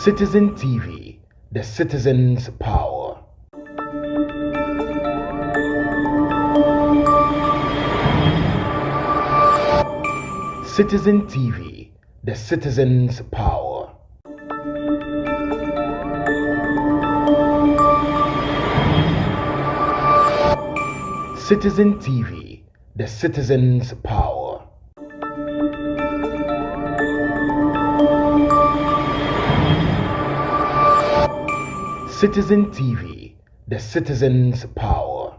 Citizen TV, the citizen's power. Citizen TV, the citizen's power. Citizen TV, the citizen's power. Citizen TV, the citizen's power.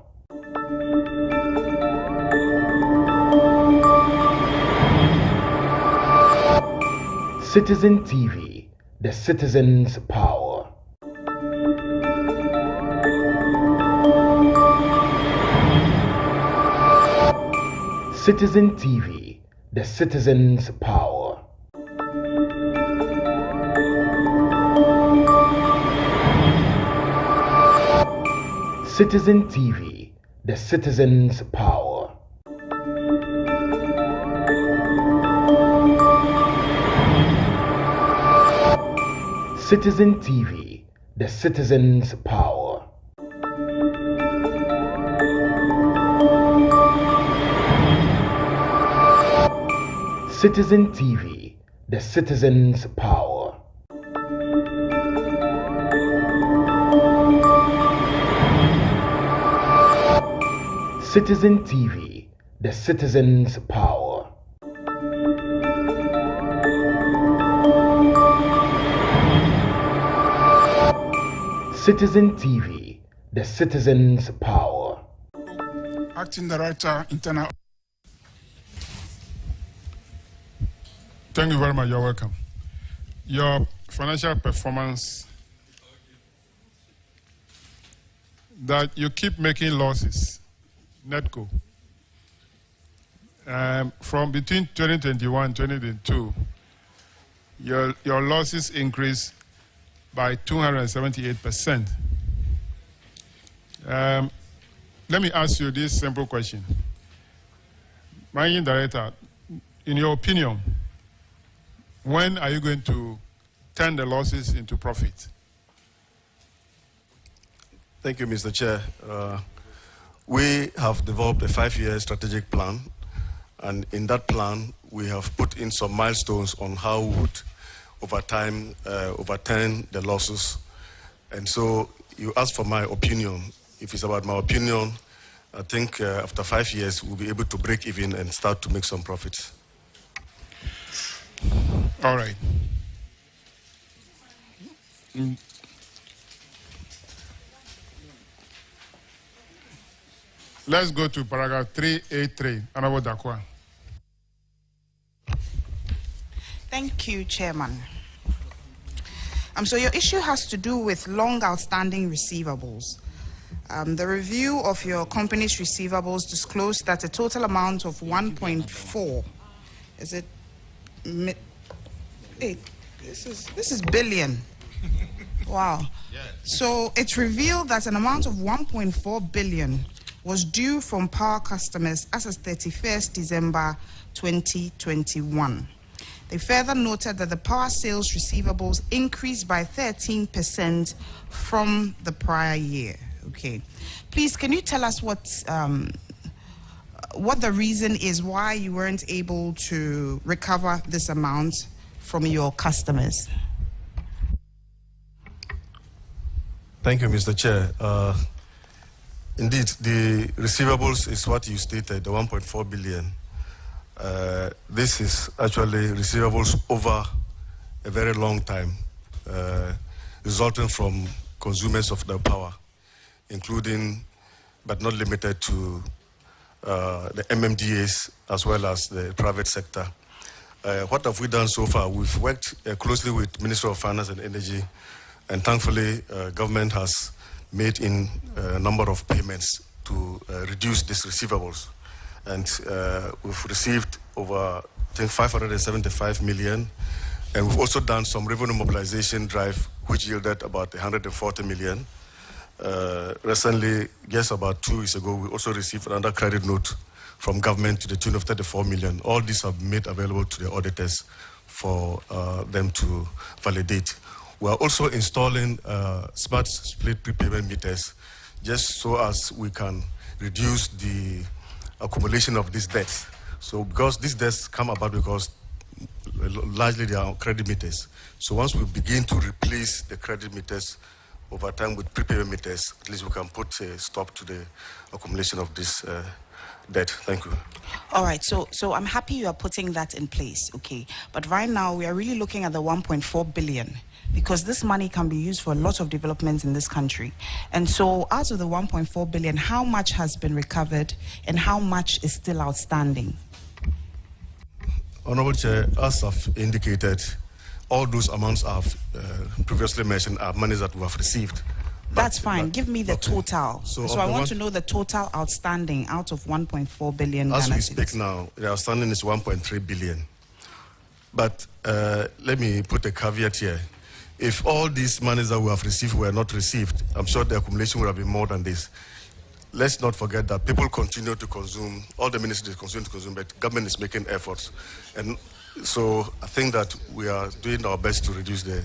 Citizen TV, the citizen's power. Citizen TV, the citizen's power. Citizen TV, the citizen's power. Citizen TV, the citizen's power. Citizen TV, the citizen's power. Citizen TV, the citizen's power. Citizen TV, the citizen's power. Acting Director, Internal. Thank you very much. You're welcome. Your financial performance, that you keep making losses, NETCO. From between 2021 and 2022, your losses increased by 278%. Let me ask you this simple question. Managing Director, in your opinion, when are you going to turn the losses into profit? Thank you, Mr. Chair. We have developed a 5-year strategic plan, and in that plan, we have put in some milestones on how we would, over time, overturn the losses. And so you asked for my opinion. If it's about my opinion, I think after 5 years, we'll be able to break even and start to make some profits. All right. Let's go to paragraph 383. Honorable Dakwa. Thank you, Chairman. So your issue has to do with long outstanding receivables. The review of your company's receivables disclosed that a total amount of 1.4, is it? Hey, this is billion. Wow. So it's revealed that an amount of 1.4 billion was due from power customers as of 31st December 2021. They further noted that the power sales receivables increased by 13% from the prior year. Okay. Please, can you tell us what the reason is why you weren't able to recover this amount from your customers? Thank you, Mr. Chair. Indeed, the receivables is what you stated, the 1.4 billion. This is actually receivables over a very long time, resulting from consumers of the power, including, but not limited to, the MMDAs as well as the private sector. What have we done so far? We've worked closely with Ministry of Finance and Energy, and thankfully, government has made in a number of payments to reduce these receivables. And we've received over, I think, 575 million. And we've also done some revenue mobilization drive, which yielded about 140 million. Recently, just about 2 weeks ago, we also received another credit note from government to the tune of 34 million. All these have been made available to the auditors for them to validate. We are also installing smart split prepayment meters, just so as we can reduce the accumulation of these debts. So because these debts come about because largely they are credit meters. So once we begin to replace the credit meters over time with prepayment meters, at least we can put a stop to the accumulation of this debt. Thank you. All right, so I'm happy you are putting that in place, okay? But right now we are really looking at the 1.4 billion because this money can be used for a lot of developments in this country. And so out of the 1.4 billion, how much has been recovered and how much is still outstanding? Honorable Chair, as I've indicated, all those amounts I've previously mentioned are monies that we have received. That's fine. Give me the total. So I want to know the total outstanding out of 1.4 billion. As we speak now, the outstanding is 1.3 billion. But let me put a caveat here. If all these monies that we have received were not received, I'm sure the accumulation would have been more than this. Let's not forget that people continue to consume, all the ministries continue to consume, but government is making efforts. And so I think that we are doing our best to reduce the...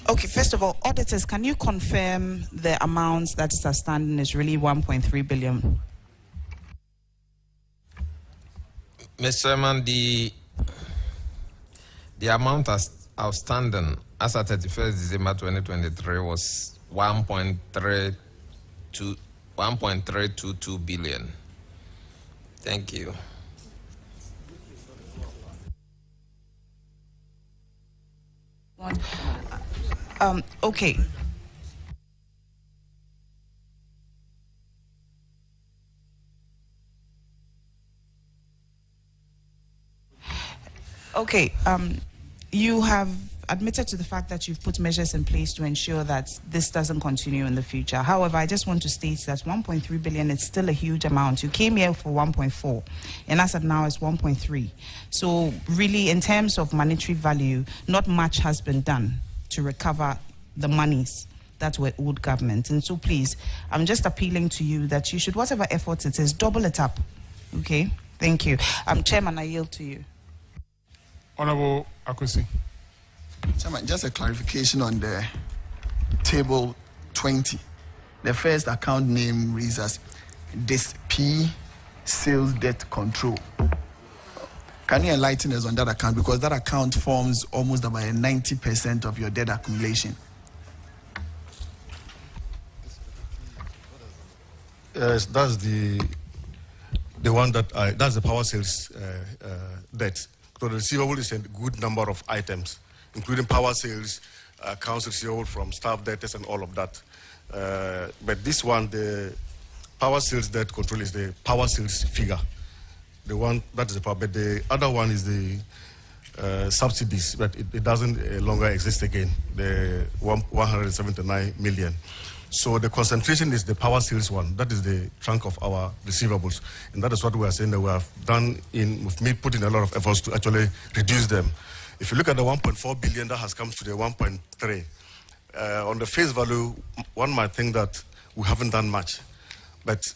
Okay, first of all, auditors, can you confirm the amounts that is outstanding is really 1.3 billion? Mr. Chairman, the amount outstanding as at 31st December 2023 was 1.322 billion. Thank you. Okay. Okay. You have admitted to the fact that you've put measures in place to ensure that this doesn't continue in the future. However, I just want to state that 1.3 billion is still a huge amount. You came here for 1.4, and as of now it's 1.3. So really, in terms of monetary value, not much has been done to recover the monies that were owed government. And so please, I'm just appealing to you that you should, whatever efforts it is, double it up. Okay? Thank you. Chairman, I yield to you. Honorable Akwesi. Chairman, just a clarification on the table 20. The first account name reads as this P Sales Debt Control. Can you enlighten us on that account? Because that account forms almost about 90% of your debt accumulation. Yes, that's the one that's the power sales debt. So the receivable is a good number of items, including power sales, accounts receivable from staff debtors and all of that. But this one, the power sales debt control is the power sales figure. The one that is the power, but the other one is the subsidies, but it doesn't longer exist again, the 179 million. So the concentration is the power sales one. That is the chunk of our receivables. And that is what we are saying that we have done we've put in a lot of efforts to actually reduce them. If you look at the 1.4 billion that has come to the 1.3, on the face value, one might think that we haven't done much. But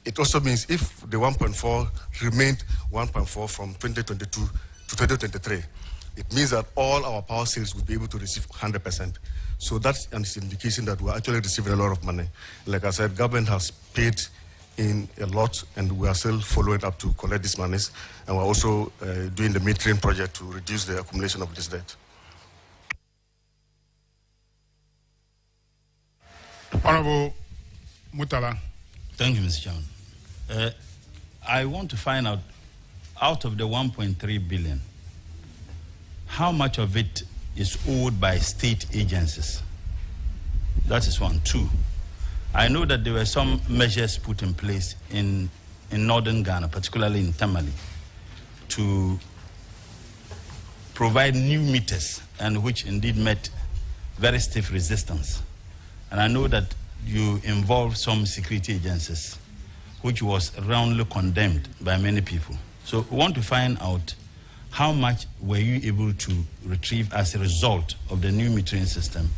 it also means if the 1.4 remained 1.4 from 2022 to 2023, it means that all our power sales will be able to receive 100%. So that's an indication that we're actually receiving a lot of money. Like I said, government has paid in a lot, and we are still following up to collect these monies. And we're also doing the metering project to reduce the accumulation of this debt. Honorable Mutala. Thank you, Mr. Chairman. I want to find out of the 1.3 billion, how much of it is owed by state agencies? That is one. Two, I know that there were some measures put in place in northern Ghana, particularly in Tamale, to provide new meters, and which indeed met very stiff resistance. And I know that you involved some security agencies, which was roundly condemned by many people. So we want to find out how much were you able to retrieve as a result of the new metering system,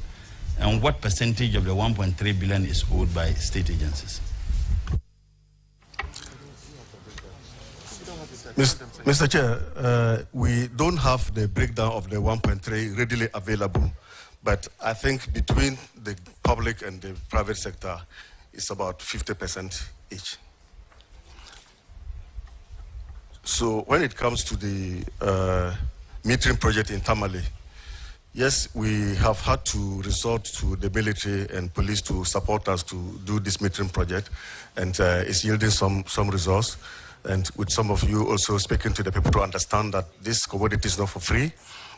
and what percentage of the 1.3 billion is owed by state agencies? Mr. Chair, we don't have the breakdown of the 1.3 readily available, but I think between the public and the private sector, it's about 50% each. So when it comes to the metering project in Tamale, yes, we have had to resort to the military and police to support us to do this metering project, and it's yielding some results. And with some of you also speaking to the people to understand that this commodity is not for free,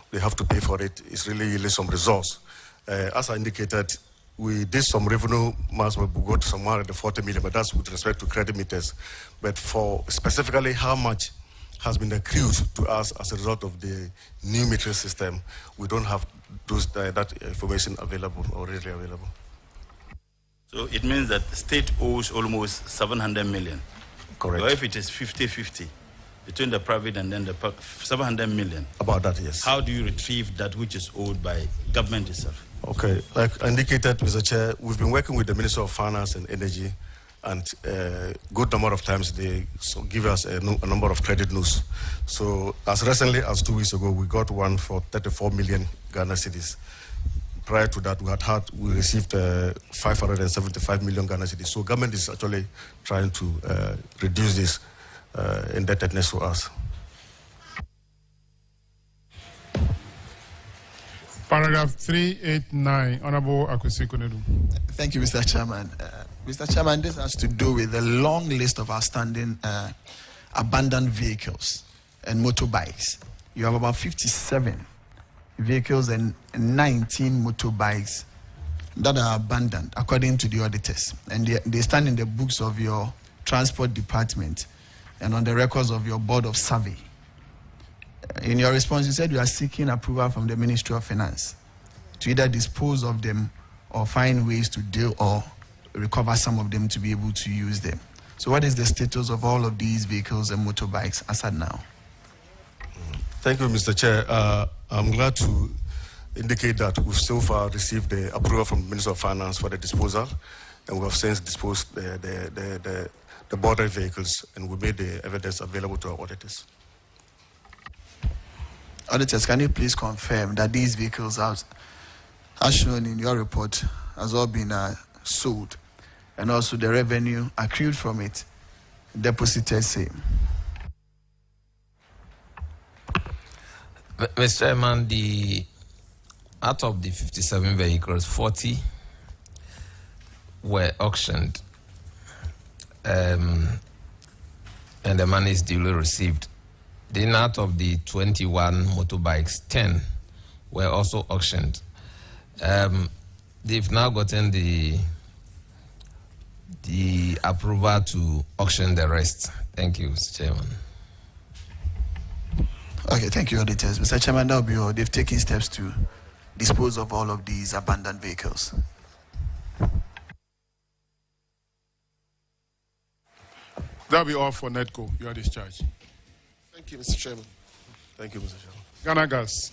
they have to pay for it. It's really yielding some results. As I indicated, we did some revenue mass, we got somewhere at the 40 million, but that's with respect to credit meters. But for specifically how much has been accrued to us as a result of the new metering system, we don't have that information available or readily available. So it means that the state owes almost 700 million. Correct. Or if it is 50-50 between the private and then the 700 million. About that, yes. How do you retrieve that which is owed by government itself? Okay, like I indicated, Mr. Chair, we've been working with the Minister of Finance and Energy, and a good number of times they give us a number of credit notes. So as recently as 2 weeks ago, we got one for 34 million Ghana cedis. Prior to that, we received 575 million Ghana cedis. So government is actually trying to reduce this indebtedness for us. Paragraph 389, Honorable Akwesi Konedu. Thank you, Mr. Chairman. Mr. Chairman, this has to do with the long list of outstanding abandoned vehicles and motorbikes. You have about 57 vehicles and 19 motorbikes that are abandoned, according to the auditors. And they stand in the books of your transport department and on the records of your board of survey. In your response, you said you are seeking approval from the Ministry of Finance to either dispose of them or find ways to deal or recover some of them to be able to use them. So what is the status of all of these vehicles and motorbikes as at now? Thank you, Mr. Chair. I'm glad to indicate that we've so far received the approval from the Minister of Finance for the disposal, and we have since disposed the border vehicles, and we made the evidence available to our auditors. Auditors, can you please confirm that these vehicles, as shown in your report, has all been sold, and also the revenue accrued from it deposited same? Mr. Chairman, out of the 57 vehicles, 40 were auctioned, and the money is duly received. Then out of the 21 motorbikes, 10 were also auctioned. They've now gotten the approval to auction the rest. Thank you, Mr. Chairman. Okay, thank you, auditors. Mr. Chairman, that will be all. They've taken steps to dispose of all of these abandoned vehicles. That will be all for NEDCO. You are discharged. Thank you, Mr. Chairman. Thank you, Mr. Chairman. Ghana Gas.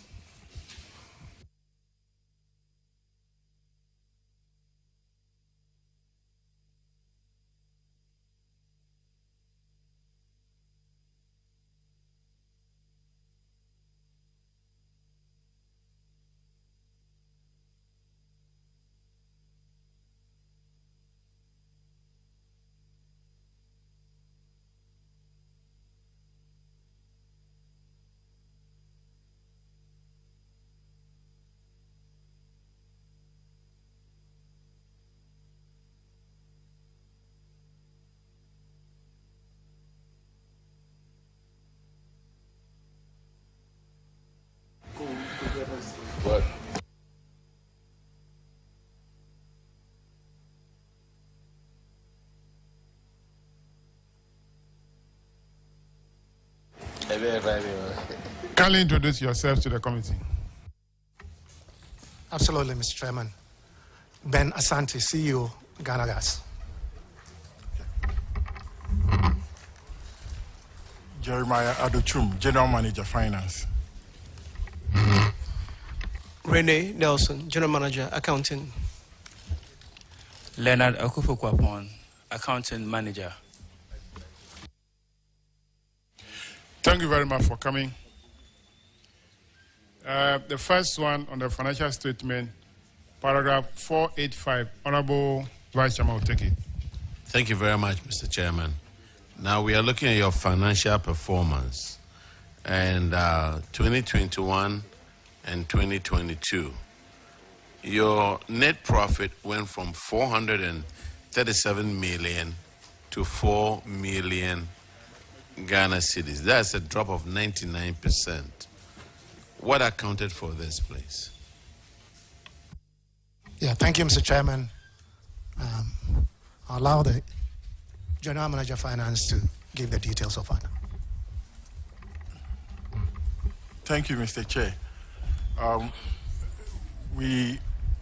Kindly introduce yourself to the committee. Absolutely, Mr. Chairman. Ben Asante, CEO, Ghana Gas. Jeremiah Adochum, General Manager, Finance. Rene Nelson, General Manager, Accounting. Leonard Akufo-Kwapon, Accounting Manager. Thank you very much for coming. The first one on the financial statement, paragraph 485, Honorable Vice Chairman will take it. Thank you very much, Mr. Chairman. Now we are looking at your financial performance, and 2021 and 2022. Your net profit went from 437 million to 4 million Ghana cedis. That's a drop of 99%. What accounted for this, please? Yeah, thank you, Mr. Chairman. I'll allow the General Manager of Finance to give the details of that. Thank you, Mr. Chair.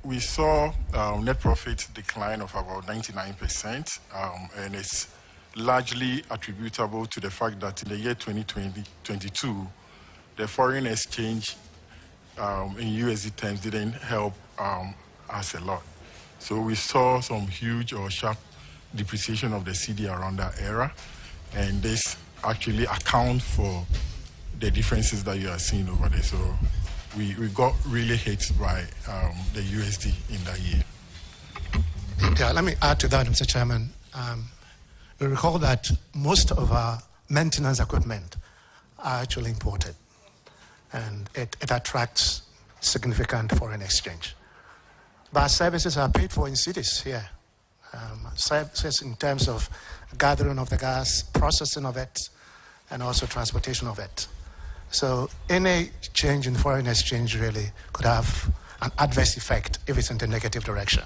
We saw net profit decline of about 99%, and it's largely attributable to the fact that in the year 2022, the foreign exchange in USD terms didn't help us a lot. So we saw some huge or sharp depreciation of the CD around that era, and this actually accounts for the differences that you are seeing over there. So we got really hit by the USD in that year. Yeah, let me add to that, Mr. Chairman. We recall that most of our maintenance equipment are actually imported, and it attracts significant foreign exchange. But services are paid for in cities here. Services in terms of gathering of the gas, processing of it, and also transportation of it. So any change in foreign exchange really could have an adverse effect if it's in the negative direction.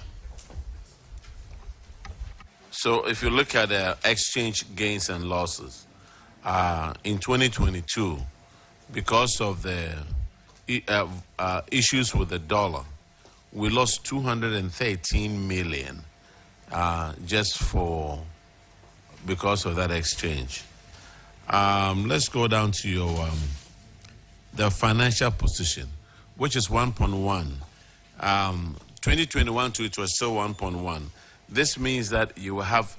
So if you look at the exchange gains and losses, in 2022, because of the issues with the dollar, we lost 213 million just because of that exchange. Let's go down to your the financial position, which is 1.1. 2021 to it was still 1.1. This means that you will have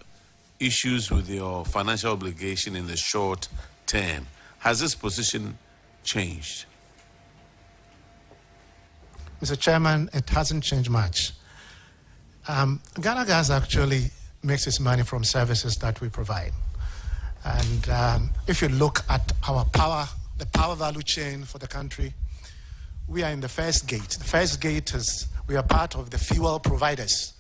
issues with your financial obligation in the short term. Has this position changed? Mr. Chairman, it hasn't changed much. Ghana Gas actually makes its money from services that we provide. And if you look at our power, the power value chain for the country, we are in the first gate. The first gate is we are part of the fuel providers.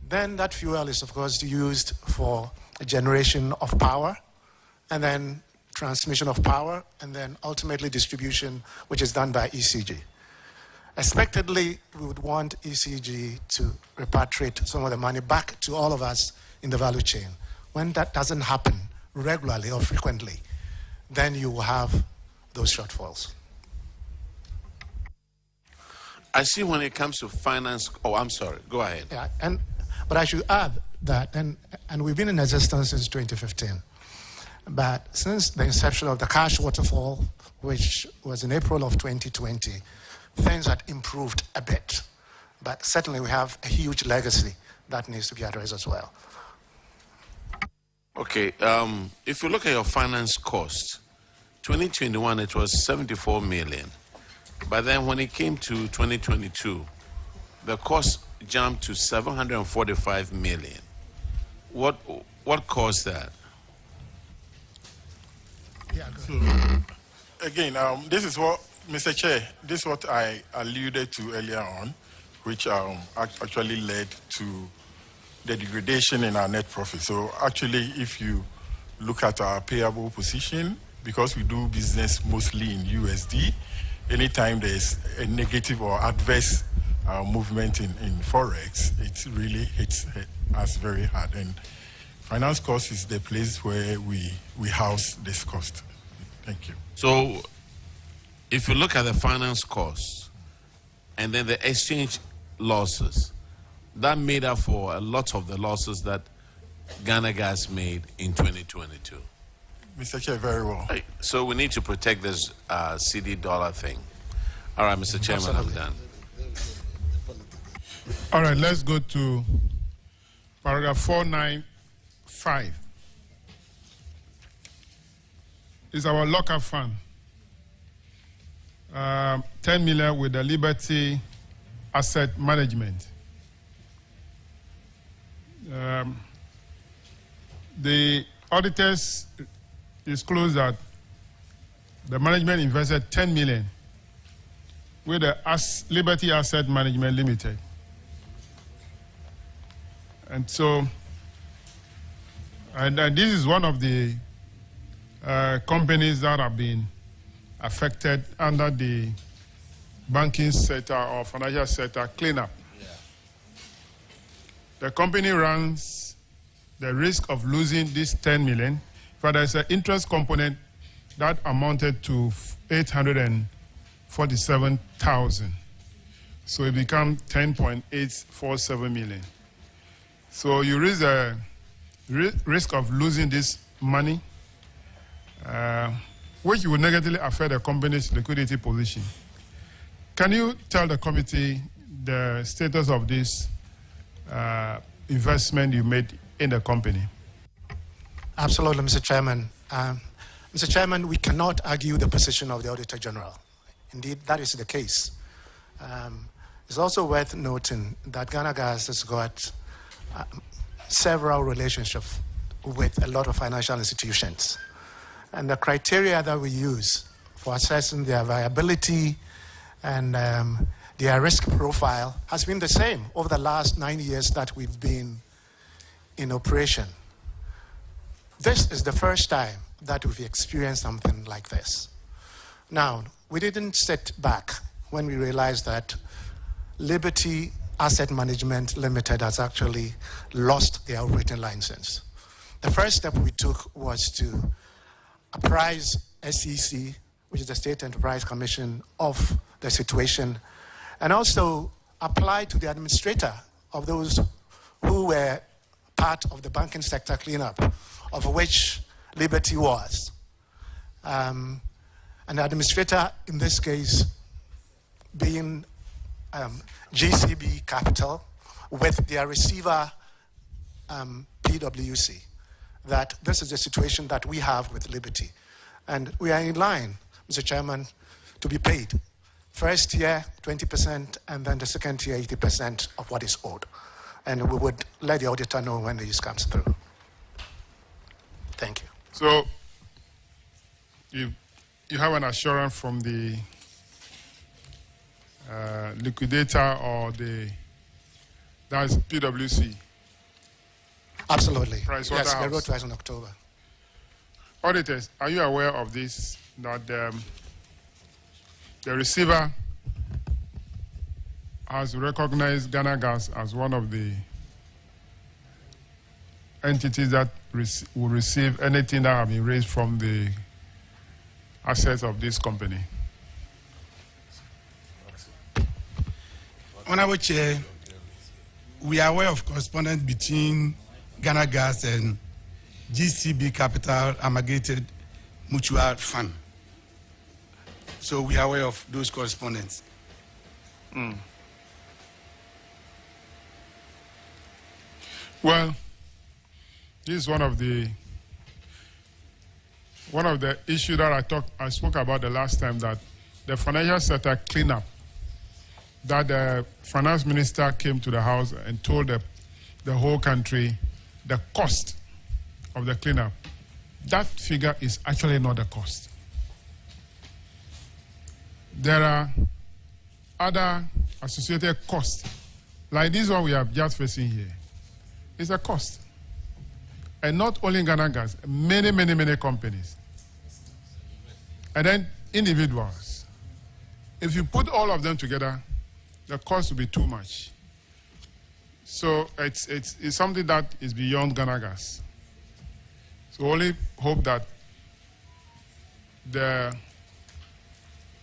Then that fuel is, of course, used for generation of power, and then transmission of power, and then ultimately distribution, which is done by ECG. Expectedly, we would want ECG to repatriate some of the money back to all of us in the value chain. When that doesn't happen regularly or frequently, then you will have those shortfalls. I see when it comes to finance. Oh, I'm sorry. Go ahead. Yeah, but I should add that, and we've been in existence since 2015. But since the inception of the cash waterfall, which was in April of 2020, things had improved a bit. But certainly we have a huge legacy that needs to be addressed as well. Okay, if you look at your finance costs, 2021 it was 74 million. But then when it came to 2022, the cost jumped to 745 million. What caused that? Yeah, so, again, this is what, Mr. Chair, this is what I alluded to earlier on, which actually led to the degradation in our net profit. So actually, if you look at our payable position, because we do business mostly in USD, anytime there's a negative or adverse movement in Forex, it really hits us very hard. And finance cost is the place where we house this cost. Thank you. So if you look at the finance costs and then the exchange losses, that made up for a lot of the losses that Ghana Gas made in 2022. Mr. Chair, very well. Right. So we need to protect this CD dollar thing. All right, Mr. Chairman, Absolutely. I'm done. All right, let's go to paragraph 495. is our local fund. 10 million with the Liberty Asset Management. The auditors disclosed that the management invested 10 million with the Liberty Asset Management Limited. And so, and this is one of the companies that have been affected under the banking sector or financial sector cleanup. Yeah. The company runs the risk of losing this 10 million, but there's an interest component that amounted to 847,000. So it becomes 10.847 million. So you raise the risk of losing this money, which will negatively affect the company's liquidity position. Can you tell the committee the status of this investment you made in the company? Absolutely, Mr. Chairman. Mr. Chairman, we cannot argue the position of the Auditor General. Indeed, that is the case. It's also worth noting that Ghana Gas has got several relationships with a lot of financial institutions. And the criteria that we use for assessing their viability and their risk profile has been the same over the last 9 years that we've been in operation. This is the first time that we've experienced something like this. Now, we didn't sit back when we realized that Liberty Asset Management Limited has actually lost their operating license. The first step we took was to apprise SEC, which is the State Enterprise Commission, of the situation, and also apply to the administrator of those who were part of the banking sector cleanup, of which Liberty was. And the administrator in this case being GCB Capital, with their receiver PwC, that this is the situation that we have with Liberty. And we are in line, Mr. Chairman, to be paid. First year, 20%, and then the second year, 80% of what is owed. And we would let the auditor know when this comes through. Thank you. So, you have an assurance from the liquidator or that's PwC? Absolutely. Yes, they wrote to us in October. Auditors, are you aware of this, that the receiver has recognized Ghana Gas as one of the entities that will receive anything that have been raised from the assets of this company? Honorable Chair, we are aware of correspondence between Ghana Gas and GCB Capital Amalgamated Mutual Fund. So we are aware of those correspondence. Well, this is one of the issues that I spoke about the last time, that the financial sector cleanup, that the finance minister came to the house and told the whole country the cost of the cleanup. That figure is actually not the cost. There are other associated costs, like this one we are just facing here. It's a cost. And not only Ghana Gas, many, many, many companies. And then individuals. If you put all of them together, the cost will be too much. So it's something that is beyond Ghana Gas. So only hope that the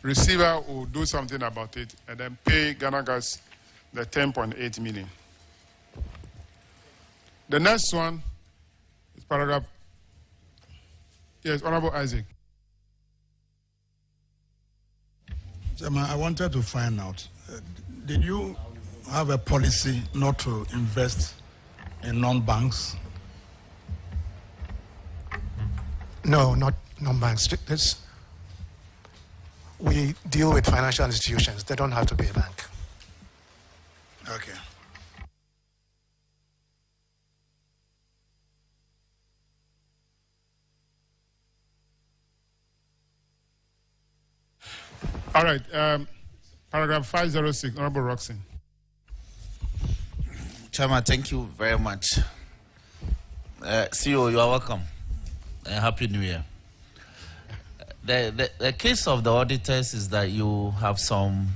receiver will do something about it and then pay Ghana Gas the 10.8 million. The next one is paragraph. Yes, Honorable Isaac. Chairman, I wanted to find out, did you have a policy not to invest in non-banks? No, not non-banks. We deal with financial institutions. They don't have to be a bank. Okay. All right. Paragraph 506, Honorable Roxon. Chairman, thank you very much. CEO, you are welcome. Happy New Year. The case of the auditors is that you have some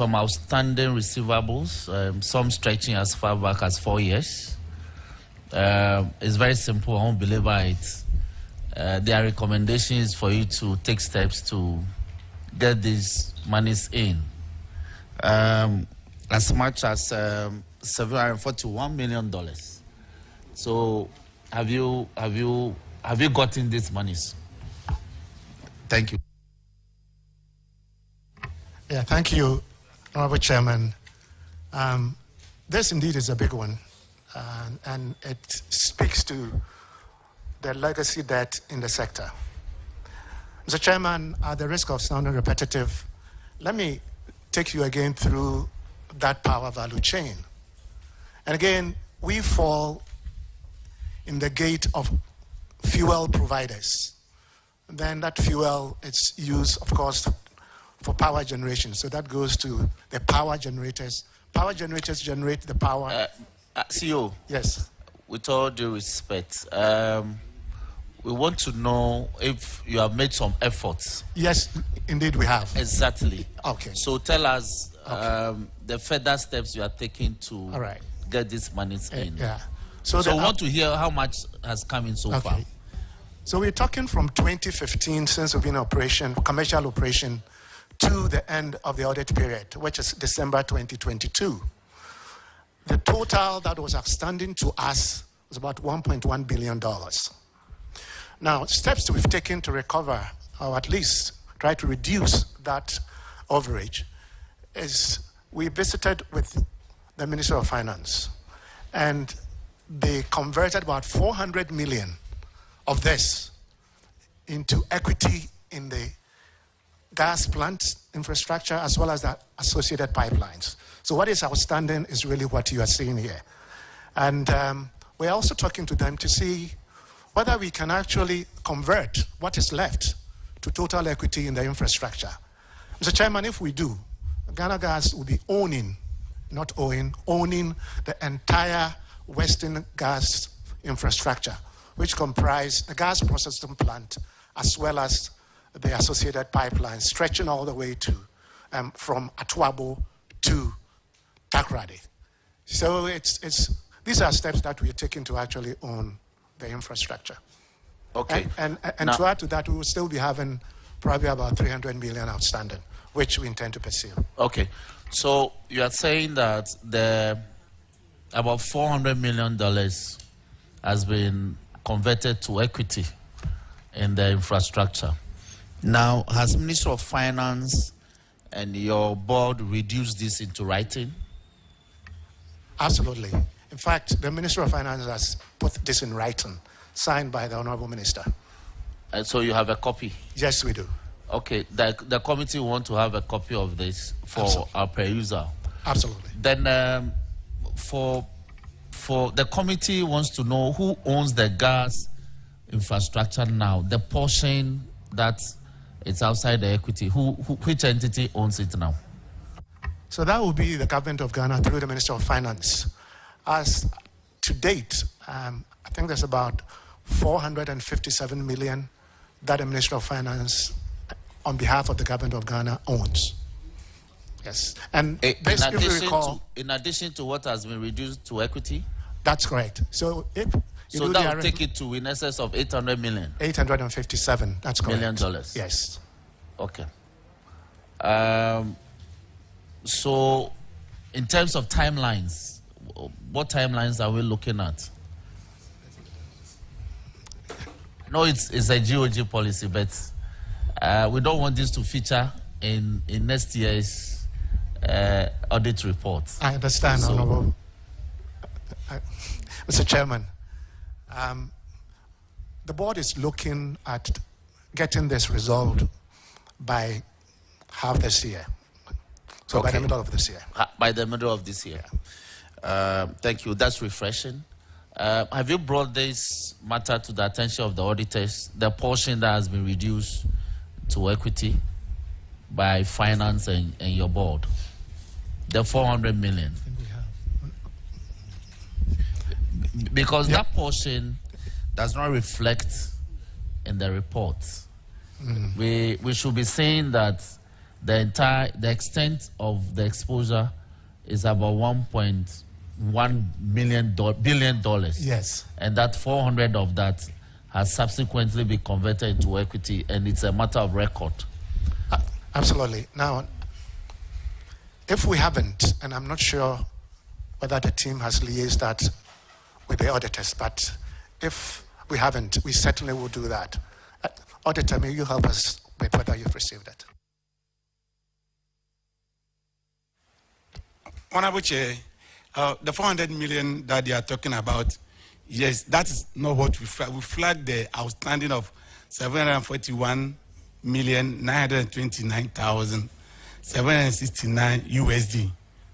outstanding receivables, some stretching as far back as 4 years. It's very simple. I won't belabor it. Their recommendation is for you to take steps to get these monies in. As much as $741 million. So, have you gotten these monies? Thank you. Yeah, thank you, Honorable Chairman. This indeed is a big one, and it speaks to the legacy debt in the sector. Mr. Chairman, at the risk of sounding repetitive, let me take you again through that power value chain. And again, we fall in the gate of fuel providers. And then that fuel is used, of course, for power generation. So that goes to the power generators. Power generators generate the power. CEO. Yes. With all due respect, we want to know if you have made some efforts. Yes, indeed we have. Exactly. Okay. So tell us the further steps you are taking to get these monies in. Yeah. So we want to hear how much has come in so far. So we're talking from 2015, since we've been in operation, commercial operation, to the end of the audit period, which is December 2022. The total that was outstanding to us was about $1.1 billion. Now, steps we've taken to recover, or at least try to reduce that overage, is we visited with the Minister of Finance, and they converted about 400 million of this into equity in the gas plant infrastructure as well as the associated pipelines. So what is outstanding is really what you are seeing here. And we're also talking to them to see whether we can actually convert what is left to total equity in the infrastructure. Mr. Chairman, if we do, Ghana Gas will be owning the entire Western gas infrastructure, which comprise the gas processing plant as well as the associated pipelines stretching all the way to from Atuabo to Takoradi. So these are steps that we are taking to actually own the infrastructure. Okay. And to add to that, we will still be having probably about 300 million outstanding, which we intend to pursue. Okay. So you are saying that about $400 million has been converted to equity in the infrastructure. Now, has Minister of Finance and your board reduced this into writing? Absolutely. In fact, the Minister of Finance has put this in writing, signed by the Honorable Minister. And so you have a copy? Yes, we do. Okay. The committee want to have a copy of this for our perusal. Absolutely. Then for the committee wants to know who owns the gas infrastructure now, the portion that it's outside the equity. Which entity owns it now? So that will be the government of Ghana through the Minister of Finance. As to date, I think there's about 457 million that the Minister of Finance, on behalf of the government of Ghana, owns. Yes. And this, if you recall, in addition to what has been reduced to equity? That's correct. So if so that will take it to in excess of 800 million. 857. That's correct. $1 million. Yes. Okay. So, in terms of timelines, what timelines are we looking at? No, it's a GOG policy, but we don't want this to feature in next year's audit report. I understand, Honorable. Mr. Chairman, the board is looking at getting this resolved by half this year. So by the middle of this year. By the middle of this year. Thank you. That's refreshing. Have you brought this matter to the attention of the auditors, the portion that has been reduced to equity by finance and your board? The 400 million. Because that portion does not reflect in the report. We should be saying that the extent of the exposure is about $1.1 billion. Yes. And that 400 of that has subsequently been converted into equity, and it's a matter of record. Absolutely. Now, if we haven't, and I'm not sure whether the team has liaised that with the auditors, but if we haven't, we certainly will do that. Auditor, may you help us with whether you've received it? Honorable Chair, the 400 million that they are talking about, yes, that is not what we flagged. We flagged the outstanding of 741,929,769 USD.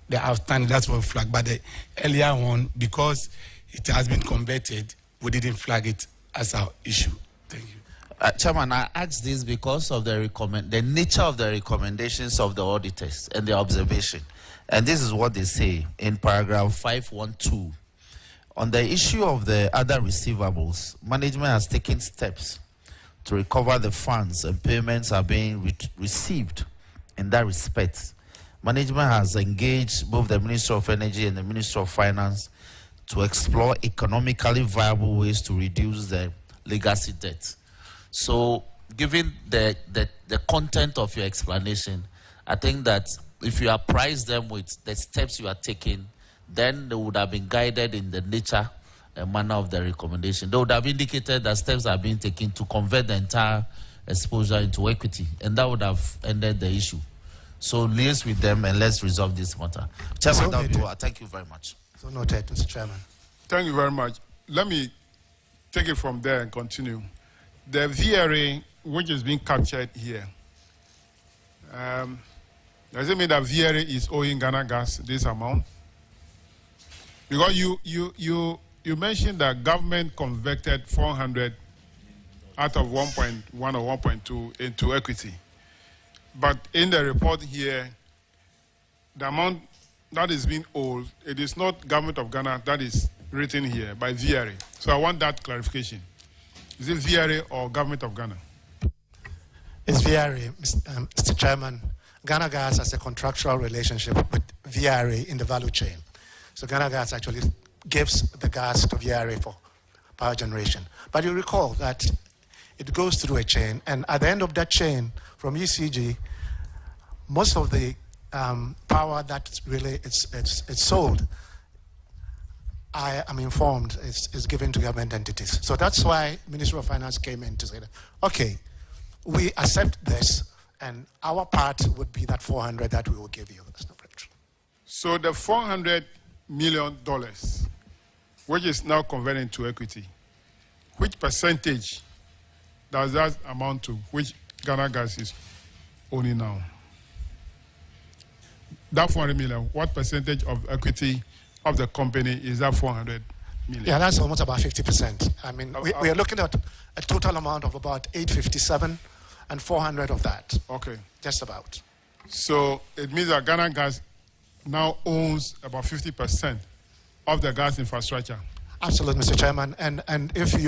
The outstanding, that's what we flagged. But the earlier one, because it has been converted, we didn't flag it as our issue. Thank you. Chairman, I asked this because of the nature of the recommendations of the auditors and the observation. And this is what they say in paragraph 512. On the issue of the other receivables, management has taken steps to recover the funds, and payments are being received in that respect. Management has engaged both the Minister of Energy and the Minister of Finance to explore economically viable ways to reduce the legacy debt. So, given the content of your explanation, I think that if you apprise them with the steps you are taking, then they would have been guided in the nature and manner of the recommendation. They would have indicated that steps are being taken to convert the entire exposure into equity, and that would have ended the issue. So liaise with them and let's resolve this matter. Chairman, thank you very much. So noted, Mr. Chairman. Thank you very much. Let me take it from there and continue. The VRA, which is being captured here, does it mean that VRA is owing Ghana Gas this amount? Because you mentioned that government converted 400 out of 1.1 or 1.2 into equity. But in the report here, the amount that is being owed, it is not government of Ghana that is written here by VRA. So I want that clarification. Is it VRA or government of Ghana? It's VRA, Mr. Chairman. Ghana Gas has a contractual relationship with VRA in the value chain. So Ghana Gas actually gives the gas to VRA for power generation. But you recall that it goes through a chain, and at the end of that chain, from ECG, most of the power that really it's sold, I am informed, is given to government entities. So that's why Ministry of Finance came in to say that, okay, we accept this, and our part would be that 400 that we will give you. That's no problem. So the $400 million, which is now converted into equity, which percentage does that amount to, which Ghana Gas is owning now? That 400 million, what percentage of equity of the company is that 400 million? Yeah, that's almost about 50%. I mean, we are looking at a total amount of about 857 and 400 of that. Okay. Just about. So it means that Ghana Gas now owns about 50% of the gas infrastructure. Absolutely, Mr. Chairman. And if we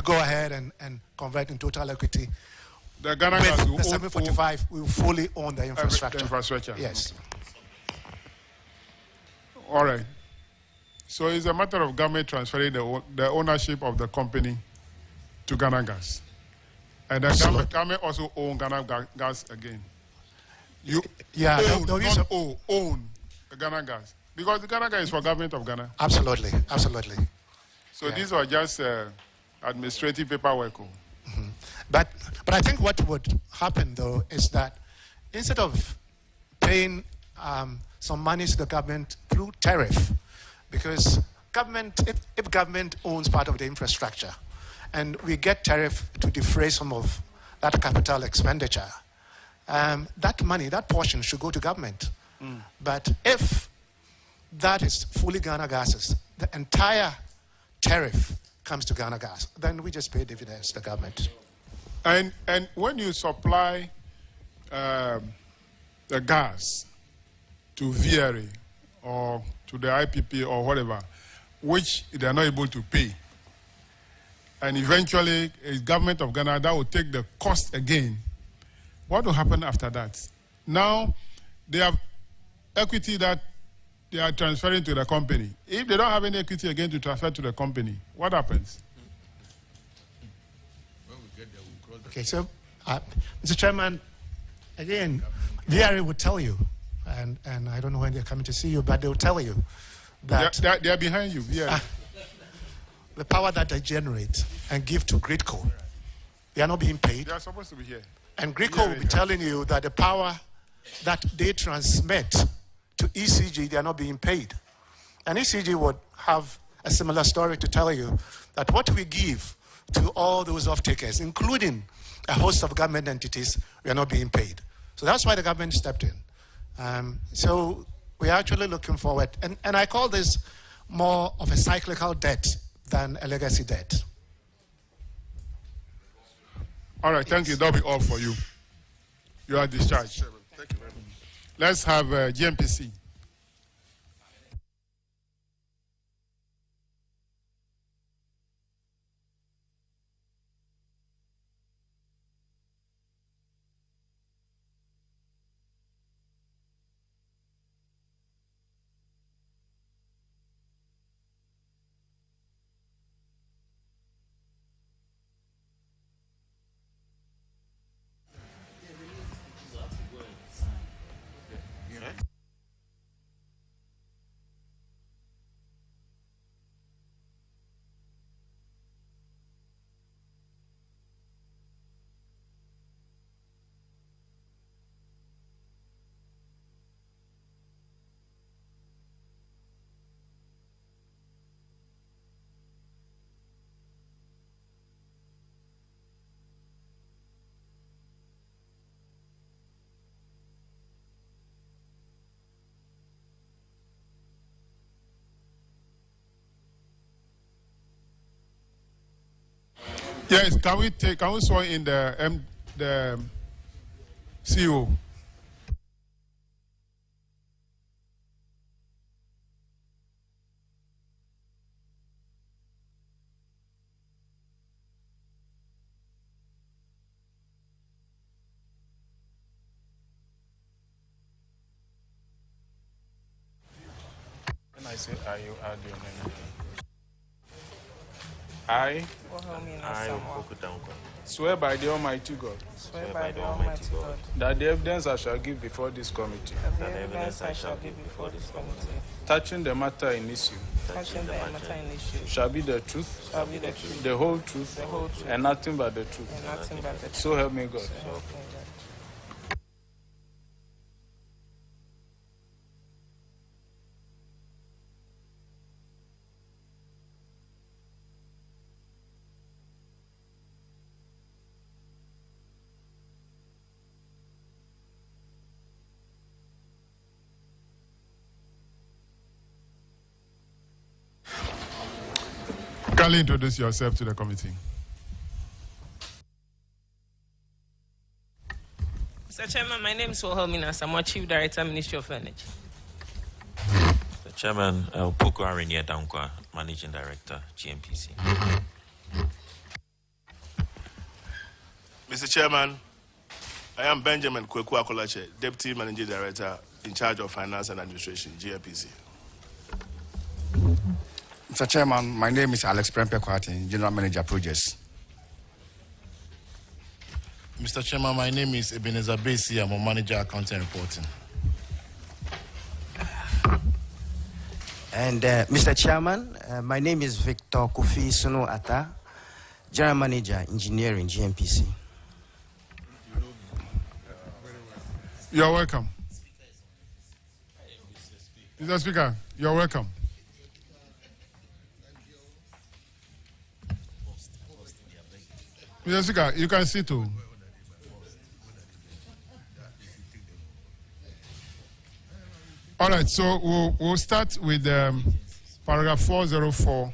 go ahead and convert in total equity, the Ghana Gas will the 745 will fully own the infrastructure. The infrastructure. Yes. Okay. All right. So it's a matter of government transferring the ownership of the company to Ghana Gas. And the government also owns Ghana Gas again. You own the Ghana Gas. Because the Ghana Gas is for government of Ghana. Absolutely, absolutely. So these are just administrative paperwork. Mm-hmm. But I think what would happen, though, is that instead of paying some money to the government through tariff, because government, if government owns part of the infrastructure, and we get tariff to defray some of that capital expenditure, that money, that portion should go to government. But if that is fully Ghana Gas's, the entire tariff comes to Ghana Gas, then we just pay dividends to the government. And when you supply the gas to VRA or to the IPP or whatever, which they are not able to pay, and eventually a government of Ghana that will take the cost again, what will happen after that? Now they have equity that they are transferring to the company. If they don't have any equity again to transfer to the company, what happens? Okay, so, Mr. Chairman, again, VRA would tell you, and I don't know when they're coming to see you, but they will tell you that they are behind you, VRA. The power that they generate and give to Gridco, they are not being paid. They are supposed to be here. And Gridco will be telling you that the power that they transmit to ECG, they are not being paid. And ECG would have a similar story to tell you that what we give to all those off-takers, including a host of government entities, we are not being paid. So that's why the government stepped in. So we're actually looking forward. And I call this more of a cyclical debt than a legacy debt. All right, thank you. That'll be all for you. You are discharged. Thank you very much. Let's have GMPC. Yes, can we swear in the CEO? When I say I, you add your name. I swear by the Almighty God. Swear by the Almighty God. That the evidence I shall give before this committee. That the evidence I shall give before this committee. Touching the matter in issue. Touching the matter in issue. Shall be the truth. Shall be the truth. The whole truth. The whole truth. And nothing but the truth. And nothing but the truth. So help me God. So help me God. Kindly introduce yourself to the committee. Mr. Chairman, my name is Wilhelmina Samoa, Chief Director, Ministry of Energy. Mr. Chairman, Poko Arenia Dankwa, Managing Director, GMPC. Mr. Chairman, I am Benjamin Kweku Akolache, Deputy Managing Director in charge of Finance and Administration, GMPC. Mr. Chairman, my name is Alex Prempe Kwati, General Manager Projects. Mr. Chairman, my name is Ebenezer Besi. I'm a Manager Accounting Reporting. And Mr. Chairman, my name is Victor Kofi Suno Ata, General Manager Engineering, GMPC. You're welcome. Mr. Speaker, you're welcome. Jessica, you can see too. All right, so we'll start with paragraph 404.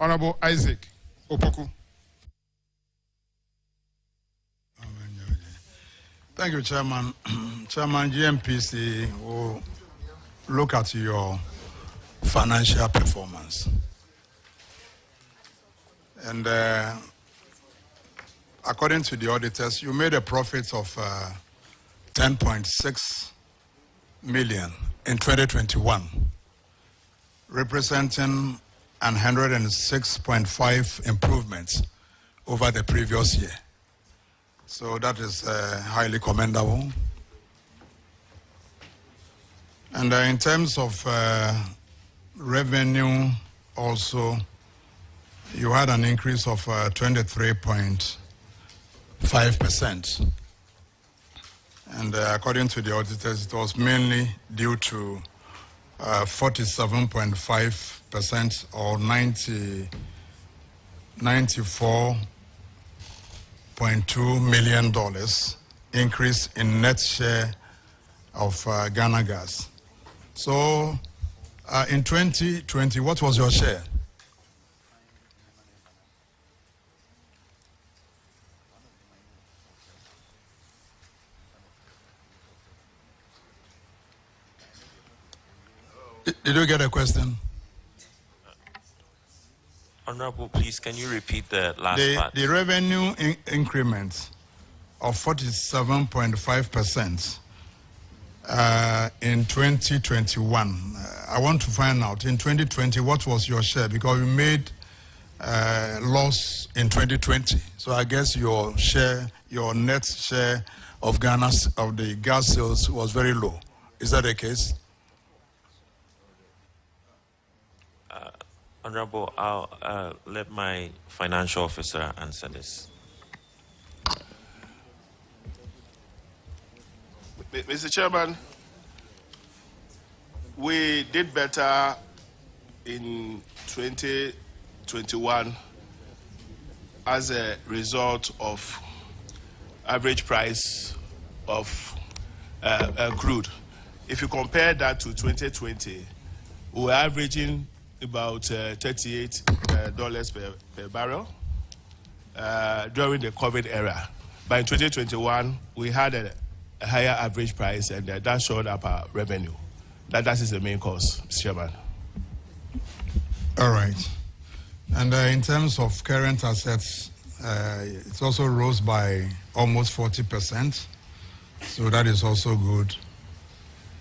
Honorable Isaac Opoku. Thank you, Chairman. Chairman, GMPC will look at your financial performance. And according to the auditors, you made a profit of 10.6 million in 2021, representing 106.5 improvements over the previous year. So that is highly commendable. And in terms of revenue also, you had an increase of 23.5%. And according to the auditors, it was mainly due to 47.5% or $94.2 million increase in net share of Ghana Gas. So in 2020, what was your share? Did you get a question? Honorable, please, can you repeat the last part? The revenue increment of 47.5% in 2021. I want to find out, in 2020, what was your share? Because you made loss in 2020. So I guess your share, your net share of Ghana's, of the gas sales was very low. Is that the case? Honorable, I'll let my financial officer answer this. Mr. Chairman, we did better in 2021 as a result of average price of crude. If you compare that to 2020, we were averaging about $38 per barrel during the COVID era. But in 2021, we had a higher average price, and that showed up our revenue. That is the main cause, Mr. Chairman. All right. And in terms of current assets, it also rose by almost 40%. So that is also good.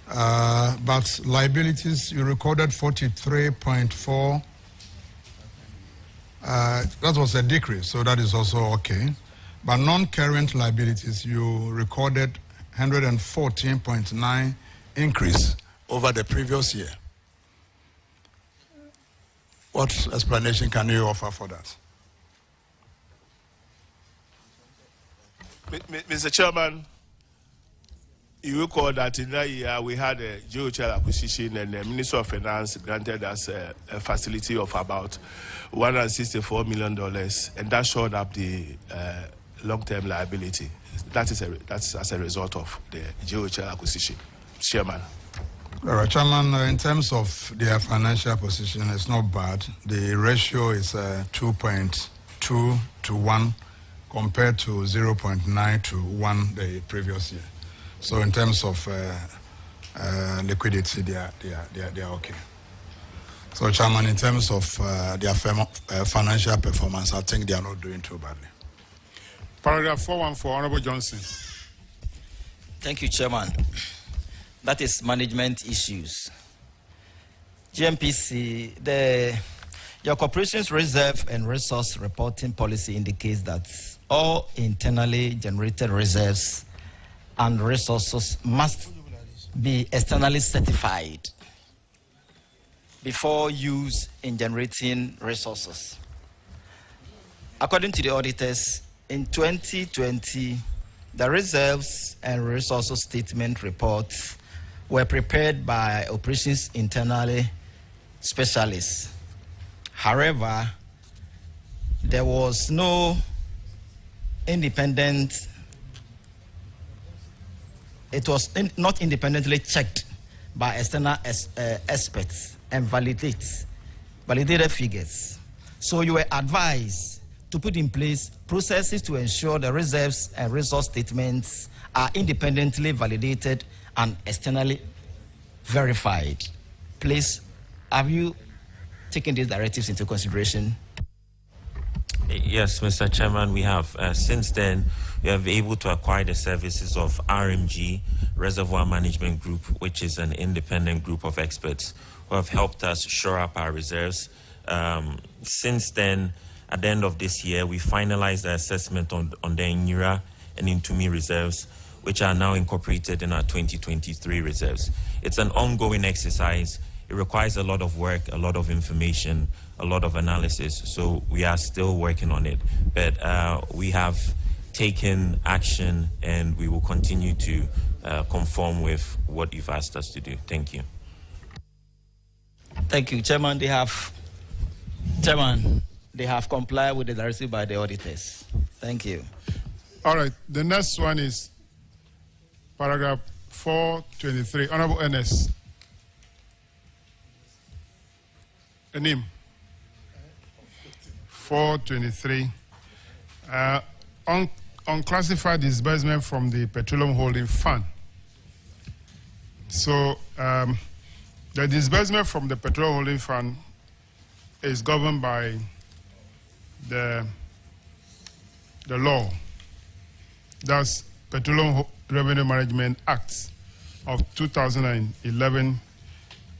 But liabilities, you recorded 43.4. That was a decrease, so that is also okay. But non-current liabilities, you recorded 114.9 increase over the previous year. What explanation can you offer for that? Mr. Chairman, you recall that in that year we had a geochal acquisition, and the Minister of Finance granted us a facility of about $164 million, and that showed up the long-term liability. That's as a result of the geochal acquisition. Chairman. All right, Chairman, in terms of their financial position, it's not bad. The ratio is 2.2 to 1 compared to 0.9 to 1 the previous year. So in terms of liquidity, they are okay. So, Chairman, in terms of their financial performance, I think they are not doing too badly. Paragraph 414, Honorable Johnson. Thank you, Chairman. That is management issues. GMPC, your corporation's reserve and resource reporting policy indicates that all internally generated reserves and resources must be externally certified before use in generating resources. According to the auditors, in 2020, the reserves and resources statement reports were prepared by operations internally specialists. However, there was no independent. It was not independently checked by external experts and validated figures. So you were advised to put in place processes to ensure the reserves and resource statements are independently validated and externally verified. Please, have you taken these directives into consideration? Yes, Mr. Chairman, we have. Since then, we have been able to acquire the services of RMG, Reservoir Management Group, which is an independent group of experts who have helped us shore up our reserves. Since then, at the end of this year, we finalized the assessment on the Inyira and Intumi reserves, which are now incorporated in our 2023 reserves. It's an ongoing exercise. It requires a lot of work, a lot of information, a lot of analysis. So we are still working on it. But we have taken action and we will continue to conform with what you've asked us to do. Thank you. Thank you, Chairman. They have complied with the directive by the auditors. Thank you. All right. The next one is paragraph 423. Honorable Ernest. Name 423. Unclassified disbursement from the Petroleum Holding Fund. So the disbursement from the Petroleum Holding Fund is governed by the law. That's Petroleum Revenue Management Act of 2011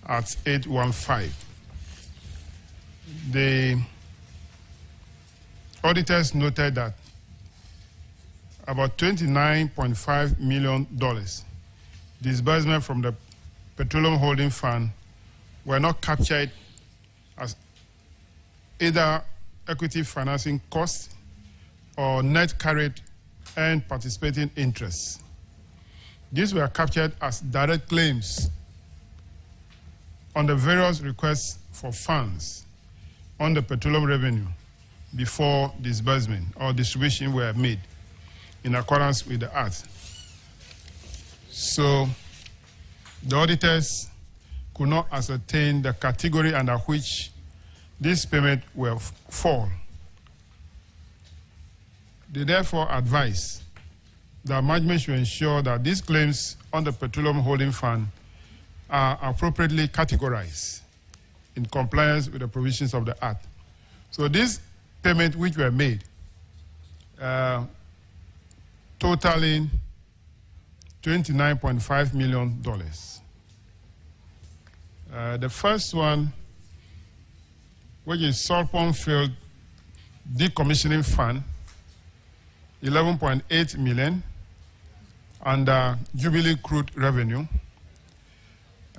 at 815. The auditors noted that about $29.5 million disbursement from the Petroleum Holding Fund were not captured as either equity financing costs or net carried and participating interests. These were captured as direct claims on the various requests for funds on the petroleum revenue before disbursement or distribution were made in accordance with the Act. So the auditors could not ascertain the category under which this payment will fall. They therefore advise that management should ensure that these claims on the Petroleum Holding Fund are appropriately categorized in compliance with the provisions of the Act. So these payments which were made, totaling $29.5 million. The first one, which is Saltpond Field Decommissioning Fund, 11.8 million under Jubilee Crude Revenue,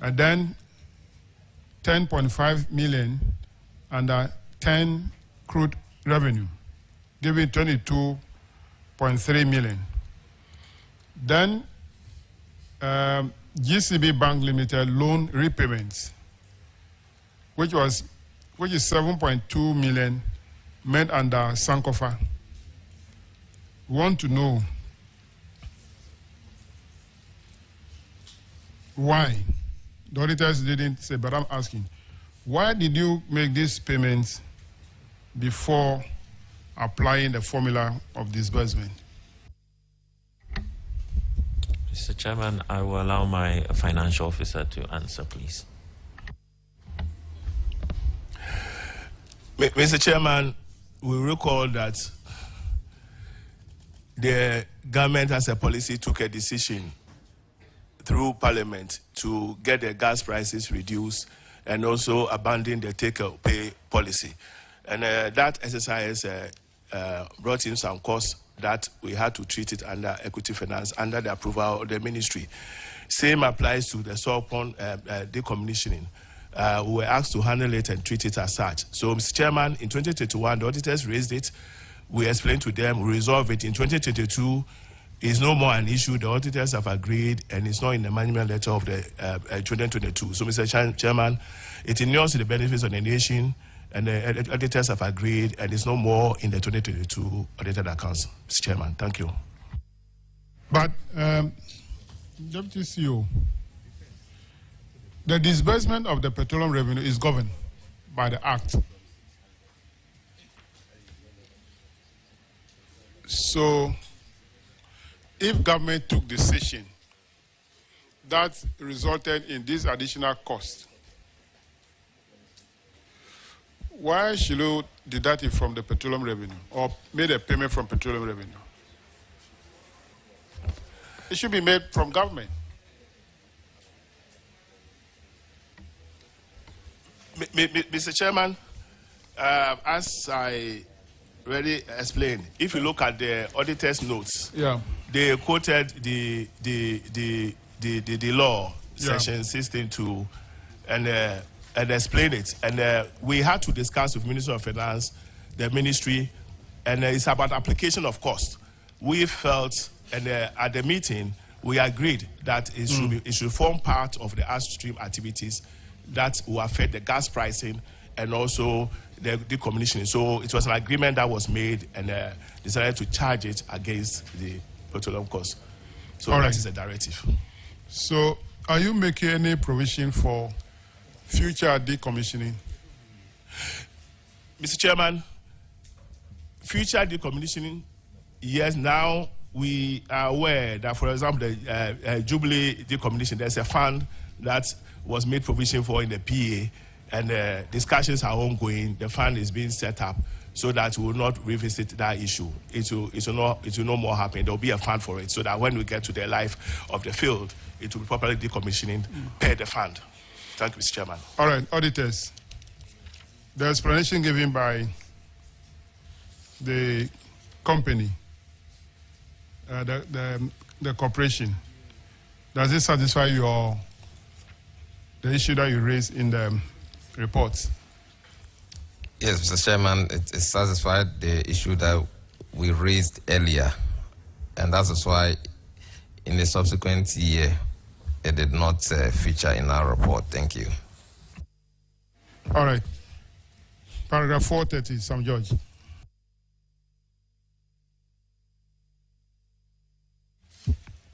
and then 10.5 million under 10 Crude Revenue, giving 22.3 million. Then GCB Bank Limited loan repayments, which is 7.2 million made under Sankofa. We want to know why. The auditors didn't say, but I'm asking, why did you make these payments before applying the formula of disbursement? Mr. Chairman, I will allow my financial officer to answer, please. Mr. Chairman, we recall that the government as a policy took a decision through Parliament to get the gas prices reduced and also abandon the take-or-pay policy. And that exercise brought in some costs that we had to treat it under equity finance, under the approval of the ministry. Same applies to the Saltpond decommissioning. We were asked to handle it and treat it as such. So, Mr. Chairman, in 2021, the auditors raised it. We explained to them, we resolved it. In 2022, it's no more an issue. The auditors have agreed, and it's not in the management letter of the 2022. So, Mr. Chairman, it ignores the benefits of the nation, and the auditors have agreed, and it's no more in the 2022 audited accounts, Mr. Chairman. Thank you. But, Deputy CEO, the disbursement of the petroleum revenue is governed by the Act. So, if government took decision that resulted in this additional cost, why should you deduct it from the petroleum revenue or made a payment from petroleum revenue? It should be made from government. Mr. Chairman, as I already explained, if you look at the auditor's notes, they quoted the law, section 16.2, and explain it. And we had to discuss with Ministry of Finance, the ministry, and it's about application of cost. We felt, and at the meeting, we agreed that it should form part of the upstream activities that will affect the gas pricing and also the decommissioning. So it was an agreement that was made, and decided to charge it against the petroleum cost. So that is a directive. So are you making any provision for future decommissioning? Mr. Chairman, future decommissioning, yes. Now we are aware that, for example, the Jubilee decommissioning, there's a fund that was made provision for in the PA, and discussions are ongoing. The fund is being set up so that we will not revisit that issue. It will no more happen. There will be a fund for it, so that when we get to the life of the field, it will be properly decommissioning per the fund. Thank you, Mr. Chairman. All right, auditors. The explanation given by the company, the corporation, does it satisfy the issue that you raised in the report? Yes, Mr. Chairman, it satisfied the issue that we raised earlier, and that is why in the subsequent year it did not feature in our report. Thank you. All right. Paragraph 430, Sam George.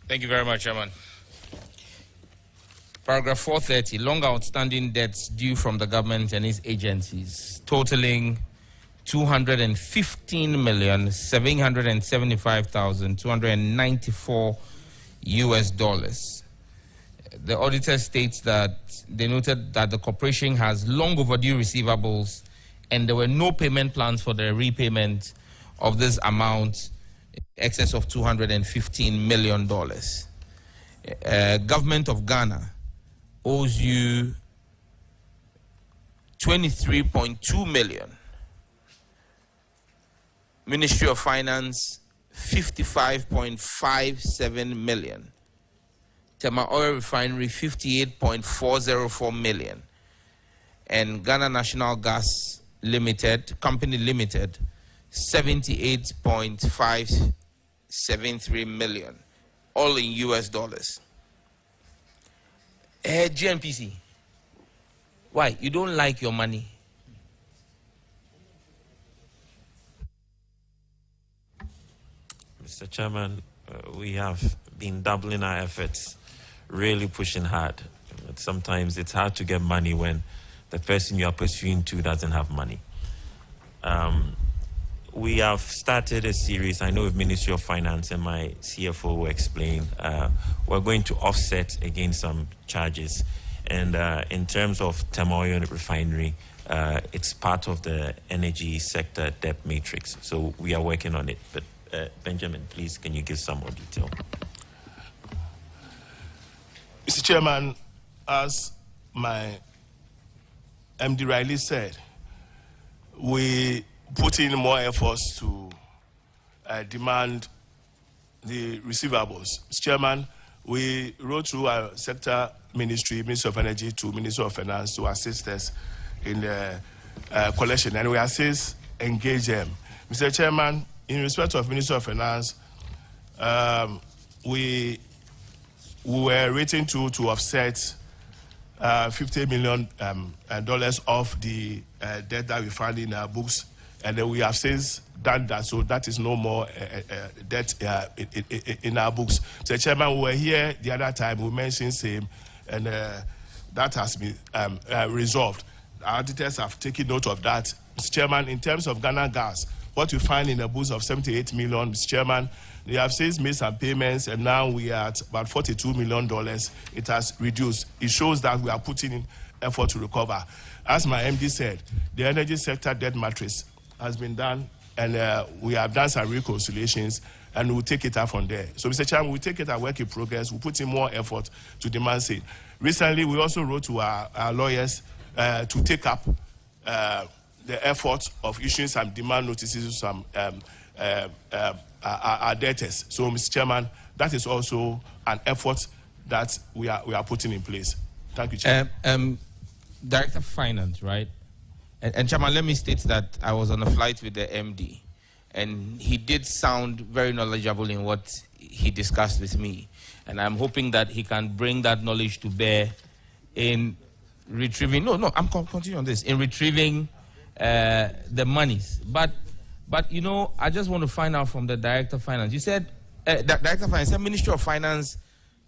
Thank you very much, Chairman. Paragraph 430, long outstanding debts due from the government and its agencies, totaling $215,775,294 US. The auditor states that they noted that the corporation has long overdue receivables and there were no payment plans for the repayment of this amount in excess of $215 million. Government of Ghana owes you $23.2 million. Ministry of Finance, $55.57 million. Tema Oil Refinery, $58.404 million. And Ghana National Gas Limited, Company Limited, $78.573 million, all in US dollars. GNPC, why? You don't like your money? Mr. Chairman, we have been doubling our efforts, really pushing hard. But sometimes it's hard to get money when the person you are pursuing to doesn't have money. We have started a series, I know with Ministry of Finance, and my CFO will explain. We're going to offset against some charges. And in terms of Tema Refinery, it's part of the energy sector debt matrix. So we are working on it. But Benjamin, please, can you give some more detail? Mr. Chairman, as my MD Riley said, we put in more efforts to demand the receivables. Mr. Chairman, we wrote through our sector ministry, Ministry of Energy, to Ministry of Finance to assist us in the collection, and we assist, engage them. Mr. Chairman, in respect of Ministry of Finance, we were written to offset $50 million of the debt that we found in our books, and then we have since done that, so that is no more debt in our books. So, Chairman, we were here the other time, we mentioned same, and that has been resolved. Our auditors have taken note of that. Mr. Chairman, in terms of Ghana Gas, what we find in the books of 78 million, Mr. Chairman, they have since made some payments, and now we are at about $42 million. It has reduced. It shows that we are putting in effort to recover. As my MD said, the energy sector debt matrix has been done, and we have done some reconciliations, and we'll take it out from there. So, Mr. Chairman, we'll take it a work in progress. We'll put in more effort to demand sale. Recently, we also wrote to our lawyers to take up the effort of issuing some demand notices to some our debtors. So, Mr. Chairman, that is also an effort that we are putting in place. Thank you, Chairman. Director of Finance, right? And Chairman, let me state that I was on a flight with the MD, and he did sound very knowledgeable in what he discussed with me. And I'm hoping that he can bring that knowledge to bear in retrieving, I'm continuing on this, in retrieving the monies. But you know, I just want to find out from the Director of Finance. You said, Director of Finance, the Ministry of Finance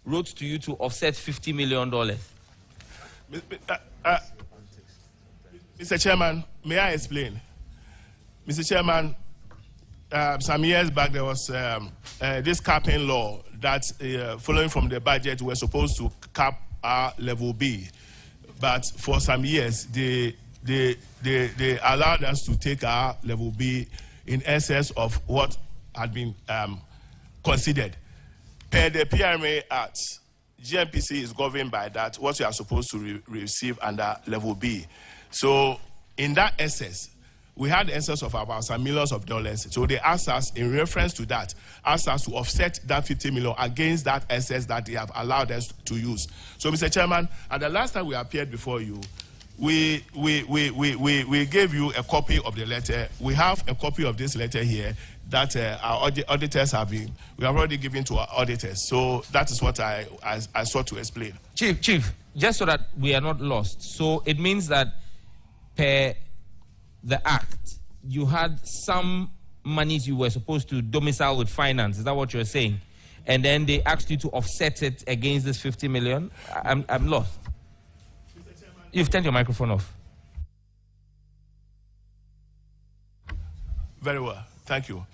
wrote to you to offset $50 million. Mr. Chairman, may I explain? Mr. Chairman, some years back there was this capping law that, following from the budget, we're supposed to cap our level B. But for some years, they allowed us to take our level B in excess of what had been considered. Per the PRMA Act, GMPC is governed by that, what we are supposed to receive under level B. So in that excess, we had excess of about some millions of dollars. So they asked us, in reference to that, asked us to offset that $50 million against that excess that they have allowed us to use. So, Mr. Chairman, at the last time we appeared before you, we gave you a copy of the letter. We have a copy of this letter here that our auditors have been, we have already given to our auditors. So that is what I sought to explain. Chief, just so that we are not lost. So it means that per the Act, you had some monies you were supposed to domicile with finance. Is that what you're saying? And then they asked you to offset it against this $50 million? I'm lost. You've turned your microphone off. Very well. Thank you.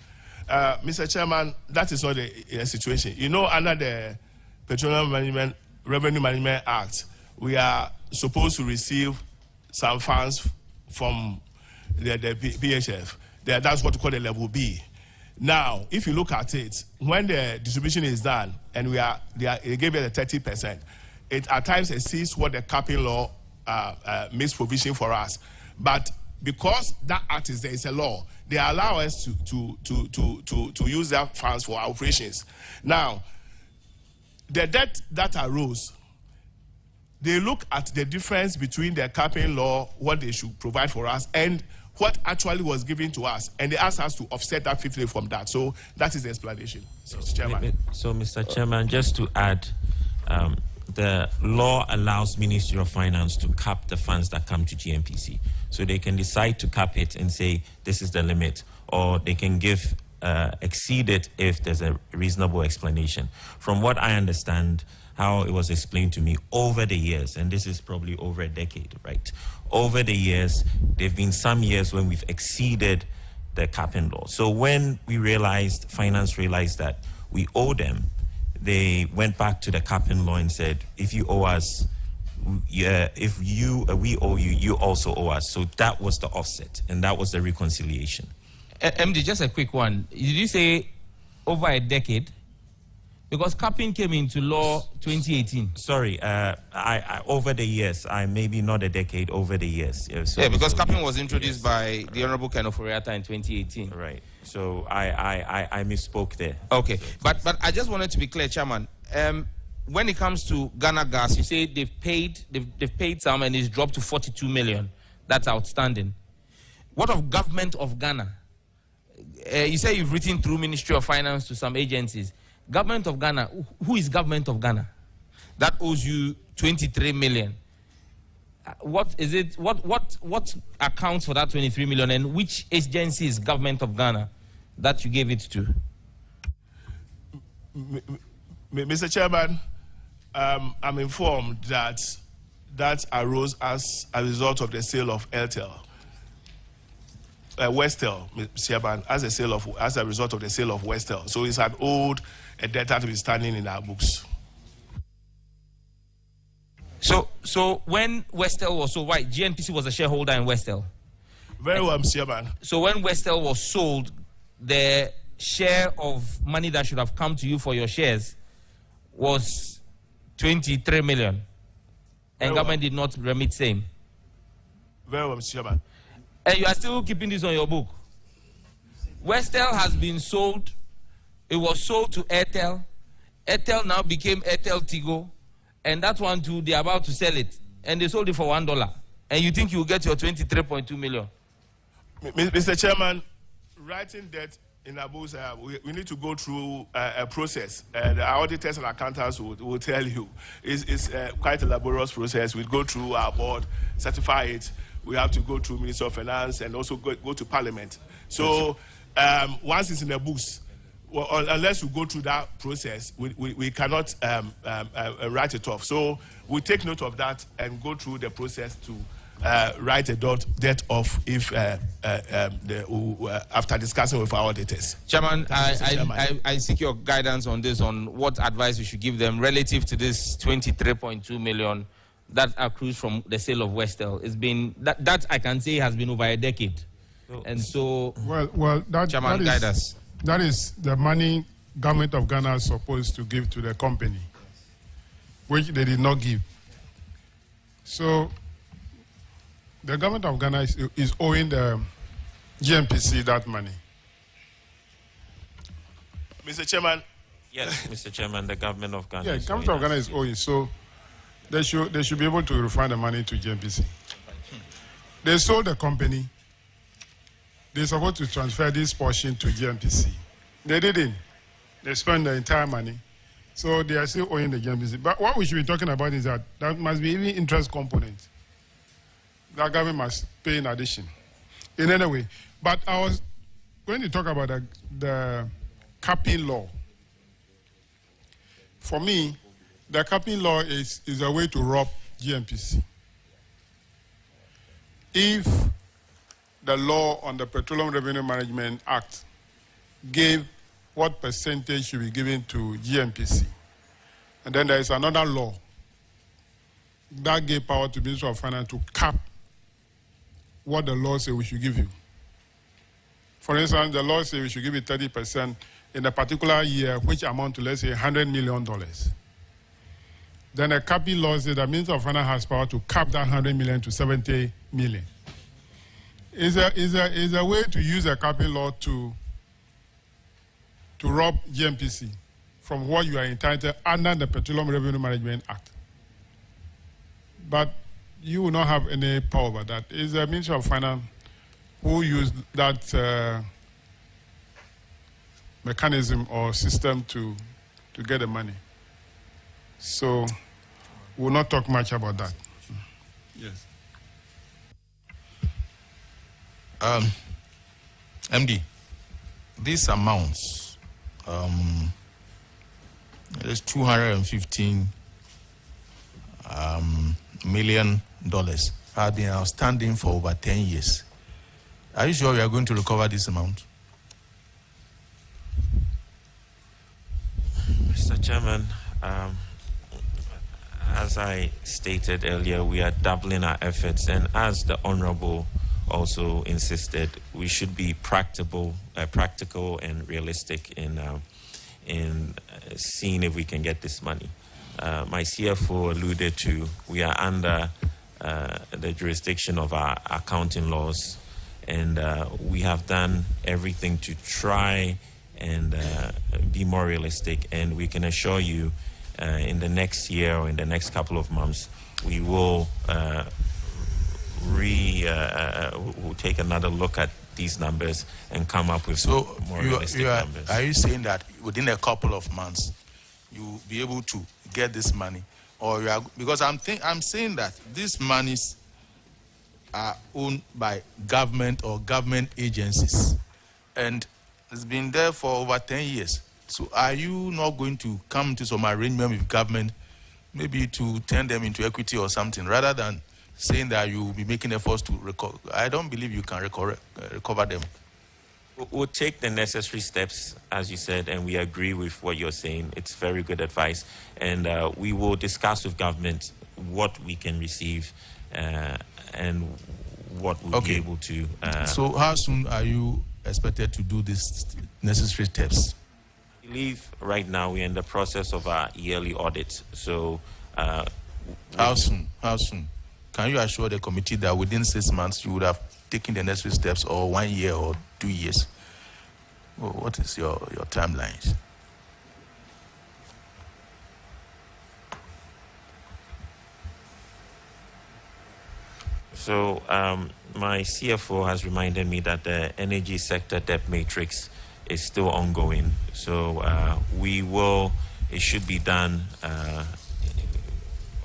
Mr. Chairman, that is not the situation. You know, under the Petroleum Revenue Management Act, we are supposed to receive some funds from the PHF. That's what we call the level B. Now, if you look at it, when the distribution is done and they gave it a 30%, it at times exceeds what the capping law makes provision for us. But because that act is there, it's a law, they allow us to use that funds for our operations. Now, the debt that arose, they look at the difference between the capping law, what they should provide for us, and what actually was given to us, and they asked us to offset that 50 from that. So that is the explanation, Mr. Chairman. So, Mr. Chairman, just to add, the law allows Ministry of Finance to cap the funds that come to GMPC. So they can decide to cap it and say this is the limit, or they can exceed it if there's a reasonable explanation. From what I understand, how it was explained to me over the years, and this is probably over a decade, right? Over the years, there have been some years when we've exceeded the capping law. So when finance realized that we owe them, they went back to the capping law and said, if you owe us, if we owe you, you also owe us. So that was the offset, and that was the reconciliation. MD, just a quick one. Did you say over a decade? Because capping came into law 2018. Sorry, I over the years. Maybe not a decade, over the years. Because capping was introduced by the Honorable Ken Oforiatta in 2018. Right. So I misspoke there. Okay, but I just wanted to be clear, Chairman. When it comes to Ghana Gas, you say they've paid some and it's dropped to 42 million. That's outstanding. What of Government of Ghana? You say you've written through Ministry of Finance to some agencies. Government of Ghana, who is Government of Ghana? That owes you 23 million. what is it? What accounts for that 23 million, and which agency is government of Ghana that you gave it to? Mr. Chairman, I'm informed that that arose as a result of the sale of Airtel, Westel, Mr. Chairman, as a result of the sale of Westel. So it's an old debtor to be standing in our books. So when Westel was sold, right? GNPC was a shareholder in Westel. Very well, Mr. Chairman. So when Westel was sold, the share of money that should have come to you for your shares was 23 million. And government did not remit same. Very well, Mr. Chairman. And you are still keeping this on your book. Westel has been sold. It was sold to Airtel. Airtel now became Airtel Tigo. And that one too, they are about to sell it. And they sold it for $1. And you think you will get your 23.2 million? Mr. Chairman, writing debt in Abuja, we need to go through a process. The auditors and accountants will tell you. It's quite a laborious process. We go through our board, certify it. We have to go through Ministry of Finance and also go to Parliament. So once it's in the books, well, unless we go through that process, we cannot write it off. So we take note of that and go through the process to write a debt off if after discussing with our auditors. Chairman, I seek your guidance on this, on what advice we should give them relative to this 23.2 million that accrues from the sale of Westel. It's been that I can say has been over a decade, and so Chairman, guide us. That is the money government of Ghana is supposed to give to the company, which they did not give. So the government of Ghana is owing the GNPC that money. Mr. Chairman. Yes, Mr. Chairman, the government of Ghana. Yeah, the government of Ghana is owing, so they should be able to refund the money to GNPC. They sold the company. They're supposed to transfer this portion to GNPC. They didn't. They spent the entire money. So they are still owing the GNPC. But what we should be talking about is that there must be even interest component that government must pay in addition. In any way. But I was going to talk about the capping law. For me, the capping law is a way to rob GNPC. If the law on the Petroleum Revenue Management Act gave what percentage should be given to GNPC, and then there is another law that gave power to the Ministry of Finance to cap what the law says we should give you. For instance, the law says we should give you 30% in a particular year, which amount to, let's say, $100 million. Then a capping law says the Minister of Finance has power to cap that $100 million to $70 million. Is a way to use a capping law to rob GNPC from what you are entitled under the Petroleum Revenue Management Act. But you will not have any power over that. It's the Ministry of Finance who used that mechanism or system to get the money. So we'll not talk much about that. Yes. MD, these amounts, it's $215 million have been outstanding for over 10 years. Are you sure we are going to recover this amount? Mr. Chairman, as I stated earlier, we are doubling our efforts, and as the Honorable also insisted, we should be practical and realistic in seeing if we can get this money. My CFO alluded to, we are under the jurisdiction of our accounting laws, and we have done everything to try and be more realistic, and we can assure you in the next year or in the next couple of months, we will we'll take another look at these numbers and come up with more realistic numbers. Are you saying that within a couple of months, you will be able to get this money or you are, because I'm saying that these monies are owned by government or government agencies, and it's been there for over 10 years. So are you not going to come to some arrangement with government, maybe to turn them into equity or something, rather than saying that you will be making efforts to recover? I don't believe you can recover them. We'll take the necessary steps, as you said, and we agree with what you're saying. It's very good advice. And we will discuss with government what we can receive and what we'll be able to. So how soon are you expected to do these necessary steps? I believe right now we're in the process of our yearly audit. So how soon? How soon? Can you assure the committee that within 6 months you would have taken the necessary steps, or 1 year or 2 years? Well, what is your timelines? So my CFO has reminded me that the energy sector debt matrix is still ongoing. So it should be done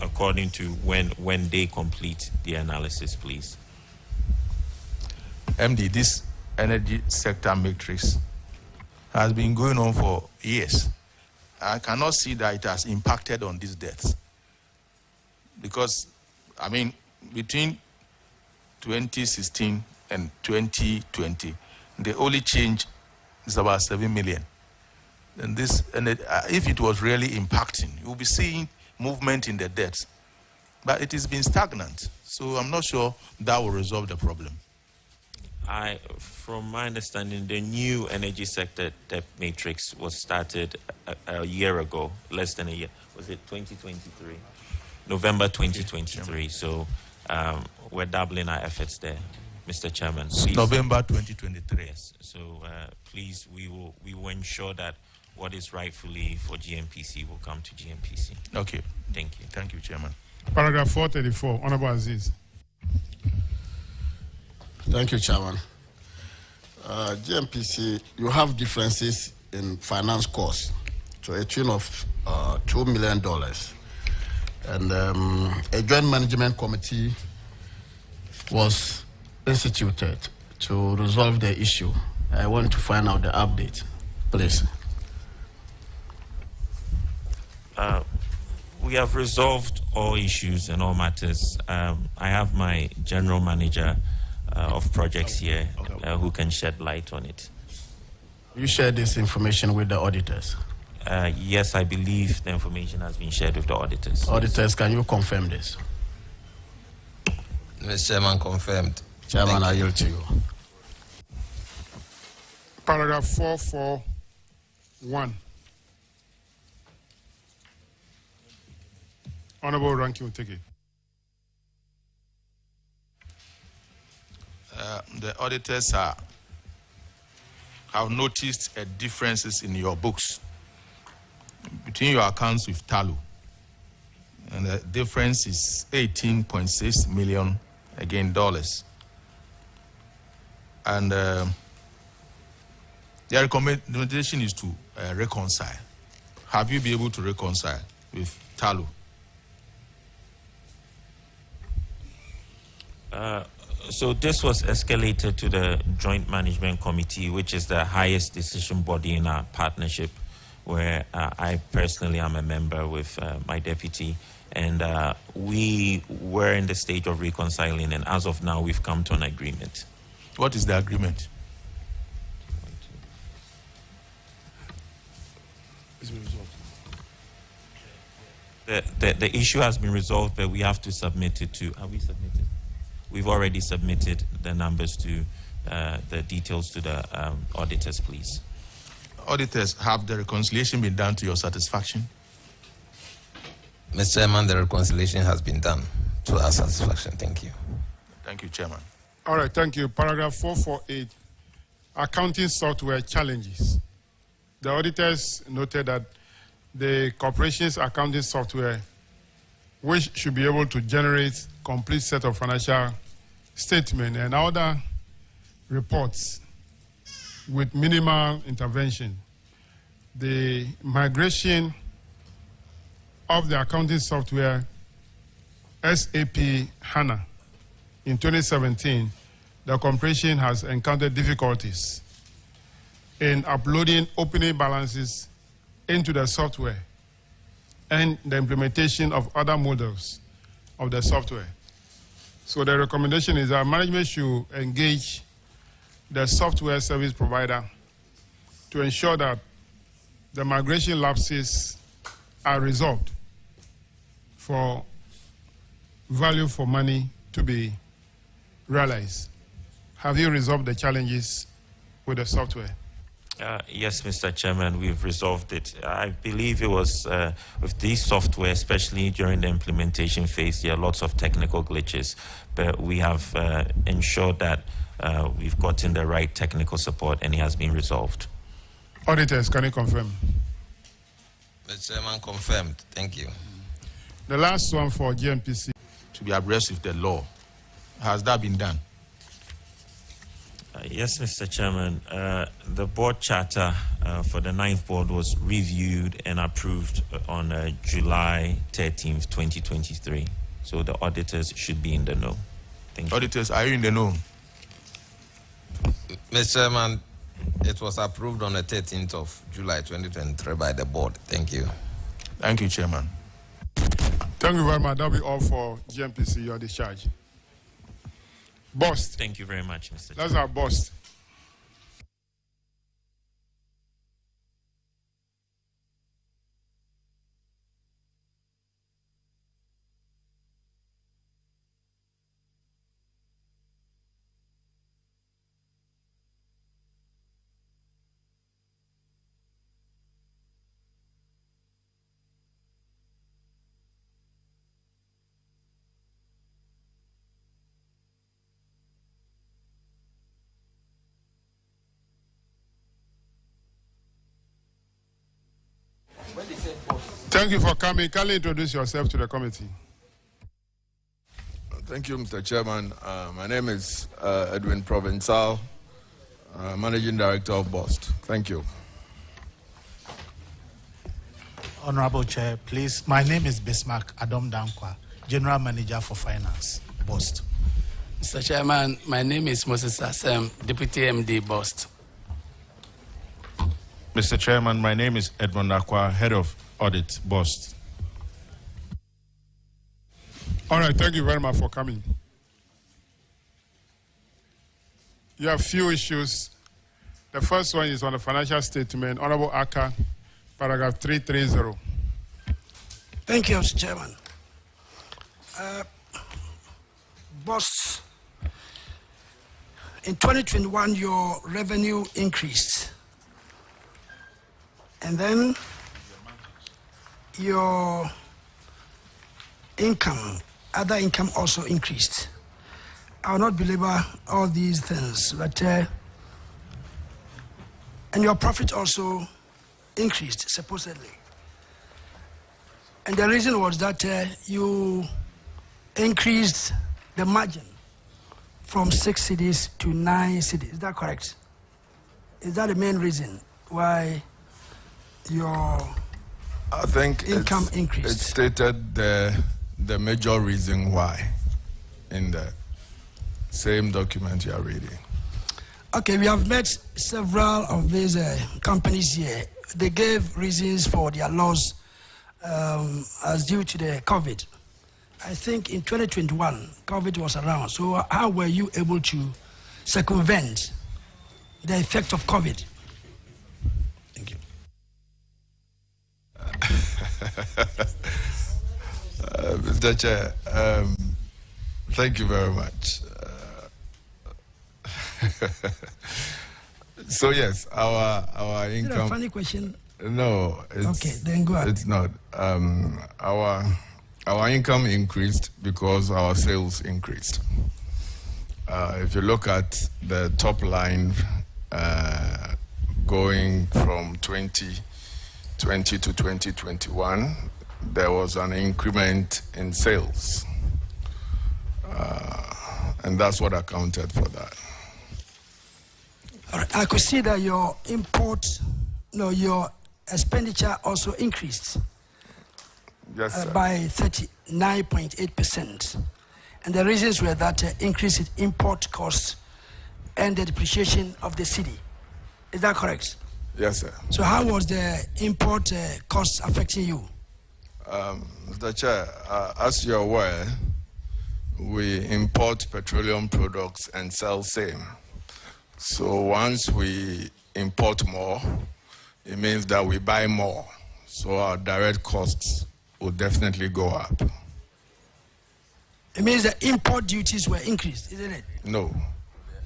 according to when they complete the analysis, please. MD, this energy sector matrix has been going on for years. I cannot see that it has impacted on these debts. Because, I mean, between 2016 and 2020, the only change is about 7 million. And if it was really impacting, you'll be seeing movement in the debts. But it has been stagnant. So I'm not sure that will resolve the problem. From my understanding, the new energy sector debt matrix was started a year ago, less than a year. Was it 2023? November 2023. So we're doubling our efforts there, Mr. Chairman. Please. November 2023. Yes. So please, we will ensure that what is rightfully for GMPC will come to GMPC. Okay. Thank you. Thank you, Chairman. Paragraph 434, Honorable Aziz. Thank you, Chairman. GMPC, you have differences in finance costs to a tune of $2 million. And a joint management committee was instituted to resolve the issue. I want to find out the update, please. We have resolved all issues and all matters. I have my general manager of projects here who can shed light on it. You share this information with the auditors? Yes, I believe the information has been shared with the auditors. Auditors, can you confirm this? Mr. Chairman, confirmed. Chairman, I yield to you. Paragraph 441. Honorable Ranking will take it. The auditors have noticed differences in your books between your accounts with TALU. And the difference is $18.6 million, again, dollars. And their recommendation is to reconcile. Have you been able to reconcile with TALU? So this was escalated to the Joint Management Committee, which is the highest decision body in our partnership, where I personally am a member with my deputy. And we were in the stage of reconciling, and as of now, we've come to an agreement. What is the agreement? The issue has been resolved, but we have to submit it to. Have we submitted? We've already submitted the numbers to the details to the auditors, please. Auditors, have the reconciliation been done to your satisfaction? Mr. Chairman, the reconciliation has been done to our satisfaction. Thank you. Thank you, Chairman. All right, thank you. Paragraph 448, accounting software challenges. The auditors noted that the corporation's accounting software, which should be able to generate complete set of financial statement and other reports with minimal intervention. The migration of the accounting software SAP HANA in 2017, the corporation has encountered difficulties in uploading opening balances into the software and the implementation of other models of the software. So the recommendation is that management should engage the software service provider to ensure that the migration lapses are resolved for value for money to be realized. Have you resolved the challenges with the software? Yes, Mr. Chairman, we've resolved it. I believe it was with this software, especially during the implementation phase, there are lots of technical glitches, but we have ensured that we've gotten the right technical support and it has been resolved. Auditors, can you confirm? Mr. Chairman, confirmed. Thank you. The last one for GMPC. To be abreast with the law. Has that been done? Yes, Mr. Chairman. The board charter for the 9th board was reviewed and approved on July 13th, 2023. So the auditors should be in the know. Thank you. Auditors, are you in the know? Mr. Chairman, it was approved on the 13th of July 2023 by the board. Thank you. Thank you, Chairman. Thank you very much. That'll be all for GMPC. Your discharge. Bost. Thank you very much, Mr. That's our Bost. Thank you for coming. Kindly introduce yourself to the committee. Thank you, Mr. Chairman. My name is Edwin Provençal, Managing Director of BOST. Thank you. Honorable Chair, please. My name is Bismarck Adom Dankwa, General Manager for Finance, BOST. Mr. Chairman, my name is Moses Assem, Deputy MD, BOST. Mr. Chairman, my name is Edmond Akwa, Head of Audit, BOST. All right, thank you very much for coming. You have few issues. The first one is on the financial statement. Honorable Aka, paragraph 330. Thank you, Mr. Chairman. BOST, in 2021, your revenue increased. And then your income, other income also increased. I will not belabor all these things, but and your profit also increased, supposedly. And the reason was that you increased the margin from 6 cities to 9 cities. Is that correct? Is that the main reason why your income increased? It stated the major reason why in the same document you are reading. Okay, we have met several of these companies here. They gave reasons for their loss as due to the COVID. I think in 2021, COVID was around. So how were you able to circumvent the effect of COVID? Thank you. Mr. Chair, thank you very much. So yes, our income. Is it a funny question? No. Okay, then go ahead. It's not. Our income increased because our sales increased. If you look at the top line, going from 2020 to 2021, there was an increment in sales, and that's what accounted for that. All right. I could see that your import, your expenditure also increased. Yes, sir. by 39.8%. And the reasons were that increase in import costs and the depreciation of the cedi. Is that correct? Yes, sir. So how was the import costs affecting you? Mr. Chair, as you're aware, we import petroleum products and sell same. So once we import more, it means that we buy more. So our direct costs will definitely go up. It means the import duties were increased, isn't it? No,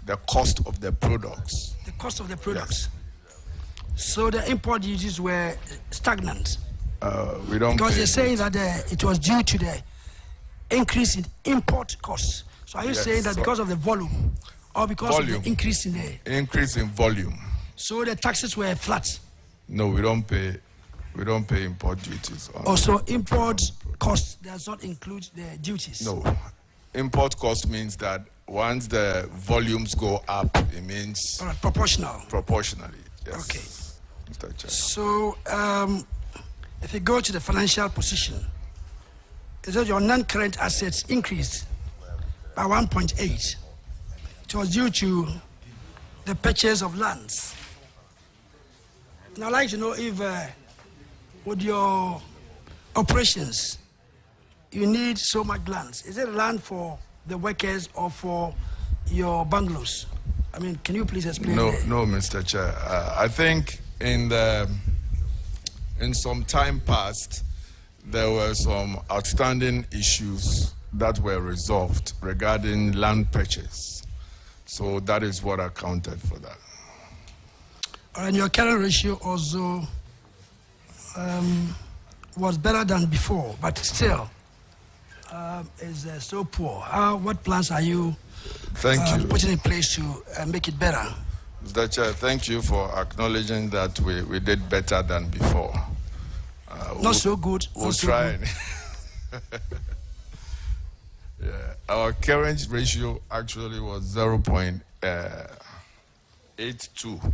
the cost of the products. The cost of the products. Yes. So the import duties were stagnant. We don't. Because you're saying that it was due to the increase in import costs. So are you saying that because of the volume, or because of the increase in the volume? So the taxes were flat. No, we don't pay. We don't pay import duties. Also, import cost does not include the duties. No, import cost means that once the volumes go up, it means proportional. Proportionally, yes. Okay. Mr. Chair. So, if you go to the financial position, it says your non-current assets increased by 1.8. It was due to the purchase of lands. And I'd like to know if, with your operations, you need so much land. Is it land for the workers or for your bungalows? I mean, can you please explain? No, Mr. Chair. I think in some time past, there were some outstanding issues that were resolved regarding land purchase. So that is what accounted for that. And your current ratio also was better than before, but still is so poor. What plans are you putting in place to make it better? Mr. Chair, thank you for acknowledging that we did better than before. Not so good. We'll try. Yeah, our current ratio actually was 0.82.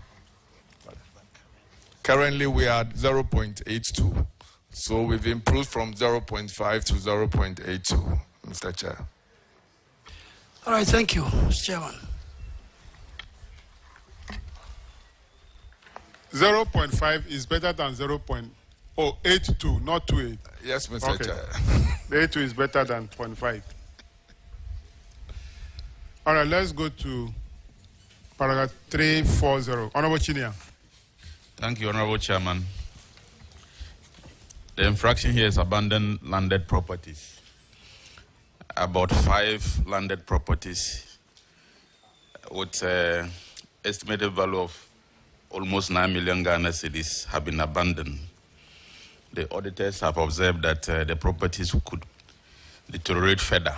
Currently, we are at 0.82. So we've improved from 0.5 to 0.82, Mr. Chair. All right, thank you, Mr. Chairman. 0.5 is better than 0.82, not 2.8. Yes, Mr. Chair. The 82 is better than 0.5. All right, let's go to paragraph 340. Honorable Chinia. Thank you, Honorable Chairman. The infraction here is abandoned landed properties. About 5 landed properties with estimated value of almost 9 million Ghana cedis have been abandoned. The auditors have observed that the properties could deteriorate further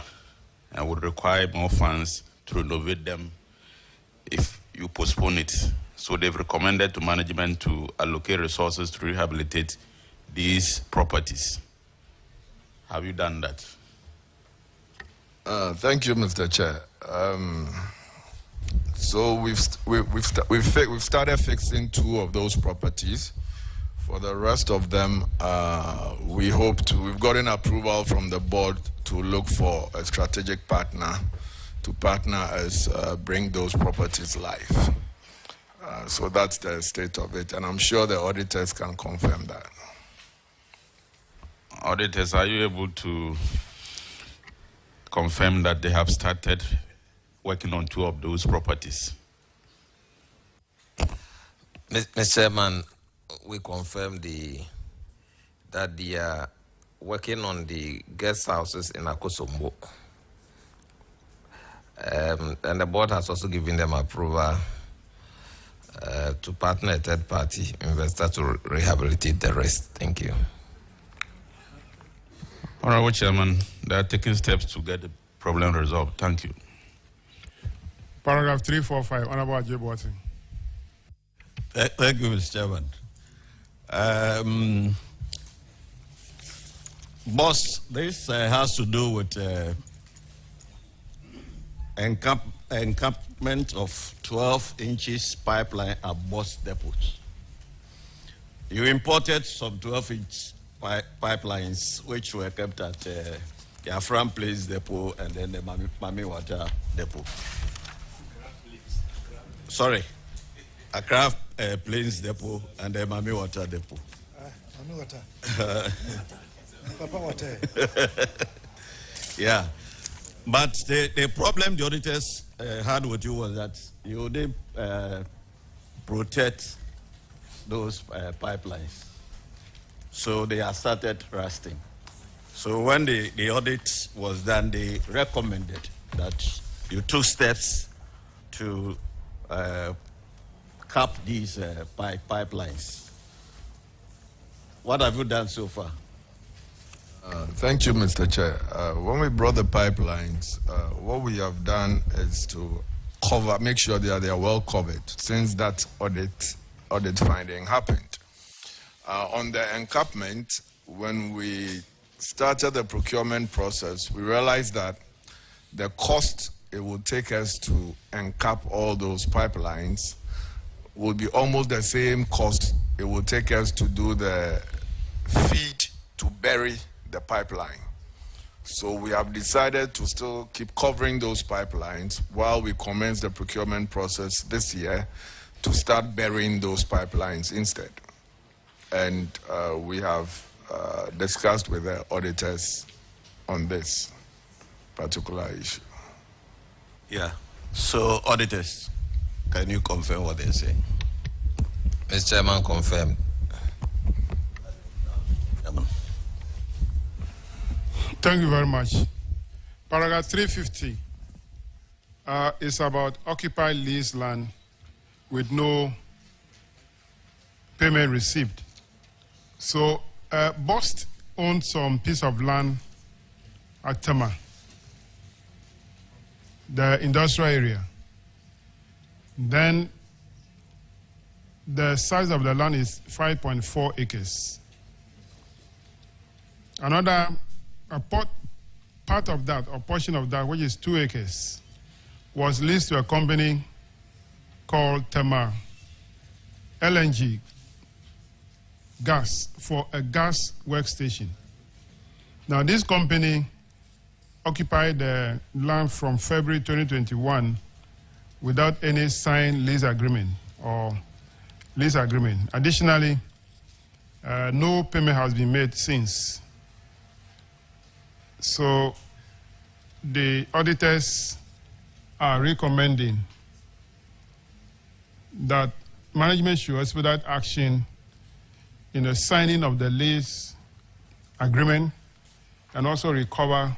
and would require more funds to renovate them if you postpone it. So they've recommended to management to allocate resources to rehabilitate these properties. Have you done that? Thank you, Mr. Chair. So we've started fixing 2 of those properties. For the rest of them, we've gotten approval from the board to look for a strategic partner to partner us bring those properties live. So that's the state of it, and I'm sure the auditors can confirm that. Auditors, are you able to confirm that they have started working on 2 of those properties? Mr. Chairman, we confirm that they are working on the guest houses in Akosombo. And the board has also given them approval to partner a third-party investor to rehabilitate the rest. Thank you. Honorable Chairman, they are taking steps to get the problem resolved. Thank you. Paragraph 345, Honorable Ajay Boateng. Thank you, Mr. Chairman. Boss, this has to do with encampment of 12 inches pipeline at Boss Depot. You imported some 12-inch pipelines which were kept at Yafran Place Depot and then the Mami Water Depot. Sorry, Accra Plains Depot and the Mami Water Depot. Mami Water. Papa Water. Yeah. But the problem the auditors had with you was that you didn't protect those pipelines. So they have started rusting. So when the audit was done, they recommended that you took steps to cap these pipelines. What have you done so far? Thank you, Mr. Chair. When we brought the pipelines, what we have done is to make sure that they are well covered since that audit finding happened. On the encampment, when we started the procurement process, we realized that the cost it would take us to encap all those pipelines would be almost the same cost it would take us to do the feed to bury the pipeline. So we have decided to still keep covering those pipelines while we commence the procurement process this year to start burying those pipelines instead. And we have discussed with the auditors on this particular issue. Yeah. So, auditors, can you confirm what they're saying? Mr. Chairman, confirmed. Thank you very much. Paragraph 350 is about occupied leased land with no payment received. So, Bost owned some piece of land at Tema, the industrial area. Then the size of the land is 5.4 acres. Another part of that, or portion of that, which is 2 acres, was leased to a company called Tema LNG Gas for a gas workstation. Now, this company occupied the land from February 2021 without any signed lease agreement or lease agreement. Additionally, no payment has been made since. So the auditors are recommending that management should expedite action in the signing of the lease agreement and also recover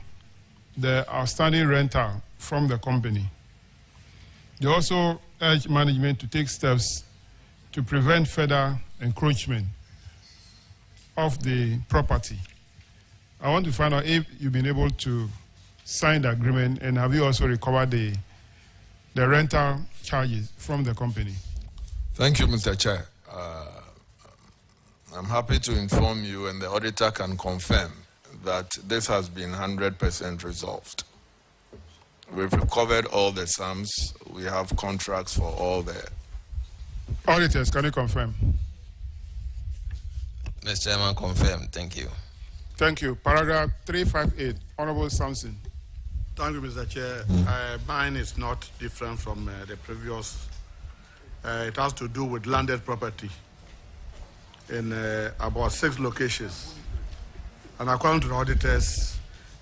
the outstanding rental from the company. They also urge management to take steps to prevent further encroachment of the property. I want to find out if you've been able to sign the agreement and have you also recovered the rental charges from the company? Thank you, Mr. Chair. I'm happy to inform you, and the auditor can confirm, that this has been 100% resolved. We've recovered all the sums. We have contracts for all the... Auditors, can you confirm? Mr. Chairman, confirm. Thank you. Thank you. Paragraph 358, Honorable Sampson. Thank you, Mr. Chair. Mine is not different from the previous. It has to do with landed property in about 6 locations. And according to the auditors,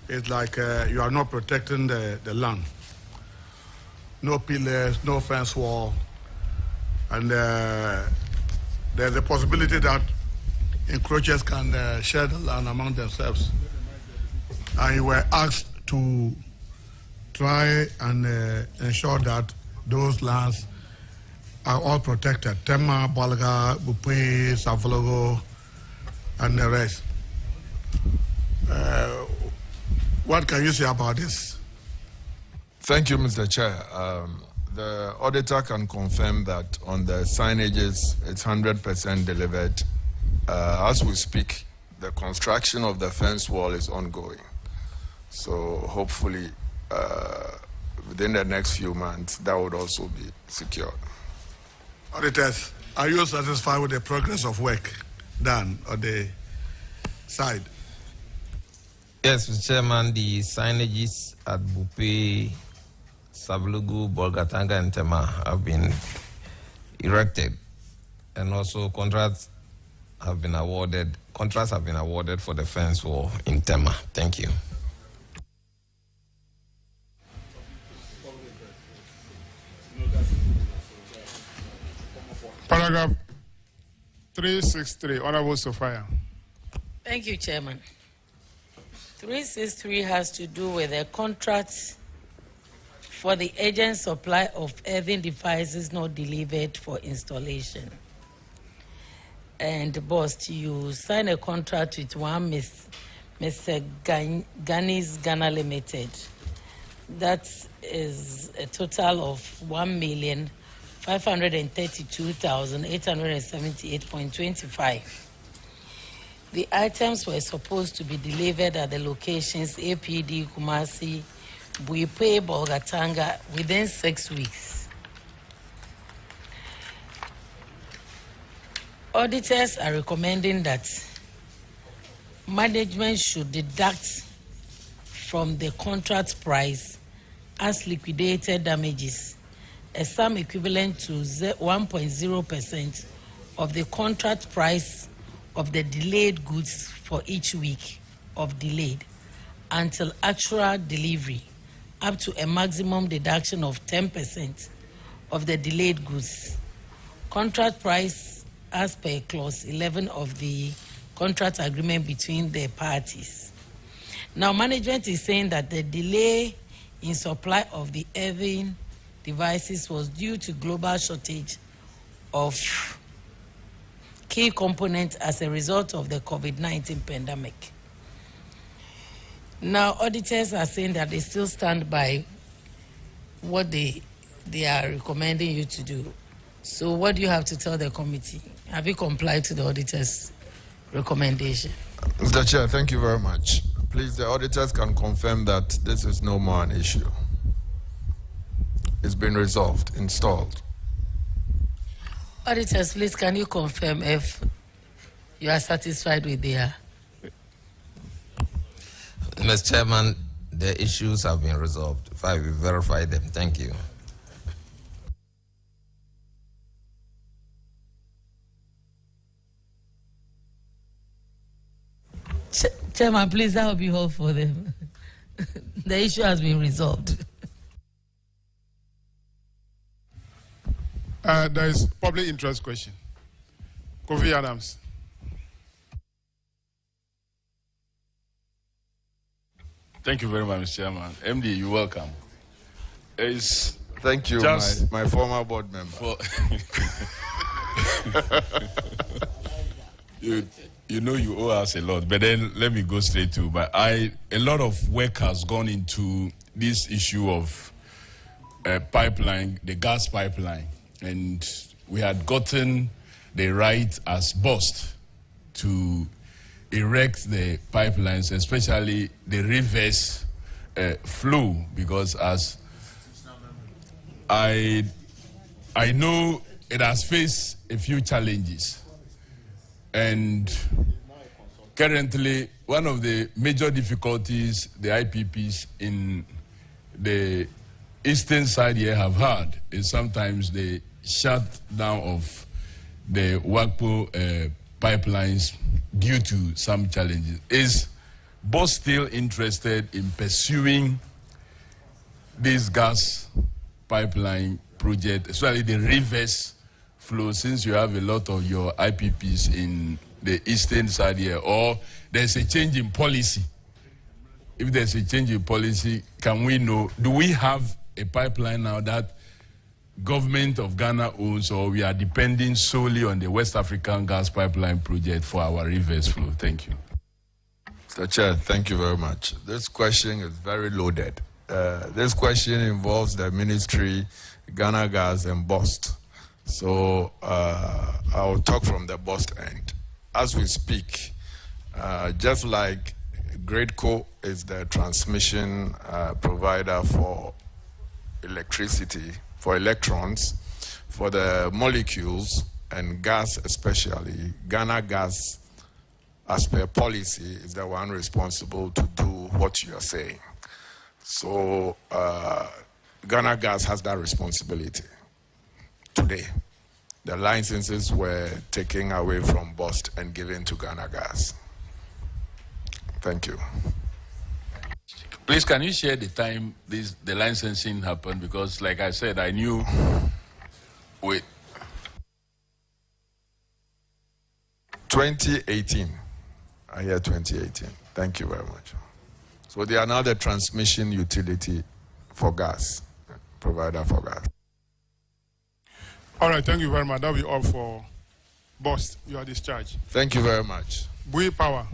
it's like you are not protecting the land. No pillars, no fence wall. And there's a possibility that encroachers can share the land among themselves. And you were asked to try and ensure that those lands are all protected. Tema, Balga, Bupi, Savologo, and the rest. What can you say about this? Thank you, Mr. Chair. The auditor can confirm that on the signages, it's 100% delivered. As we speak, the construction of the fence wall is ongoing. So hopefully, within the next few months, that would also be secured. Auditors, are you satisfied with the progress of work done or the side. Yes, Mr. Chairman, the signages at Bupe, Sablugu, Bolgatanga, and Tema have been erected, and also contracts have been awarded for the fence wall in Tema. Thank you. Paragraph 363, Honorable Sophia. Thank you, Chairman. 363 has to do with a contract for the agent supply of earthing devices not delivered for installation. And boss, you sign a contract with one Mr. Ghani's Ghana Limited. That is a total of 1,532,878.25. The items were supposed to be delivered at the locations APD, Kumasi, Buipe, Bolgatanga within 6 weeks. Auditors are recommending that management should deduct from the contract price as liquidated damages a sum equivalent to 1.0% of the contract price of the delayed goods for each week of delayed until actual delivery, up to a maximum deduction of 10% of the delayed goods. Contract price as per clause 11 of the contract agreement between the parties. Now, management is saying that the delay in supply of the earthing devices was due to global shortage of key components as a result of the COVID-19 pandemic. Now, auditors are saying that they still stand by what they are recommending you to do. So what do you have to tell the committee? Have you complied to the auditors' recommendation? Mr. Chair, thank you very much. Please, the auditors can confirm that this is no more an issue. It's been resolved, installed. Auditors, please, can you confirm if you are satisfied with their... Mr. Chairman, the issues have been resolved. If I will verify them, thank you. Chairman, please, that will be all for them. The issue has been resolved. There is public interest question. Kofi Adams. Thank you very much, Mr. Chairman. MD, you're welcome. Thank you, my former board member. You know you owe us a lot, but then let me go straight to. But a lot of work has gone into this issue of pipeline, the gas pipeline, and we had gotten the right as BOST to erect the pipelines, especially the reverse flow, because as I know it has faced a few challenges. And currently, one of the major difficulties the IPPs in the eastern side here have had is sometimes the shutdown of the WACPO pipelines due to some challenges. Is BOST still interested in pursuing this gas pipeline project, especially the reverse flow, since you have a lot of your IPPs in the eastern side here, or there's a change in policy? If there's a change in policy, can we know, do we have a pipeline now that government of Ghana owns, or we are depending solely on the West African gas pipeline project for our reverse flow? Thank you. Mr. Chair, thank you very much. This question is very loaded. This question involves the ministry, Ghana Gas, and BOST. So I'll talk from the BOST end. As we speak, just like GRADCO is the transmission provider for electricity, for electrons, for the molecules and gas especially, Ghana Gas as per policy, is the one responsible to do what you're saying. So Ghana Gas has that responsibility today. The licenses were taken away from BOST and given to Ghana Gas. Thank you. Please, can you share the time the licensing happened? Because, like I said, I knew with 2018. I hear 2018. Thank you very much. So they are now the transmission utility for gas, provider for gas. All right, thank you very much. That will be all for BOST. You are discharged. Thank you very much. Bui Power.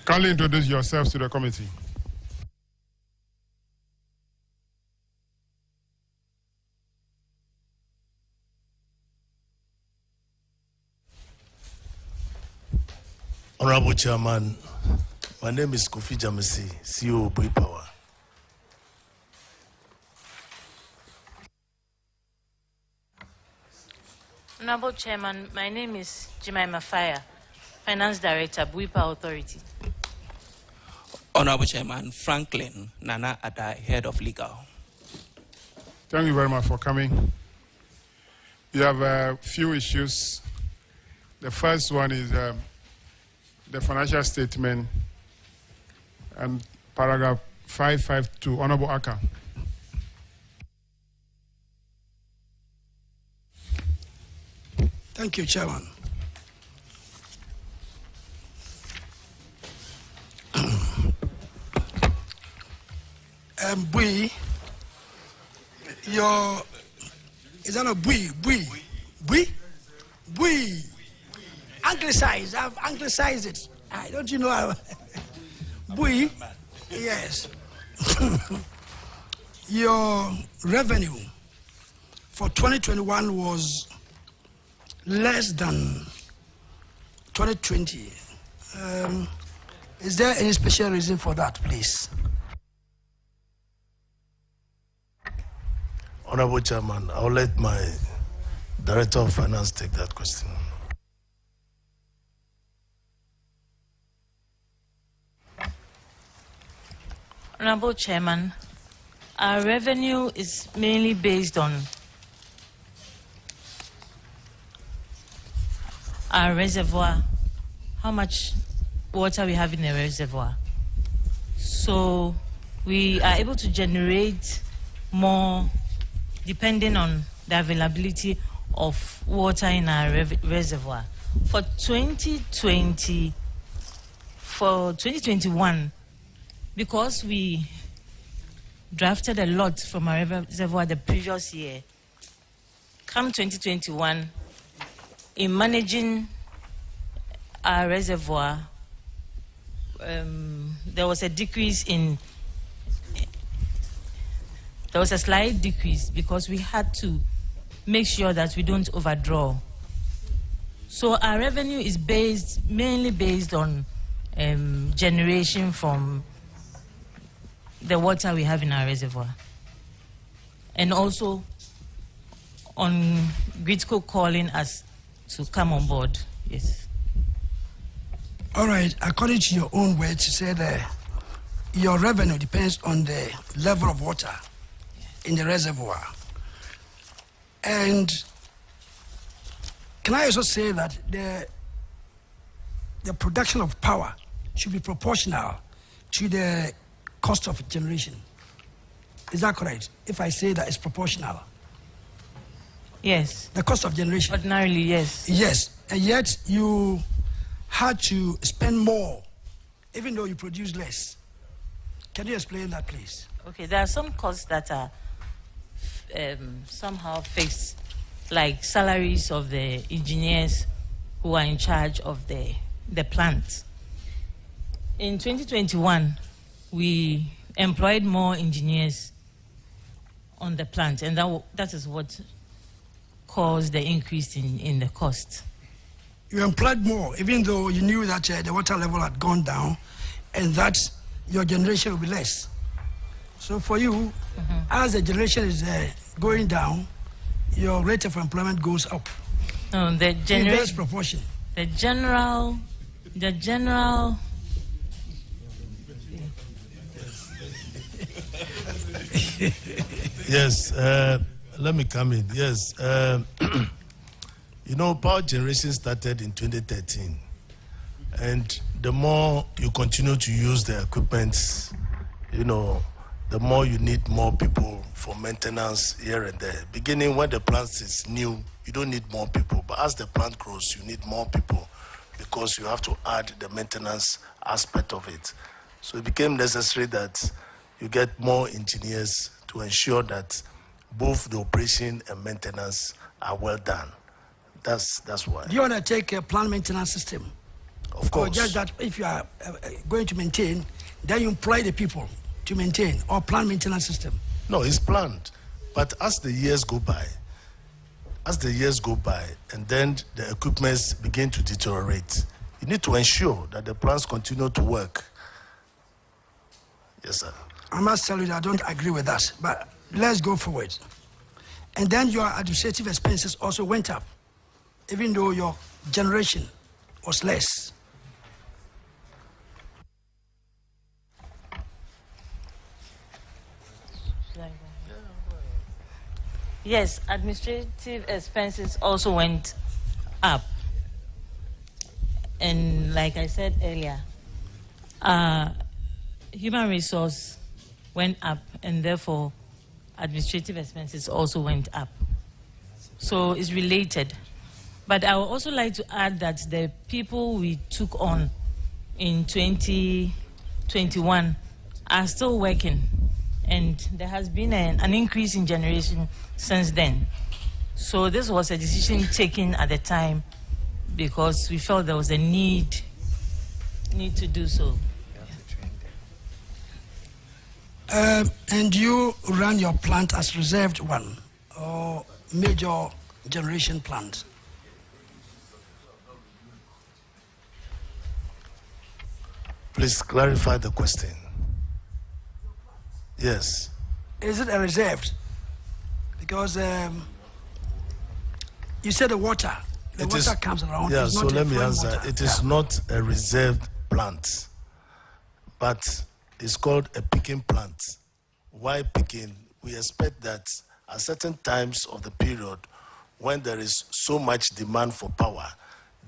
Kindly introduce yourselves to the committee. Honorable Chairman, my name is Kofi Jamesi, CEO of Bui Power. Honorable Chairman, my name is Jemima Fire, Finance Director, Bui Power Authority. Honorable Chairman, Franklin Nana Adai, Head of Legal. Thank you very much for coming. You have a few issues. The first one is the financial statement and paragraph 552. Honorable Aka. Thank you, Chairman. Bui, is that a Bui? Anglicized, I've anglicized it. Don't you know? Bui, yes. Your revenue for 2021 was less than 2020. Is there any special reason for that, please? Honorable Chairman, I'll let my Director of Finance take that question. Honorable Chairman, our revenue is mainly based on our reservoir, how much water we have in the reservoir. So we are able to generate more depending on the availability of water in our reservoir. For 2021, because we drafted a lot from our reservoir the previous year, come 2021, in managing our reservoir, there was a slight decrease because we had to make sure that we don't overdraw. So our revenue is mainly based on generation from the water we have in our reservoir, and also on Gritco calling us to come on board. Yes. All right. According to your own words, you said your revenue depends on the level of water in the reservoir. And can I also say that the production of power should be proportional to the cost of generation? Is that correct? If I say that it's proportional? Yes. The cost of generation? Ordinarily, yes. Yes. And yet you had to spend more, even though you produce less. Can you explain that, please? Okay, there are some costs that are somehow fixed, like salaries of the engineers who are in charge of the plant. In 2021, we employed more engineers on the plant, and that is what caused the increase in the cost. You employed more, even though you knew that the water level had gone down and that your generation will be less. So for you, as the generation is going down, your rate of employment goes up. No, the inverse proportion. The general. Yes, let me come in. Yes, you know, power generation started in 2013, and the more you continue to use the equipment, you know, the more you need more people for maintenance here and there. Beginning when the plant is new, you don't need more people, but as the plant grows, you need more people because you have to add the maintenance aspect of it. So it became necessary that you get more engineers to ensure that both the operation and maintenance are well done. That's why. Do you undertake a plant maintenance system? Of course. Or just that if you are going to maintain, then you employ the people to maintain, or plant maintenance system? No, it's planned. But as the years go by, and then the equipment begin to deteriorate, you need to ensure that the plants continue to work. Yes, sir. I must tell you that I don't agree with that, but let's go forward. And then your administrative expenses also went up, even though your generation was less. Yes, administrative expenses also went up. And like I said earlier, human resource went up, and therefore administrative expenses also went up. So it's related. But I would also like to add that the people we took on in 2021 are still working, and there has been an increase in generation since then. So this was a decision taken at the time because we felt there was a need to do so. And you run your plant as reserved one or major generation plant? Please clarify the question. Yes. Is it a reserved? Because you said the water comes around. Yeah, it's so not let me answer. water. It is not a reserved plant, but it's called a picking plant. Why picking? We expect that at certain times of the period, when there is so much demand for power,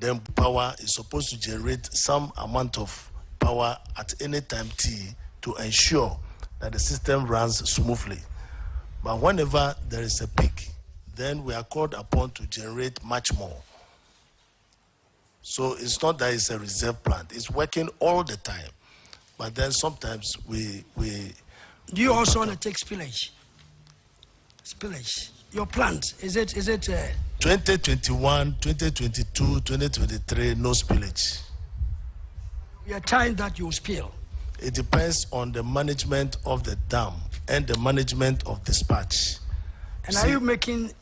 then power is supposed to generate some amount of power at any time T to ensure that the system runs smoothly. But whenever there is a peak, then we are called upon to generate much more. So it's not that it's a reserve plant. It's working all the time. But then sometimes we Do you also want to take spillage? Spillage. Your plant, is it 2021, 2022, 2023, no spillage. Your time that you spill? It depends on the management of the dam and the management of dispatch. And are you making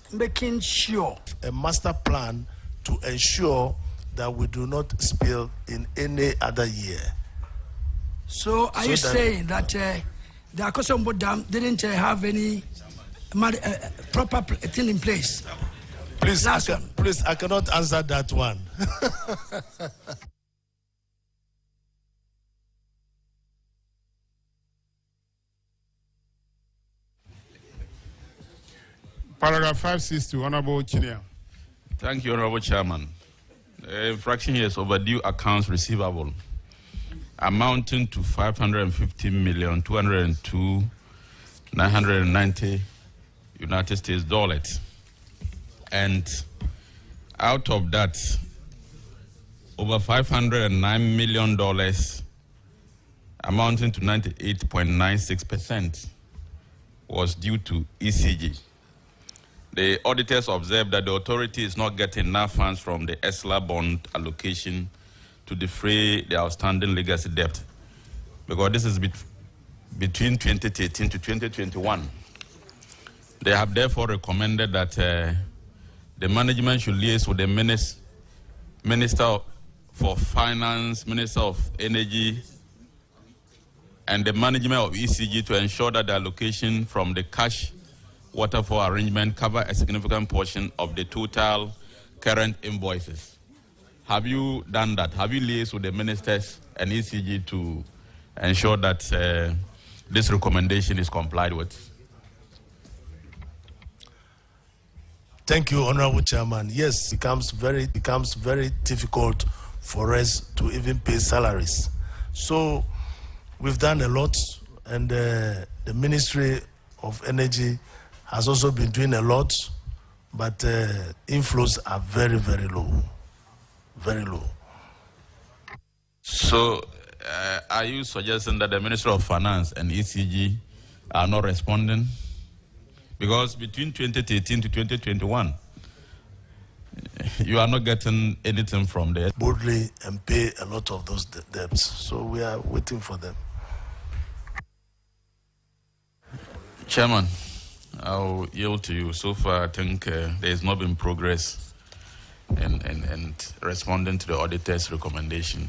sure? A master plan to ensure that we do not spill in any other year. So are you saying that the Akosombo Dam didn't have any proper thing in place? Please, I cannot answer that one. Paragraph 562, Honorable Chinia. Thank you, Honorable Chairman. The infraction here is overdue accounts receivable, amounting to 550,202,990 United States dollars. And out of that, over $509 million, amounting to 98.96%, was due to ECG. The auditors observed that the authority is not getting enough funds from the ESLA bond allocation to defray the outstanding legacy debt because this is between 2013 to 2021. They have therefore recommended that the management should liaise with the Minister for Finance, Minister of Energy, and the management of ECG to ensure that the allocation from the cash waterfall arrangement cover a significant portion of the total current invoices. Have you done that? Have you liaised with the ministers and ECG to ensure that this recommendation is complied with? Thank you, Honorable Chairman. Yes, it becomes very difficult for us to even pay salaries. So we've done a lot, and the Ministry of Energy has also been doing a lot, but inflows are very, very low. Very low. So are you suggesting that the Minister of Finance and ECG are not responding? Because between 2013 to 2021, you are not getting anything from there. Boldly and pay a lot of those debts. So we are waiting for them. Chairman, I'll yield to you. So far, I think there has not been progress in responding to the auditor's recommendation.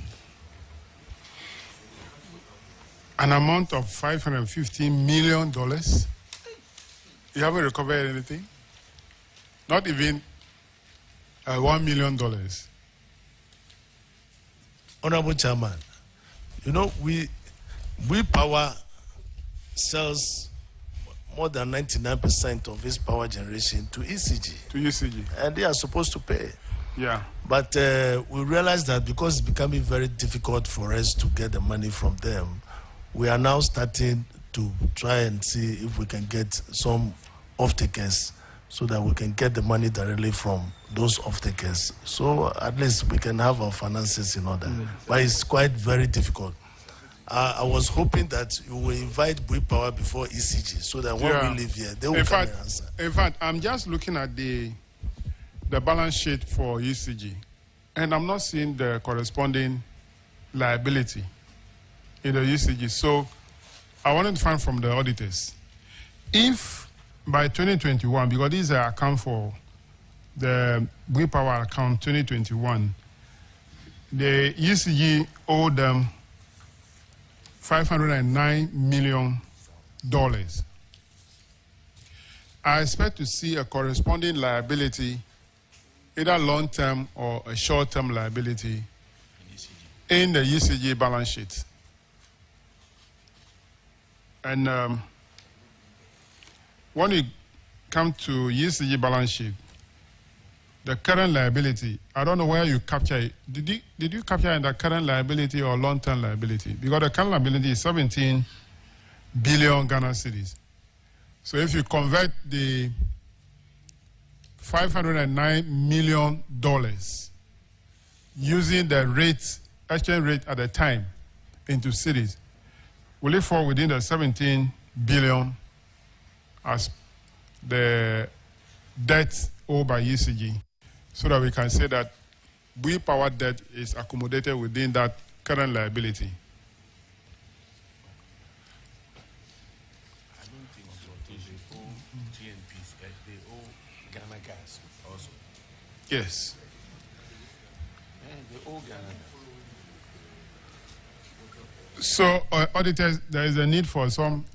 An amount of $515 million. You haven't recovered anything? Not even $1 million. Honorable Chairman, you know, we power sells more than 99% of its power generation to ECG. To ECG. And they are supposed to pay. Yeah. But we realize that because it's becoming very difficult for us to get the money from them, we are now starting to try and see if we can get some off-takers so that we can get the money directly from those off-takers. So at least we can have our finances in order. But it's quite very difficult. I was hoping that you will invite Bui Power before ECG so that when we leave here, they will come and answer. In fact, I'm just looking at the balance sheet for ECG, and I'm not seeing the corresponding liability in the ECG. So I wanted to find from the auditors, if by 2021, because these are account for the Bui Power account 2021, the ECG owed them $509 million. I expect to see a corresponding liability, either long-term or a short-term liability, in the ECG balance sheet. And when you come to ECG balance sheet, the current liability, I don't know where you capture it. Did you capture in the current liability or long-term liability? Because the current liability is 17 billion Ghana cedis. So if you convert the $509 million using the rate, exchange rate at the time into cedis, will it fall within the 17 billion as the debt owed by ECG, so that we can say that Bui Power debt is accommodated within that current liability? I don't think so. They owe GNPs, they owe Ghana Gas also. Yes. They owe Ghana Gas. So, auditors, there is a need for some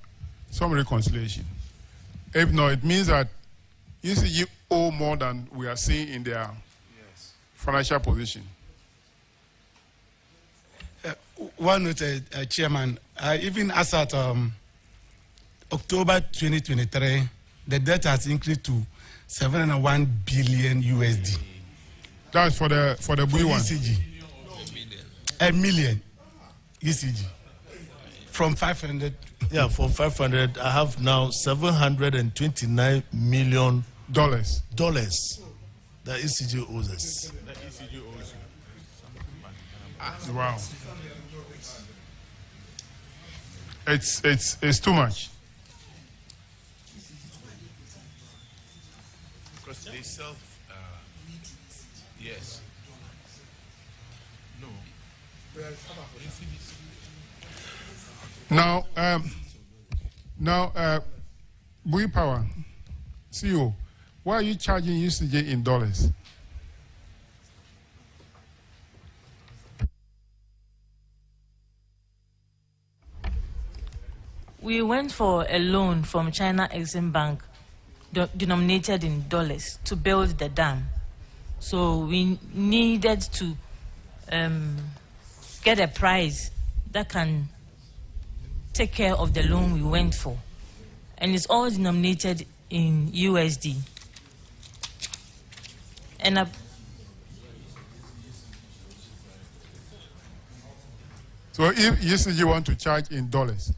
reconciliation. If not, it means that ECG owe more than we are seeing in their financial position. One note, Chairman, even as at October 2023, the debt has increased to 701 billion USD. That's for the Bui one. ECG. A million ECG. From 500. Yeah, for 500, I have now $729 million. That ECG owes us. That ECG owes you. Wow. It's too much. Because they self, yes. No. Now, Bui Power, CEO, why are you charging ECG in dollars? We went for a loan from China Exim Bank denominated in dollars to build the dam. So we needed to get a price that can take care of the loan we went for. And it's all denominated in USD. And so if ECG want to charge in dollars,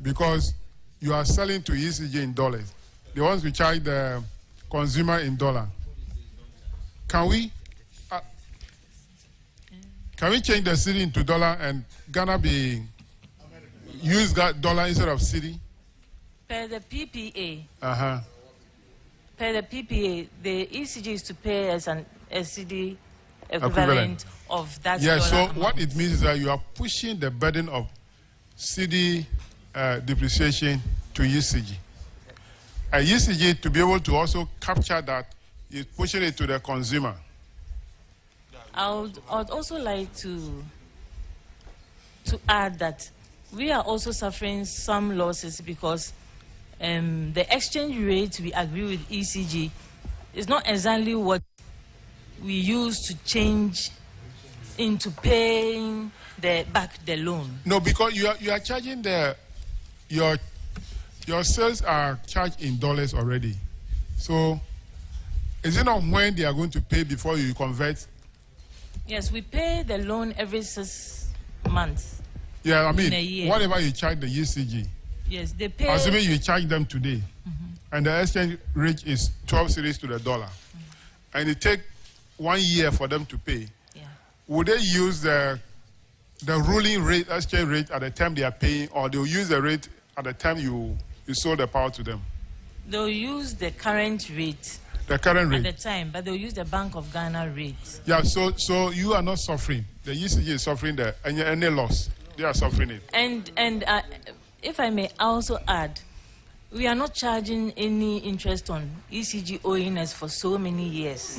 because you are selling to ECG in dollars, they want to charge the consumer in dollar. Can we change the cedi into dollar and Ghana use dollar instead of cedi? per the PPA, Uh-huh. per the PPA, the ECG is to pay as an SCD equivalent of that Yeah, dollar so amount. what it means is that you are pushing the burden of cedi depreciation to ECG. And ECG, to be able to also capture that, is pushing it to the consumer. I would also like to add that we are also suffering some losses because the exchange rate we agree with ECG is not exactly what we use to change into paying back the loan. No, because you are charging your sales are charged in dollars already. So is it not when they are going to pay before you convert? Yes, we pay the loan every 6 months. Yeah, I in a year. mean, whatever you charge the ECG. Yes, they pay. Assuming you charge them today, and the exchange rate is 12 cedis to the dollar, and it take 1 year for them to pay. Would they use the ruling rate, exchange rate at the time they are paying, or they'll use the rate at the time you sold the power to them? They'll use the current rate. The current rate. At the time, but they'll use the Bank of Ghana rate. Yeah, so you are not suffering. The ECG is suffering any loss. They are suffering it. And if I may also add, we are not charging any interest on ECG owing us for so many years.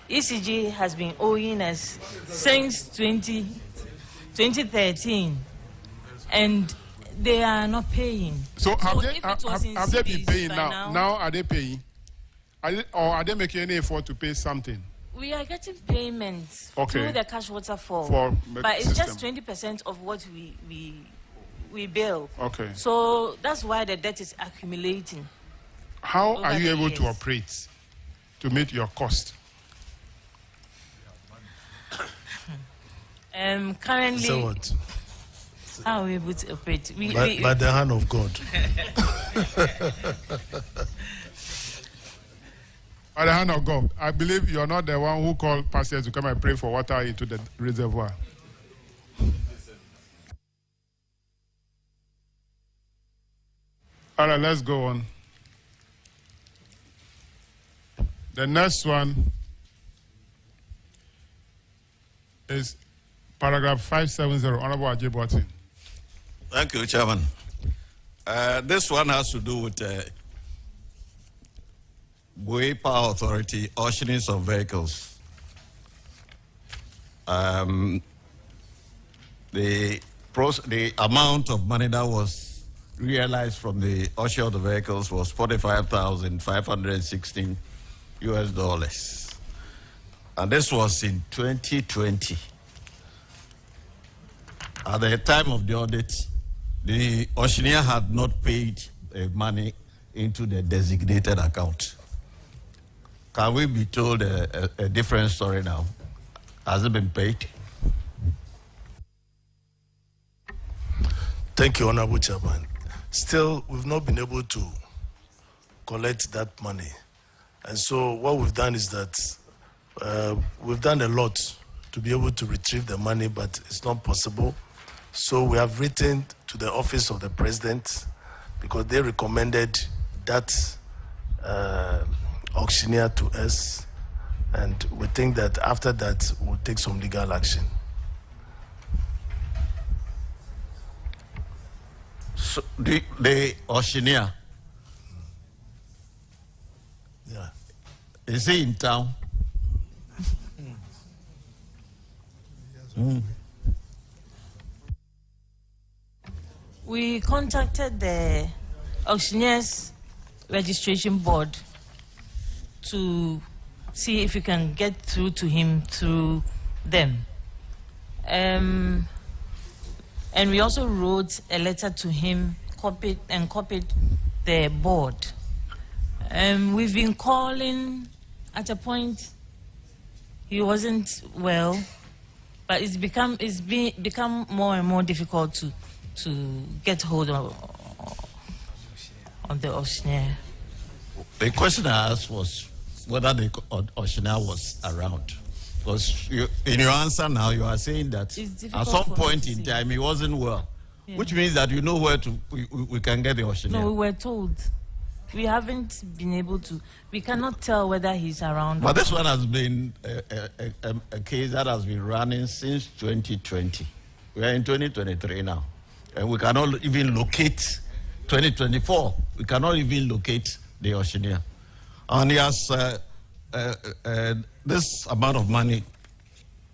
ECG has been owing us since 2013, and they are not paying. So have they been cedis paying by now? Now are they paying? Or are they making any effort to pay something? We are getting payments Okay. through the cash waterfall, For but it's system. just 20% of what we bill. Okay. So that's why the debt is accumulating. How over are you the able to years. operate to meet your cost? Currently, So what? how are we able to operate? By the hand of God. By the hand of God, I believe you are not the one who called pastors to come and pray for water into the reservoir. All right, let's go on. The next one is paragraph 570, Honorable Ajay Boatin. Thank you, Chairman. This one has to do with Bui Power Authority auctionings of vehicles. The amount of money that was realized from the auction of the vehicles was $45,516 US. And this was in 2020. At the time of the audit, the auctioneer had not paid money into the designated account. Can we be told a different story now? Has it been paid? Thank you, Honorable Chairman. Still, we've not been able to collect that money. And so what we've done is that we've done a lot to be able to retrieve the money, but it's not possible. So we have written to the Office of the President because they recommended that auctioneer to us, and we think that after that we'll take some legal action. So the auctioneer, yeah, is he in town? We contacted the auctioneers registration board to see if we can get through to him through them. And we also wrote a letter to him, copied the board. We've been calling. At a point, he wasn't well, but it's become more and more difficult to get hold of the auctioneer. The question I asked was whether the auctioneer was around. Because in your answer now, you are saying that at some point in time he wasn't well, yeah. Which means that you know where we can get the auctioneer. No, we were told. We haven't been able to. We cannot tell whether he's around. But this one has been a case that has been running since 2020. We are in 2023 now. And we cannot even locate 2024. We cannot even locate the auctioneer. And he has this amount of money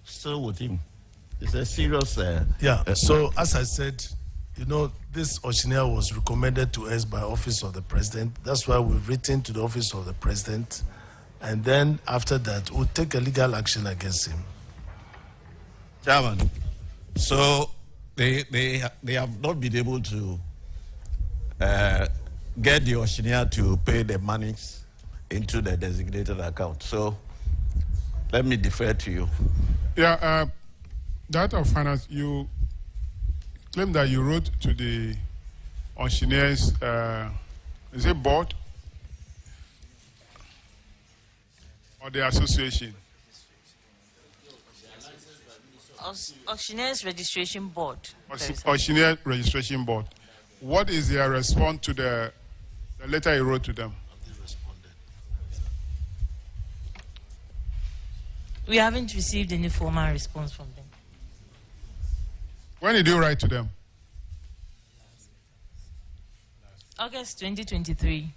still with him. It's a serious... so as I said, you know, this auctioneer was recommended to us by Office of the President. That's why we've written to the Office of the President. And then after that, we'll take a legal action against him. Chairman, so they have not been able to get the auctioneer to pay the monies into the designated account. So let me defer to you. Yeah, Director of Finance, you claim that you wrote to the auctioneers, is it board or the association? Auctioneers Registration Board. Auctioneer Registration Board. What is their response to the letter you wrote to them? We haven't received any formal response from them. When did you write to them? August 2023.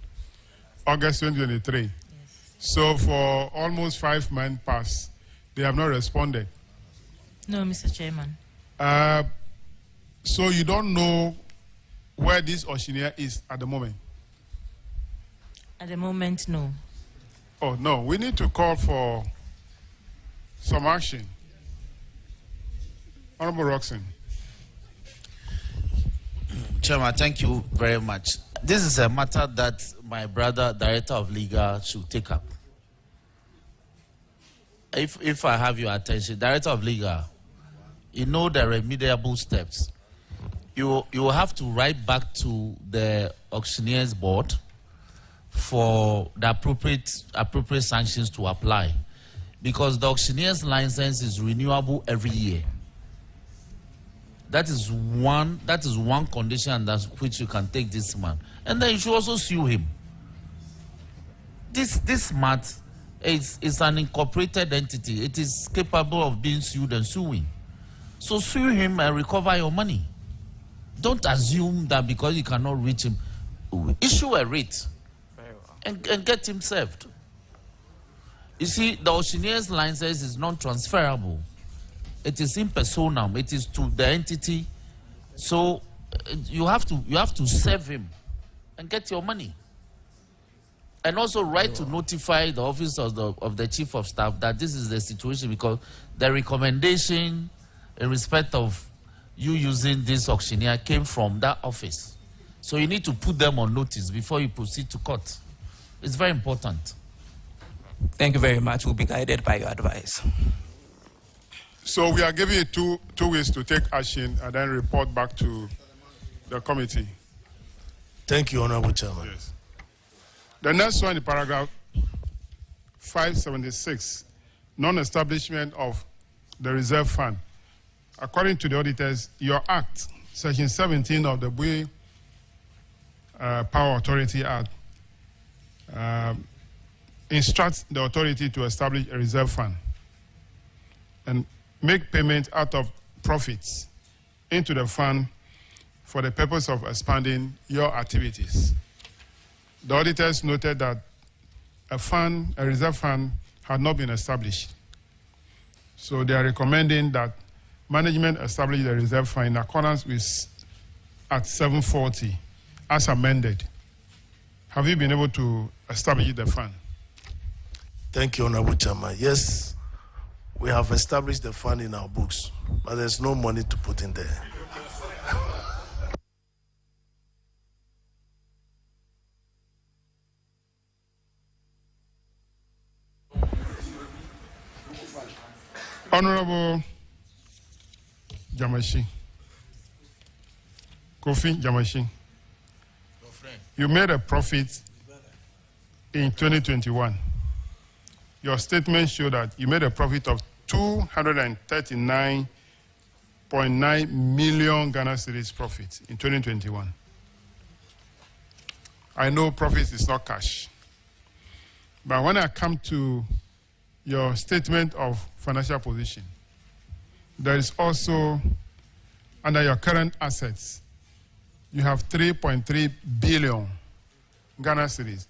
August 2023. Yes. So for almost 5 months past, they have not responded. No, Mr. Chairman. So you don't know where this auctioneer is at the moment? At the moment, no. Oh, no. We need to call for some action. Honorable Roxon. Chairman, thank you very much. This is a matter that my brother, Director of Legal, should take up. If I have your attention, Director of Legal, you know the remediable steps. You will have to write back to the auctioneers board for the appropriate sanctions to apply, because the auctioneer's license is renewable every year. That is one condition under which you can take this man, and then you should also sue him. This MAT is an incorporated entity. It is capable of being sued and suing. So sue him and recover your money. Don't assume that because you cannot reach him, issue a writ and get him served. You see, the auctioneer's license is non-transferable. It is impersonal. It is to the entity. So you have to serve him and get your money. And also write to notify the office of the chief of staff that this is the situation, because the recommendation in respect of you using this auctioneer came from that office. So you need to put them on notice before you proceed to court. It's very important. Thank you very much. We'll be guided by your advice. So we are giving you two weeks to take action and then report back to the committee. Thank you, Honorable Chairman. Yes. The next one in paragraph 576, non-establishment of the reserve fund. According to the auditors, your act, section 17 of the Bui Power Authority Act, instructs the authority to establish a reserve fund and make payment out of profits into the fund for the purpose of expanding your activities. The auditors noted that a reserve fund had not been established. So they are recommending that management establish the reserve fund in accordance with Act 740 as amended. Have you been able to establish the fund? Thank you, Honorable Chairman. Yes, we have established the fund in our books, but there's no money to put in there. Honorable Jamashi, Kofi Jamashi, you made a profit in 2021. Your statement showed that you made a profit of 239.9 million Ghana cedis profit in 2021. I know profit is not cash, but when I come to your statement of financial position, there is also, under your current assets, you have 3.3 billion Ghana cedis.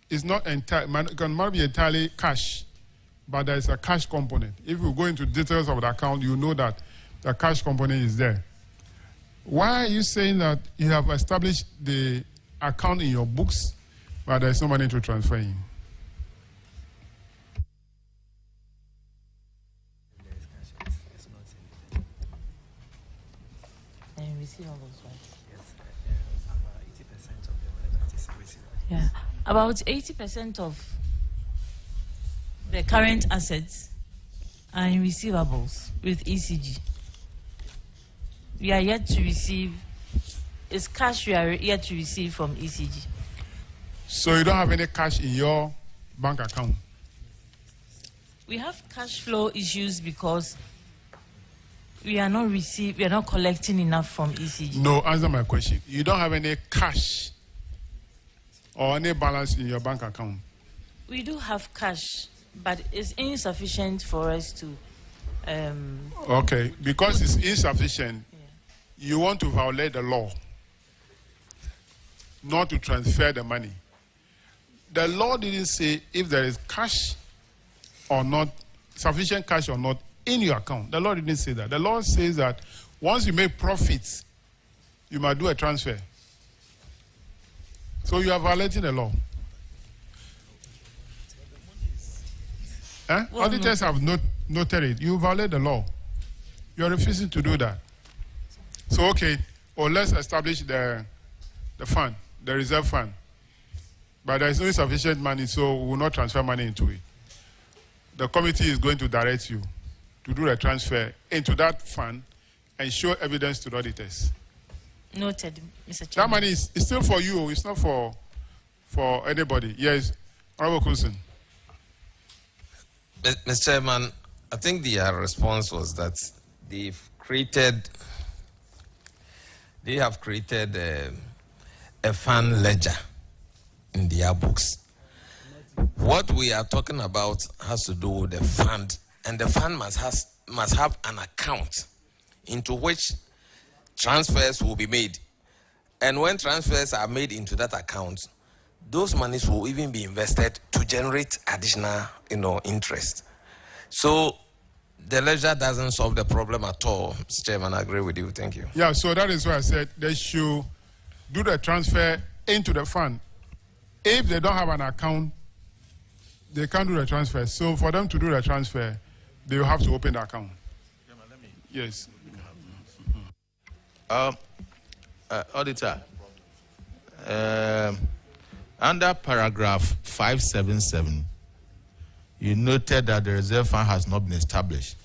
It's not can be entirely cash, but there is a cash component. If you go into details of the account, you know that the cash component is there. Why are you saying that you have established the account in your books, but there is no money to transfer in? Yeah, about 80% of the current assets are in receivables with ECG. We are yet to receive, it's cash we are yet to receive from ECG. So you don't have any cash in your bank account? We have cash flow issues because we are not collecting enough from ECG. No, answer my question. You don't have any cash or any balance in your bank account? We do have cash, but it's insufficient for us to... Okay, because it's insufficient, you want to violate the law, not to transfer the money. The law didn't say if there is cash or not, sufficient cash or not in your account. The law didn't say that. The law says that once you make profits, you must do a transfer. So you are violating the law. Well, auditors have noted it. You violate the law. You are refusing to do that. So, okay, let's establish the fund, the reserve fund. But there is no sufficient money, so we will not transfer money into it. The committee is going to direct you to do the transfer into that fund and show evidence to the auditors. Noted, Mr. Chairman. That money is still for you. It's not for anybody. Yes, Honorable Coulson. Mr. Chairman, I think the response was that they have created a fund ledger in their books. What we are talking about has to do with the fund, and the fund must have an account into which transfers will be made. And when transfers are made into that account, those monies will even be invested to generate additional, interest. So the ledger doesn't solve the problem at all, Mr. Chairman. I agree with you. Thank you. Yeah, so that is why I said they should do the transfer into the fund. If they don't have an account, they can't do the transfer. So for them to do the transfer, they will have to open the account. Yes. Auditor, under paragraph 577, you noted that the reserve fund has not been established.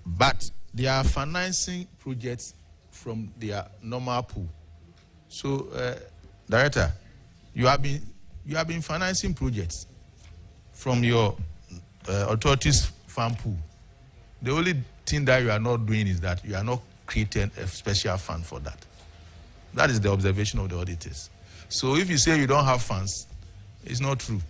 But they are financing projects from their normal pool. So, Director, you have been financing projects from your authorities fund pool. The only thing that you are not doing is that you are not creating a special fund for that. That is the observation of the auditors. So if you say you don't have funds, it's not true.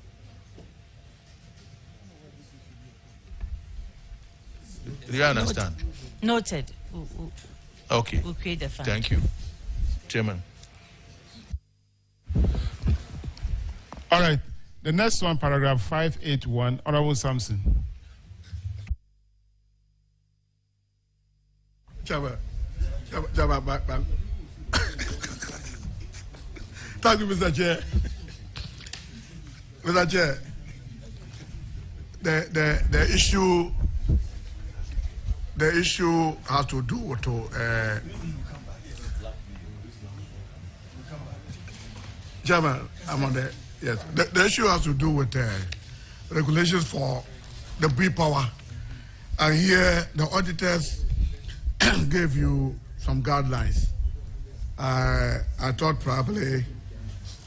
Do you understand? Noted. Okay. We'll create the fund. Thank you, Chairman. All right. The next one, paragraph 581, Honorable Sampson. Chairman. Thank you, Mr. Chair. Mr. Chair, the issue has to do with Chairman, I'm on the yes. The issue has to do with regulations for the B power, and here the auditors gave you some guidelines. I thought probably,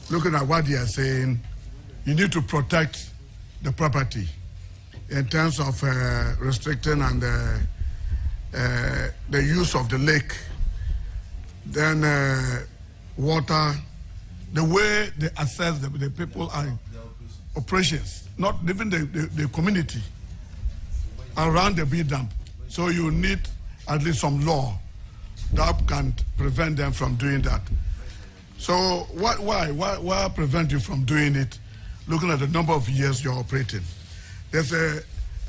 looking at what they are saying, you need to protect the property in terms of restricting and the use of the lake, then water, the way they assess the people and operations, not even the community around the B dump. So you need at least some law that can prevent them from doing that. So why prevent you from doing it, looking at the number of years you're operating? There's a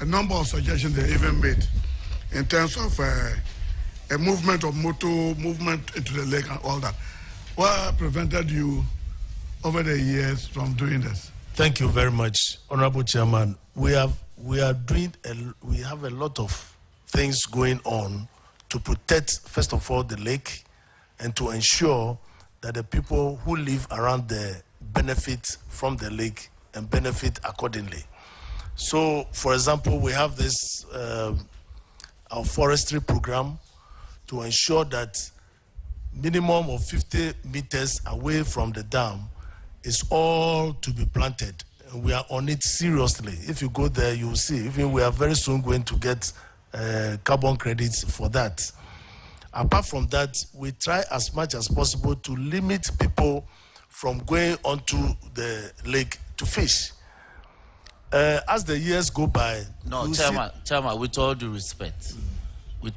number of suggestions they even made in terms of a movement of motor, movement into the lake and all that. What prevented you over the years from doing this? Thank you very much, Honorable Chairman. We have a lot of things going on to protect, first of all, the lake, and to ensure that the people who live around there benefit from the lake and benefit accordingly. So, for example, we have this our forestry program to ensure that minimum of 50 meters away from the dam is all to be planted. And we are on it seriously. If you go there, you will see. Even we are very soon going to get carbon credits for that. Apart from that, we try as much as possible to limit people from going onto the lake to fish. As the years go by... No, Chairman, with all due respect, the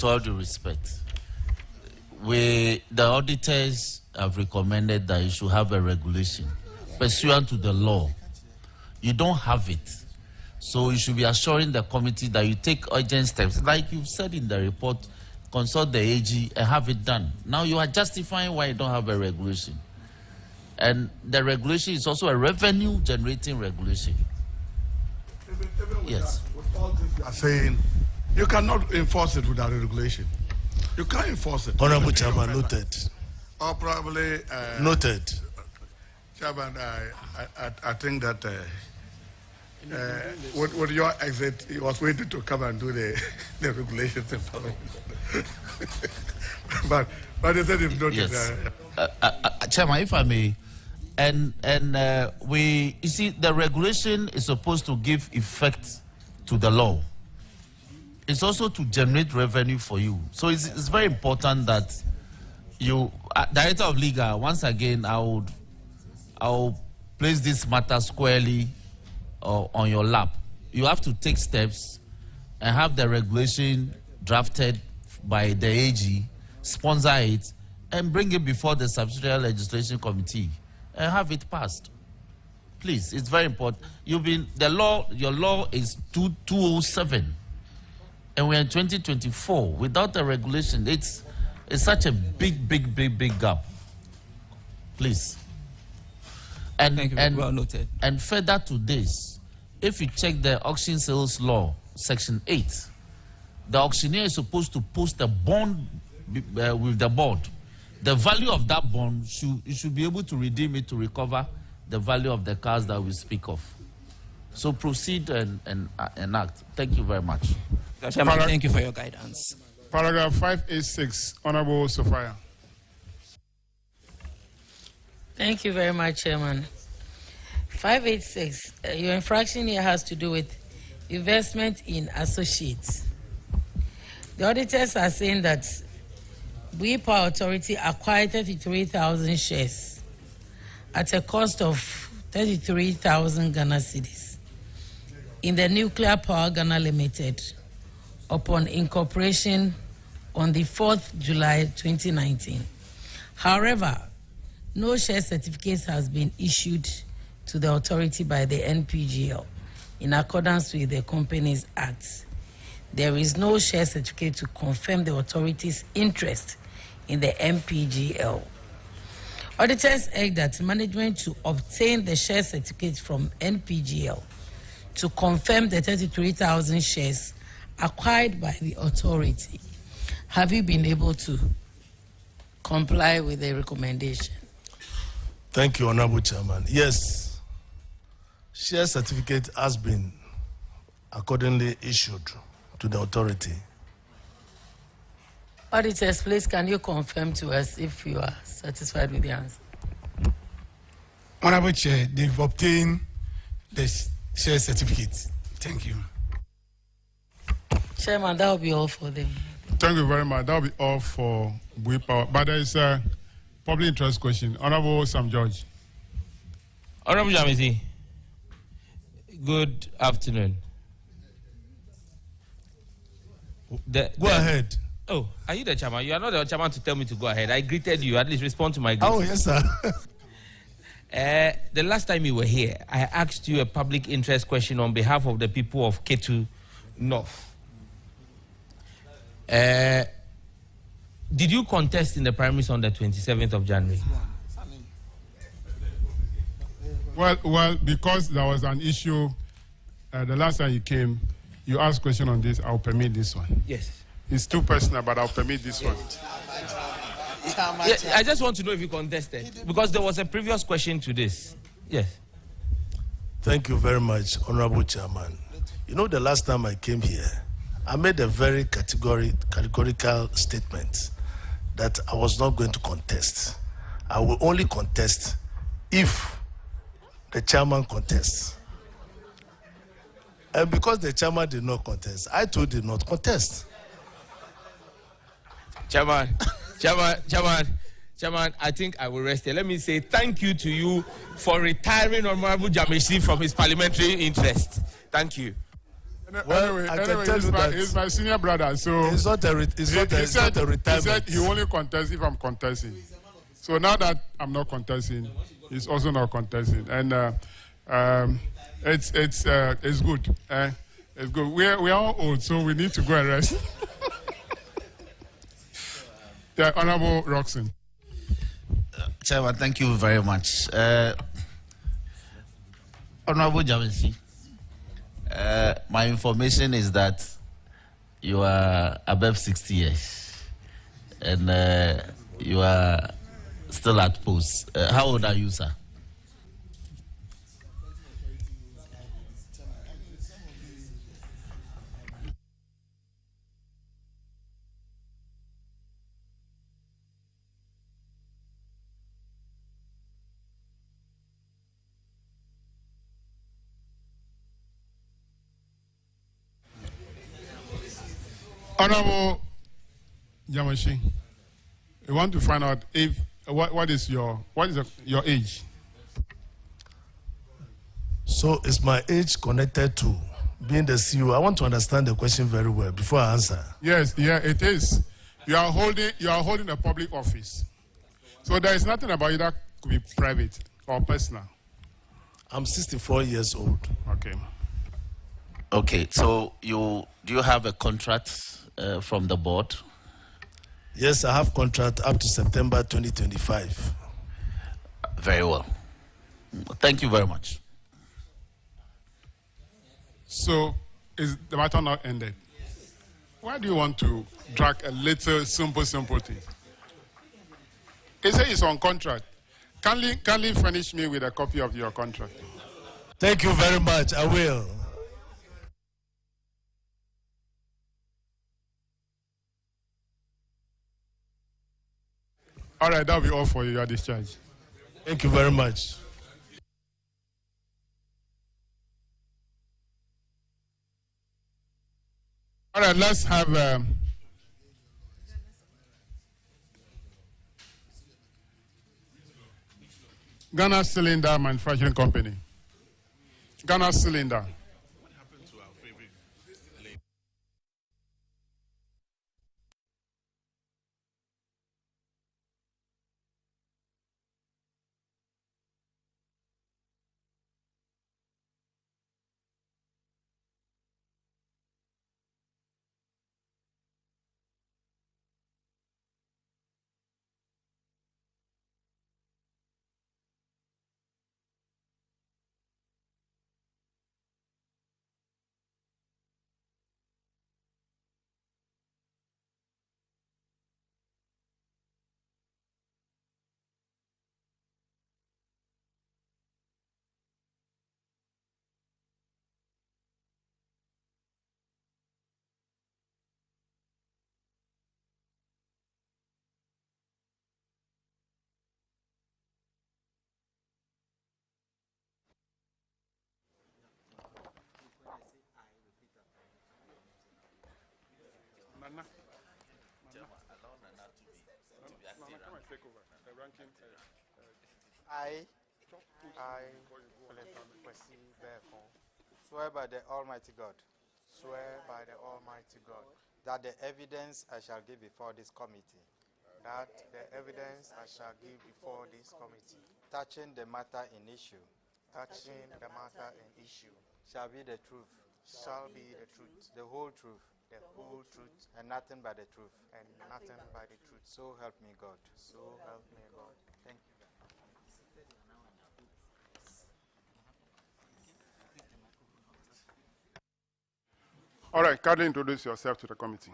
auditors have recommended that you should have a regulation pursuant to the law. You don't have it. So you should be assuring the committee that you take urgent steps. Like you've said in the report, consult the AG and have it done. Now you are justifying why you don't have a regulation. And the regulation is also a revenue generating regulation. Yes. With all this you are saying, you cannot enforce it without a regulation. You can't enforce it. Honorable Chairman, noted. Or probably... noted. Chairman, I think that with your exit, he was waiting to come and do the regulations in Parliament. but he said if not... Yes. Chairman, if I may, and you see, the regulation is supposed to give effect to the law. It's also to generate revenue for you. So it's very important that you, Director of Legal, once again, I'll place this matter squarely on your lap. You have to take steps and have the regulation drafted by the AG, sponsor it, and bring it before the Subsidiary Legislation Committee and have it passed. Please, it's very important. Your law is 207, and we're in 2024. Without the regulation, it's such a big gap. Please. And well noted. And further to this, if you check the auction sales law, section 8, the auctioneer is supposed to post a bond with the board. The value of that bond, you should be able to redeem it to recover the value of the cars that we speak of. So proceed and act. Thank you very much. Thank you for your guidance. Paragraph 586, Honorable Sophia. Thank you very much, Chairman. 586, your infraction here has to do with investment in associates. The auditors are saying that we Power Authority acquired 33,000 shares at a cost of 33,000 Ghana cedis in the Nuclear Power Ghana Limited upon incorporation on the 4th July 2019. However, no share certificate has been issued to the authority by the NPGL in accordance with the Companies Act. There is no share certificate to confirm the authority's interest in the NPGL. Auditors urge that management to obtain the share certificate from NPGL to confirm the 33,000 shares acquired by the authority. Have you been able to comply with the recommendation? Thank you, Honorable Chairman. Yes, share certificate has been accordingly issued to the authority. Auditors, please, can you confirm to us if you are satisfied with the answer? Honorable Chair, they've obtained the share certificate. Thank you. Chairman, that will be all for them. Thank you very much. That will be all for Bui Power. But there is a public interest question. Honorable Sam George. Honorable Jamisi, good afternoon. Go ahead. Oh, are you the chairman? You are not the chairman to tell me to go ahead. I greeted you. At least respond to my greeting. Oh, yes, sir. The last time you were here, I asked you a public interest question on behalf of the people of Ketu North. Did you contest in the primaries on the 27th of January? Well, because there was an issue the last time you came, you asked a question on this, I'll permit this one. Yes. It's too personal, but I'll permit this one. Yeah, I just want to know if you contested, because there was a previous question to this. Yes. Thank you very much, Honorable Chairman. You know, the last time I came here, I made a very categorical statement that I was not going to contest. I will only contest if the chairman contests. And because the chairman did not contest, I too did not contest. Chairman, I think I will rest here. Let me say thank you to you for retiring Honorable Jamesi from his parliamentary interest. Thank you. Well, anyway, he's my senior brother, so it's not a retirement. He said he only contests if I'm contesting. So now that I'm not contesting, he's also not contesting, and it's good. It's good. We are all old, so we need to go and rest. The Honorable Roxon. Chairman, thank you very much. Honorable Jamesi, my information is that you are above 60 years and you are still at post. How old are you, sir? Honorable Jamashi, we want to find out if what is your age? So is my age connected to being the CEO? I want to understand the question very well before I answer. Yes, yeah, it is. You are holding a public office, so there is nothing about you that could be private or personal. I'm 64 years old. Okay. Okay, so do you have a contract from the board? Yes, I have contract up to September 2025. Very well. Thank you very much. So is the matter not ended? Why do you want to drag a little simple thing? He said it's on contract. Kindly furnish me with a copy of your contract. Thank you very much. I will. All right, that'll be all for you. You are discharged. Thank you very much. All right, let's have Ghana Cylinder Manufacturing Company. Ghana Cylinder. take over. The ranking. I, swear by the Almighty God. Swear by the Almighty God that the evidence I shall give before this committee. That the evidence I shall give before this committee. Touching the matter in issue. Touching the matter in issue. Shall be the truth. Shall be the truth. The whole truth. The whole truth. And nothing but the truth. And nothing but the truth. So help me God. So help me God. Thank you. All right, kindly introduce yourself to the committee.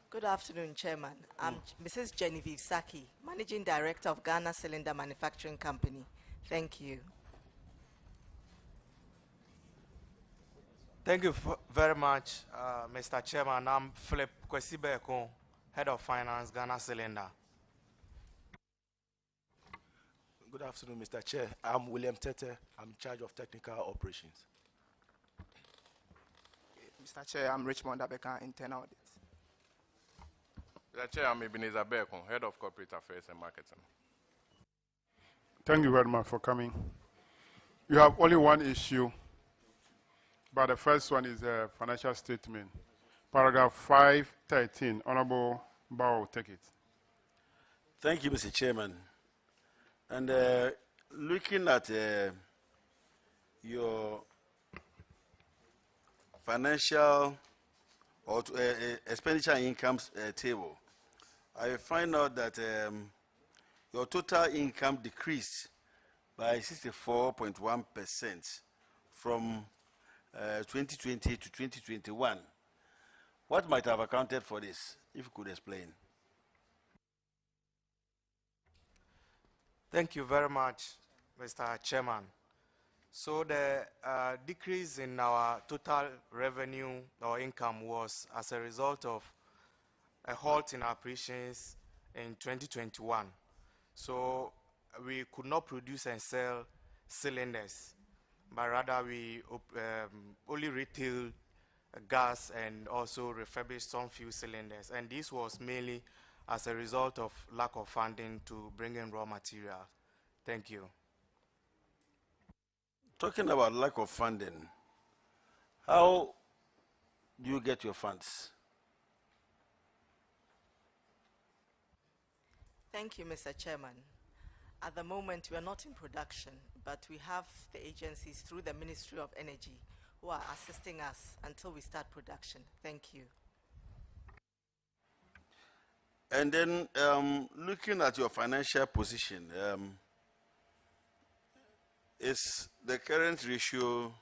Good afternoon, Chairman. I'm Mrs. Genevieve Saki, Managing Director of Ghana Cylinder Manufacturing Company. Thank you. Thank you very much, Mr. Chairman. I'm Philip Kwesibeko, Head of Finance, Ghana Cylinder. Good afternoon, Mr. Chair. I'm William Tete. I'm in charge of technical operations. Mr. Chair, I'm Richmond Abeka, internal audit. Mr. Chair, I'm Ebenezer Bekon, Head of Corporate Affairs and Marketing. Thank you very much for coming. You have only one issue, but the first one is a financial statement. Paragraph 513. Honorable Bao, take it. Thank you, Mr. Chairman. And looking at your financial or expenditure income table, I find out that your total income decreased by 64.1% from 2020 to 2021. What might have accounted for this, if you could explain? Thank you very much, Mr. Chairman. So the decrease in our total revenue or income was as a result of a halt in operations in 2021. So we could not produce and sell cylinders, but rather we only retailed gas and also refurbished some few cylinders. And this was mainly as a result of lack of funding to bring in raw material. Thank you. Talking about lack of funding, how do you get your funds? Thank you, Mr. Chairman. At the moment, we are not in production, but we have the agencies through the Ministry of Energy who are assisting us until we start production. Thank you. And then looking at your financial position, is the current ratio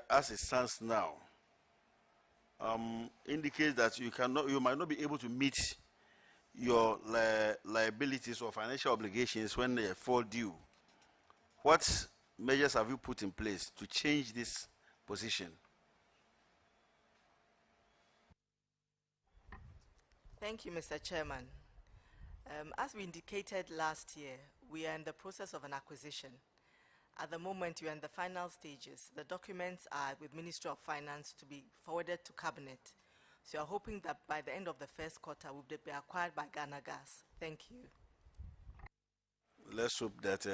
as it stands now indicates that you might not be able to meet your liabilities or financial obligations when they fall due. What measures have you put in place to change this position? Thank you, Mr. Chairman. As we indicated last year, we are in the process of an acquisition. At the moment, we are in the final stages. The documents are with Ministry of Finance to be forwarded to Cabinet. So we are hoping that by the end of the first quarter, we'll be acquired by Ghana Gas. Thank you. Let's hope that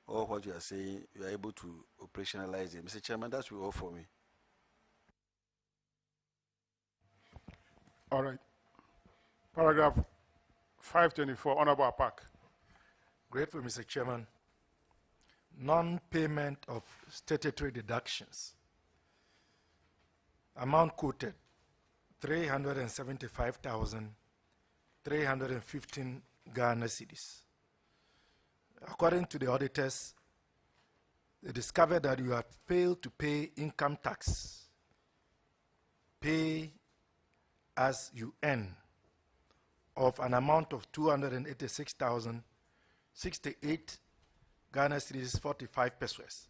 all what you are saying, you are able to operationalize it. Mr. Chairman, that's all for me. All right. Paragraph 524, Honorable Apak. Grateful, Mr. Chairman. Non-payment of statutory deductions. Amount quoted, 375,315 Ghana cedis. According to the auditors, they discovered that you have failed to pay income tax, pay as you earn, of an amount of 286,068 Ghana cedis 45 pesos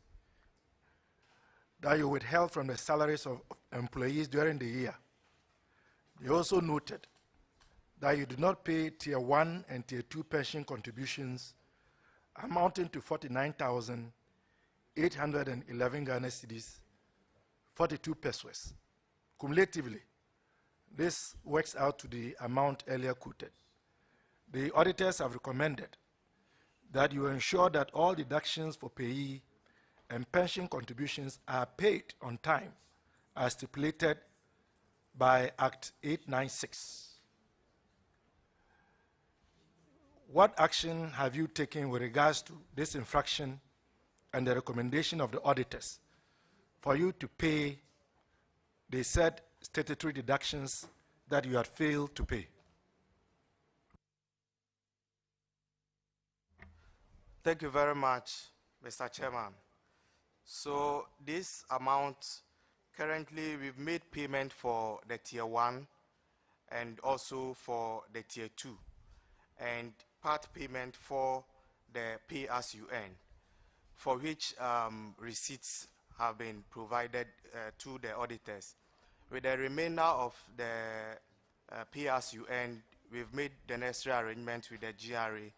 that you withheld from the salaries of employees during the year. They also noted that you did not pay Tier 1 and Tier 2 pension contributions amounting to 49,000 811 Ghana cedis, 42 pesos. Cumulatively, this works out to the amount earlier quoted. The auditors have recommended that you ensure that all deductions for payee and pension contributions are paid on time as stipulated by Act 896. What action have you taken with regards to this infraction and the recommendation of the auditors for you to pay the said statutory deductions that you had failed to pay? Thank you very much, Mr. Chairman. So this amount, currently we've made payment for the tier 1 and also for the tier 2, and part payment for the pay as you earn, for which receipts have been provided to the auditors. With the remainder of the pay as you earn, we've made the necessary arrangement with the GRA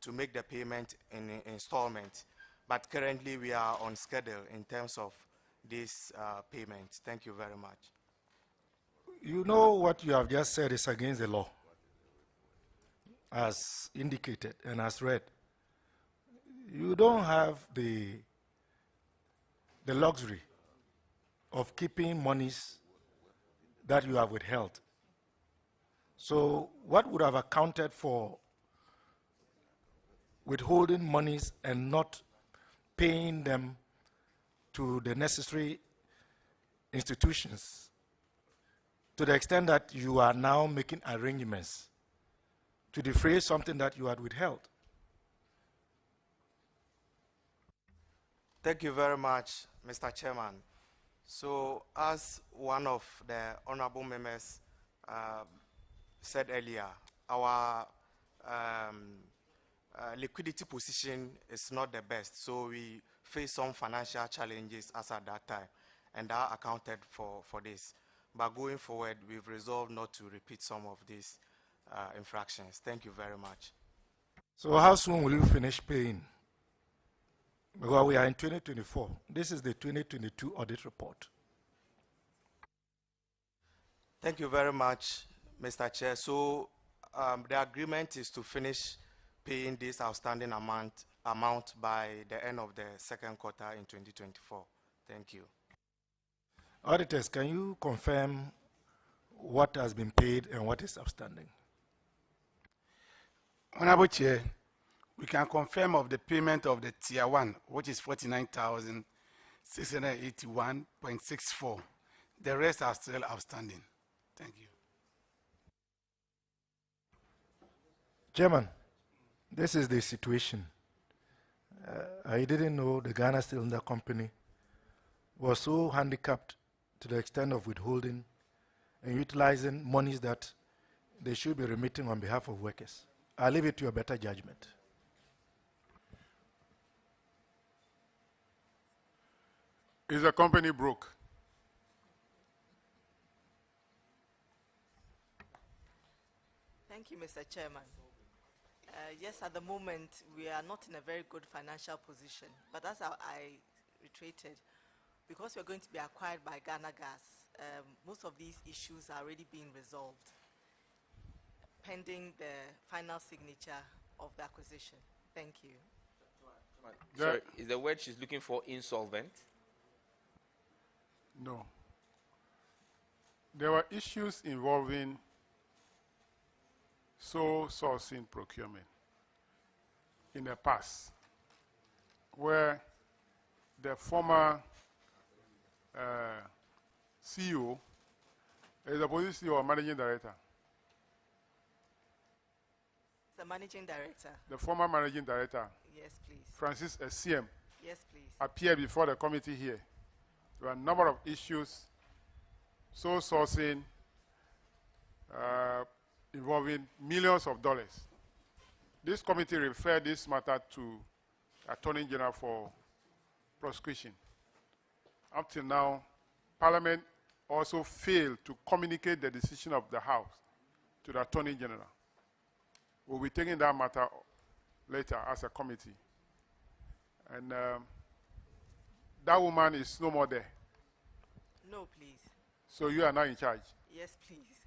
to make the payment in installment. But currently we are on schedule in terms of this payment. Thank you very much. You know what you have just said is against the law, as indicated and as read. You don't have the luxury of keeping monies that you have withheld. So what would have accounted for withholding monies and not paying them to the necessary institutions, to the extent that you are now making arrangements to defray something that you had withheld? Thank you very much, Mr. Chairman. So, as one of the honorable members said earlier, our liquidity position is not the best, so we face some financial challenges as at that time, and that accounted for this. But going forward, we've resolved not to repeat some of these infractions. Thank you very much. So how soon will you finish paying? Because we are in 2024. This is the 2022 audit report. Thank you very much, Mr. Chair. So the agreement is to finish paying this outstanding amount by the end of the second quarter in 2024. Thank you. Auditors, can you confirm what has been paid and what is outstanding? Honorable Chair, we can confirm of the payment of the tier 1, which is 49,681.64. The rest are still outstanding. Thank you. Chairman, this is the situation. I didn't know the Ghana Steel India Company was so handicapped to the extent of withholding and utilizing monies that they should be remitting on behalf of workers. I'll leave it to your better judgment. Is the company broke? Thank you, Mr. Chairman. Yes, at the moment, we are not in a very good financial position. But as I reiterated, because we're going to be acquired by Ghana Gas, most of these issues are already being resolved, pending the final signature of the acquisition. Thank you. Sorry, is the word she's looking for insolvent? No. There were issues involving sole sourcing procurement in the past, where the former CEO is the position or managing director. The managing director. The former managing director. Yes, please. Francis SCM. Yes, please. Appeared before the committee here. There were a number of issues, sole sourcing, involving millions of dollars. This committee referred this matter to Attorney General for prosecution. Up till now, Parliament also failed to communicate the decision of the House to the Attorney General. We'll be taking that matter later as a committee. And that woman is no more there. No, please. So you are now in charge. Yes, please.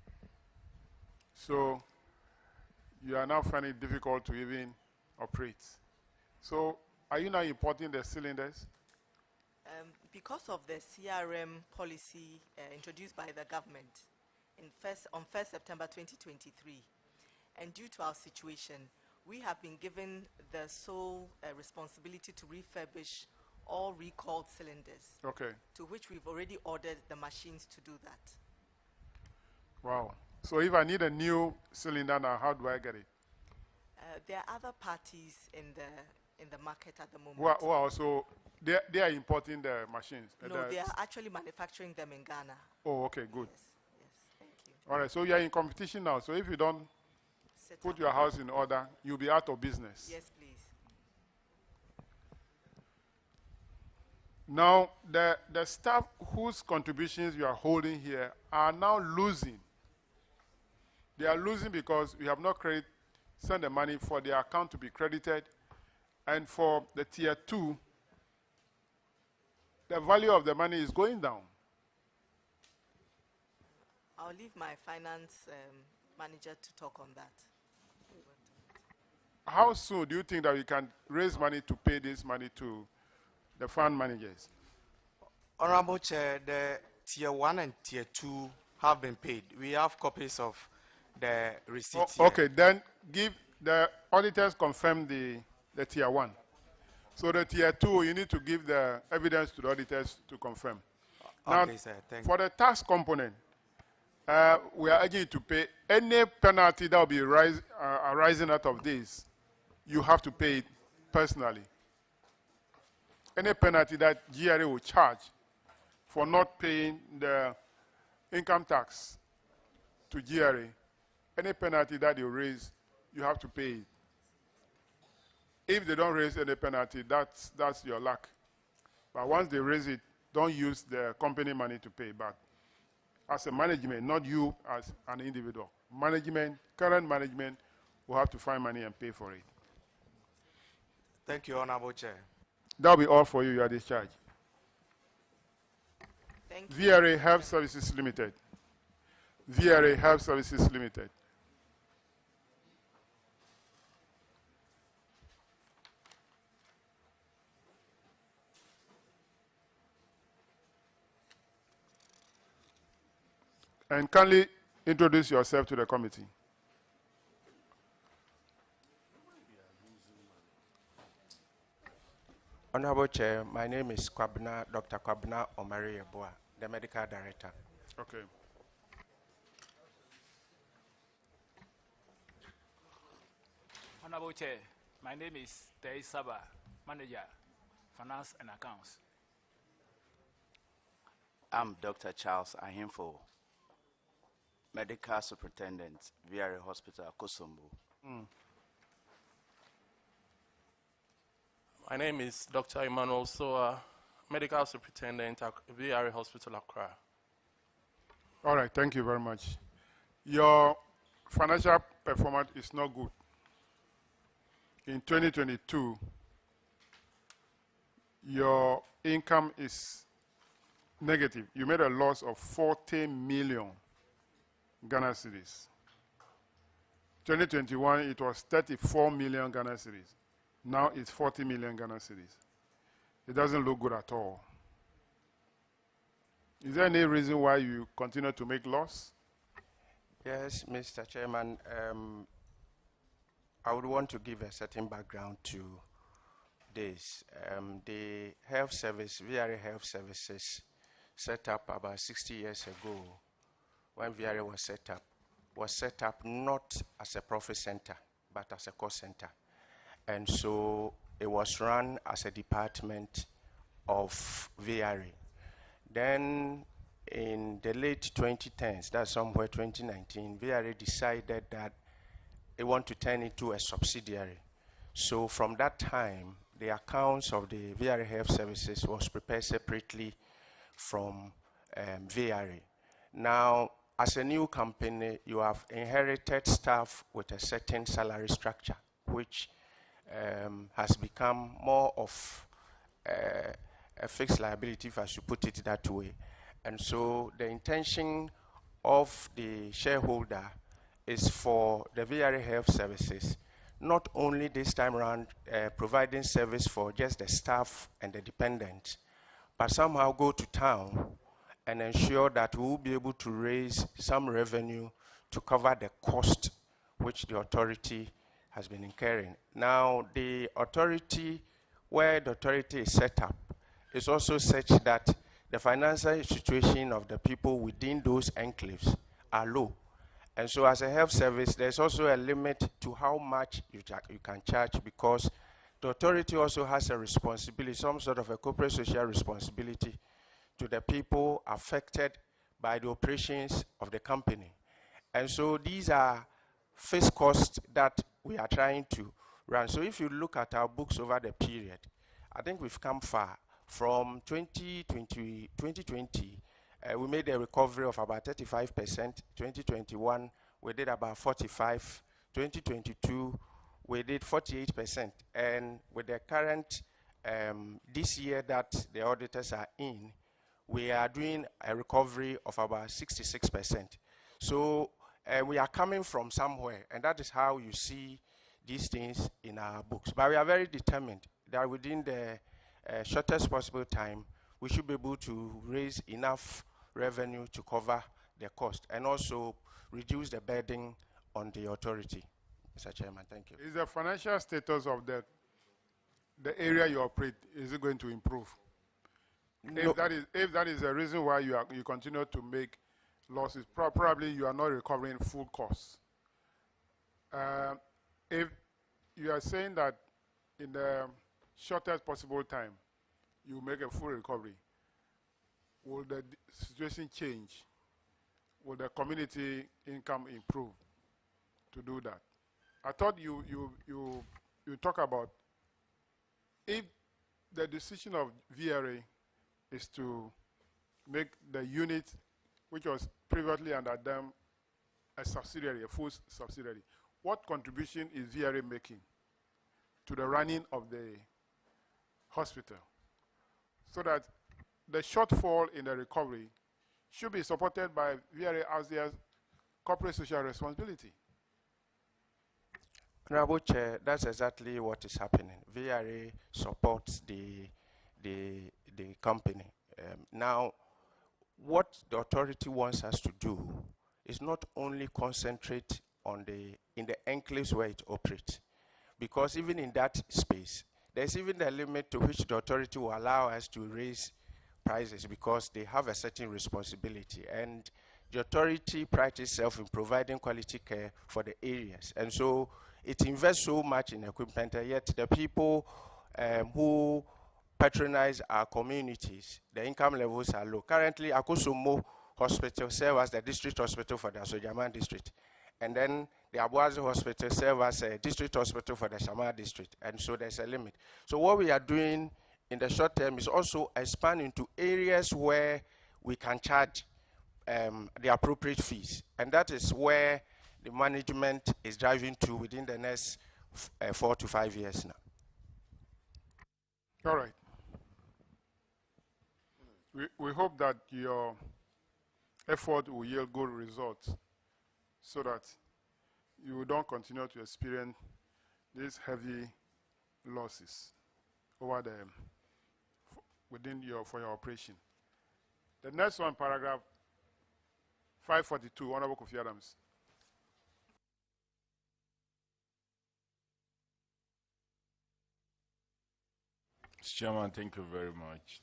So you are now finding it difficult to even operate. So are you now importing the cylinders? Because of the CRM policy introduced by the government on 1st September 2023, and due to our situation, we have been given the sole responsibility to refurbish all recalled cylinders. Okay. To which we've already ordered the machines to do that. Wow. So if I need a new cylinder now, how do I get it? There are other parties in the market at the moment. Wow. So they are importing the machines? No, they are actually manufacturing them in Ghana. Oh, okay, good. Yes, thank you. All right, so you are in competition now. So if you don't put your house in order, you'll be out of business. Yes, please. Now, the staff whose contributions you are holding here are now losing. They are losing because we have not sent the money for their account to be credited. And for the tier 2, the value of the money is going down. I'll leave my finance manager to talk on that. How soon do you think that we can raise money to pay this money to the fund managers? Honorable Chair, the tier 1 and tier 2 have been paid. We have copies of the receipts. Okay, then give the auditors confirm the tier 1. So the tier 2, you need to give the evidence to the auditors to confirm. Now, Okay, sir. Thank for the tax component, we are urging you to pay any penalty that will be arising out of this. You have to pay it personally. Any penalty that GRA will charge for not paying the income tax to GRA, any penalty that they raise, you have to pay it. If they don't raise any penalty, that's your luck. But once they raise it, don't use the company money to pay. But as a management, not you as an individual, management, current management will have to find money and pay for it. Thank you, Honorable Chair. That'll be all for you. You are discharged. Thank you. VRA Health Services Limited. VRA Health Services Limited. And kindly introduce yourself to the committee. Honorable Chair, my name is Dr. Kwabna Omari Yeboah, the Medical Director. Okay. Honorable Chair, my name is Tei Saba, Manager, Finance and Accounts. I'm Dr. Charles Ahimfo, Medical Superintendent, VRA Hospital, Kosombo. My name is Dr. Emmanuel Soa, Medical Superintendent at VRA Hospital, Accra. All right, thank you very much. Your financial performance is not good. In 2022, your income is negative. You made a loss of 40 million Ghana cedis. 2021, it was 34 million Ghana cedis. Now it's 40 million Ghana cedis. It doesn't look good at all. Is there any reason why you continue to make loss? Yes, Mr. Chairman. I would want to give a certain background to this. The health service, VRA Health Services, set up about 60 years ago. When VRA was set up not as a profit center, but as a cost center. And so it was run as a department of VRA. Then in the late 2010s, that's somewhere 2019, VRA decided that they want to turn it into a subsidiary. So from that time, the accounts of the VRA Health Services was prepared separately from VRA. Now, as a new company, you have inherited staff with a certain salary structure, which has become more of a fixed liability, if I should put it that way. And so the intention of the shareholder is for the VRA Health Services, not only this time around providing service for just the staff and the dependents, but somehow go to town and ensure that we will be able to raise some revenue to cover the cost which the authority has been incurring. Now, the authority, where the authority is set up, is also such that the financial situation of the people within those enclaves are low. And so as a health service, there's also a limit to how much you can charge, because the authority also has a responsibility, some sort of a corporate social responsibility to the people affected by the operations of the company. And so these are fixed costs that we are trying to run. So if you look at our books over the period, I think we've come far. From 2020, we made a recovery of about 35%. 2021, we did about 45%. 2022, we did 48%. And with the current, this year that the auditors are in, we are doing a recovery of about 66%. So we are coming from somewhere, and that is how you see these things in our books. But we are very determined that within the shortest possible time, we should be able to raise enough revenue to cover the cost and also reduce the burden on the authority. Mr. Chairman, thank you. Is the financial status of the area you operate, is it going to improve? No. If that is the reason why you continue to make losses, probably you are not recovering full costs. If you are saying that in the shortest possible time, you make a full recovery, will the situation change? Will the community income improve to do that? I thought you talk about if the decision of VRA is to make the unit, which was previously under them, a subsidiary, a full subsidiary, what contribution is VRA making to the running of the hospital, so that the shortfall in the recovery should be supported by VRA as their corporate social responsibility? Honorable Chair, that's exactly what is happening. VRA supports the company. Now, what the authority wants us to do is not only concentrate on in the enclaves where it operates, because even in that space, there's even a limit to which the authority will allow us to raise prices, because they have a certain responsibility. And the authority prides itself in providing quality care for the areas. And so it invests so much in equipment, and yet the people who patronize our communities, the income levels are low. Currently, Akosomo Hospital serves as the district hospital for the Asojaman district. And then the Abuazi Hospital serves as a district hospital for the Shama district. And so there's a limit. So what we are doing in the short term is also expanding to areas where we can charge the appropriate fees. And that is where the management is driving to within the next 4 to 5 years now. All right. We hope that your effort will yield good results, so that you don't continue to experience these heavy losses over for your operation. The next one, paragraph 542, Honorable Kofi Adams. Mr. Chairman, thank you very much.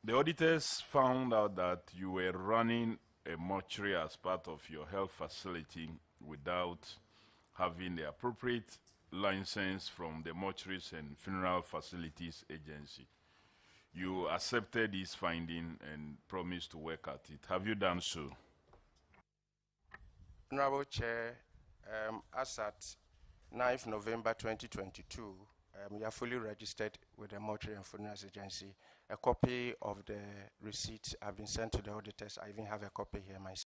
The auditors found out that you were running a mortuary as part of your health facility without having the appropriate license from the Mortuaries and Funeral Facilities Agency. You accepted this finding and promised to work at it. Have you done so? Honorable Chair, as at 9th November 2022, we are fully registered with the Mortuary and Funerals Agency. A copy of the receipt have been sent to the auditors. I even have a copy here myself.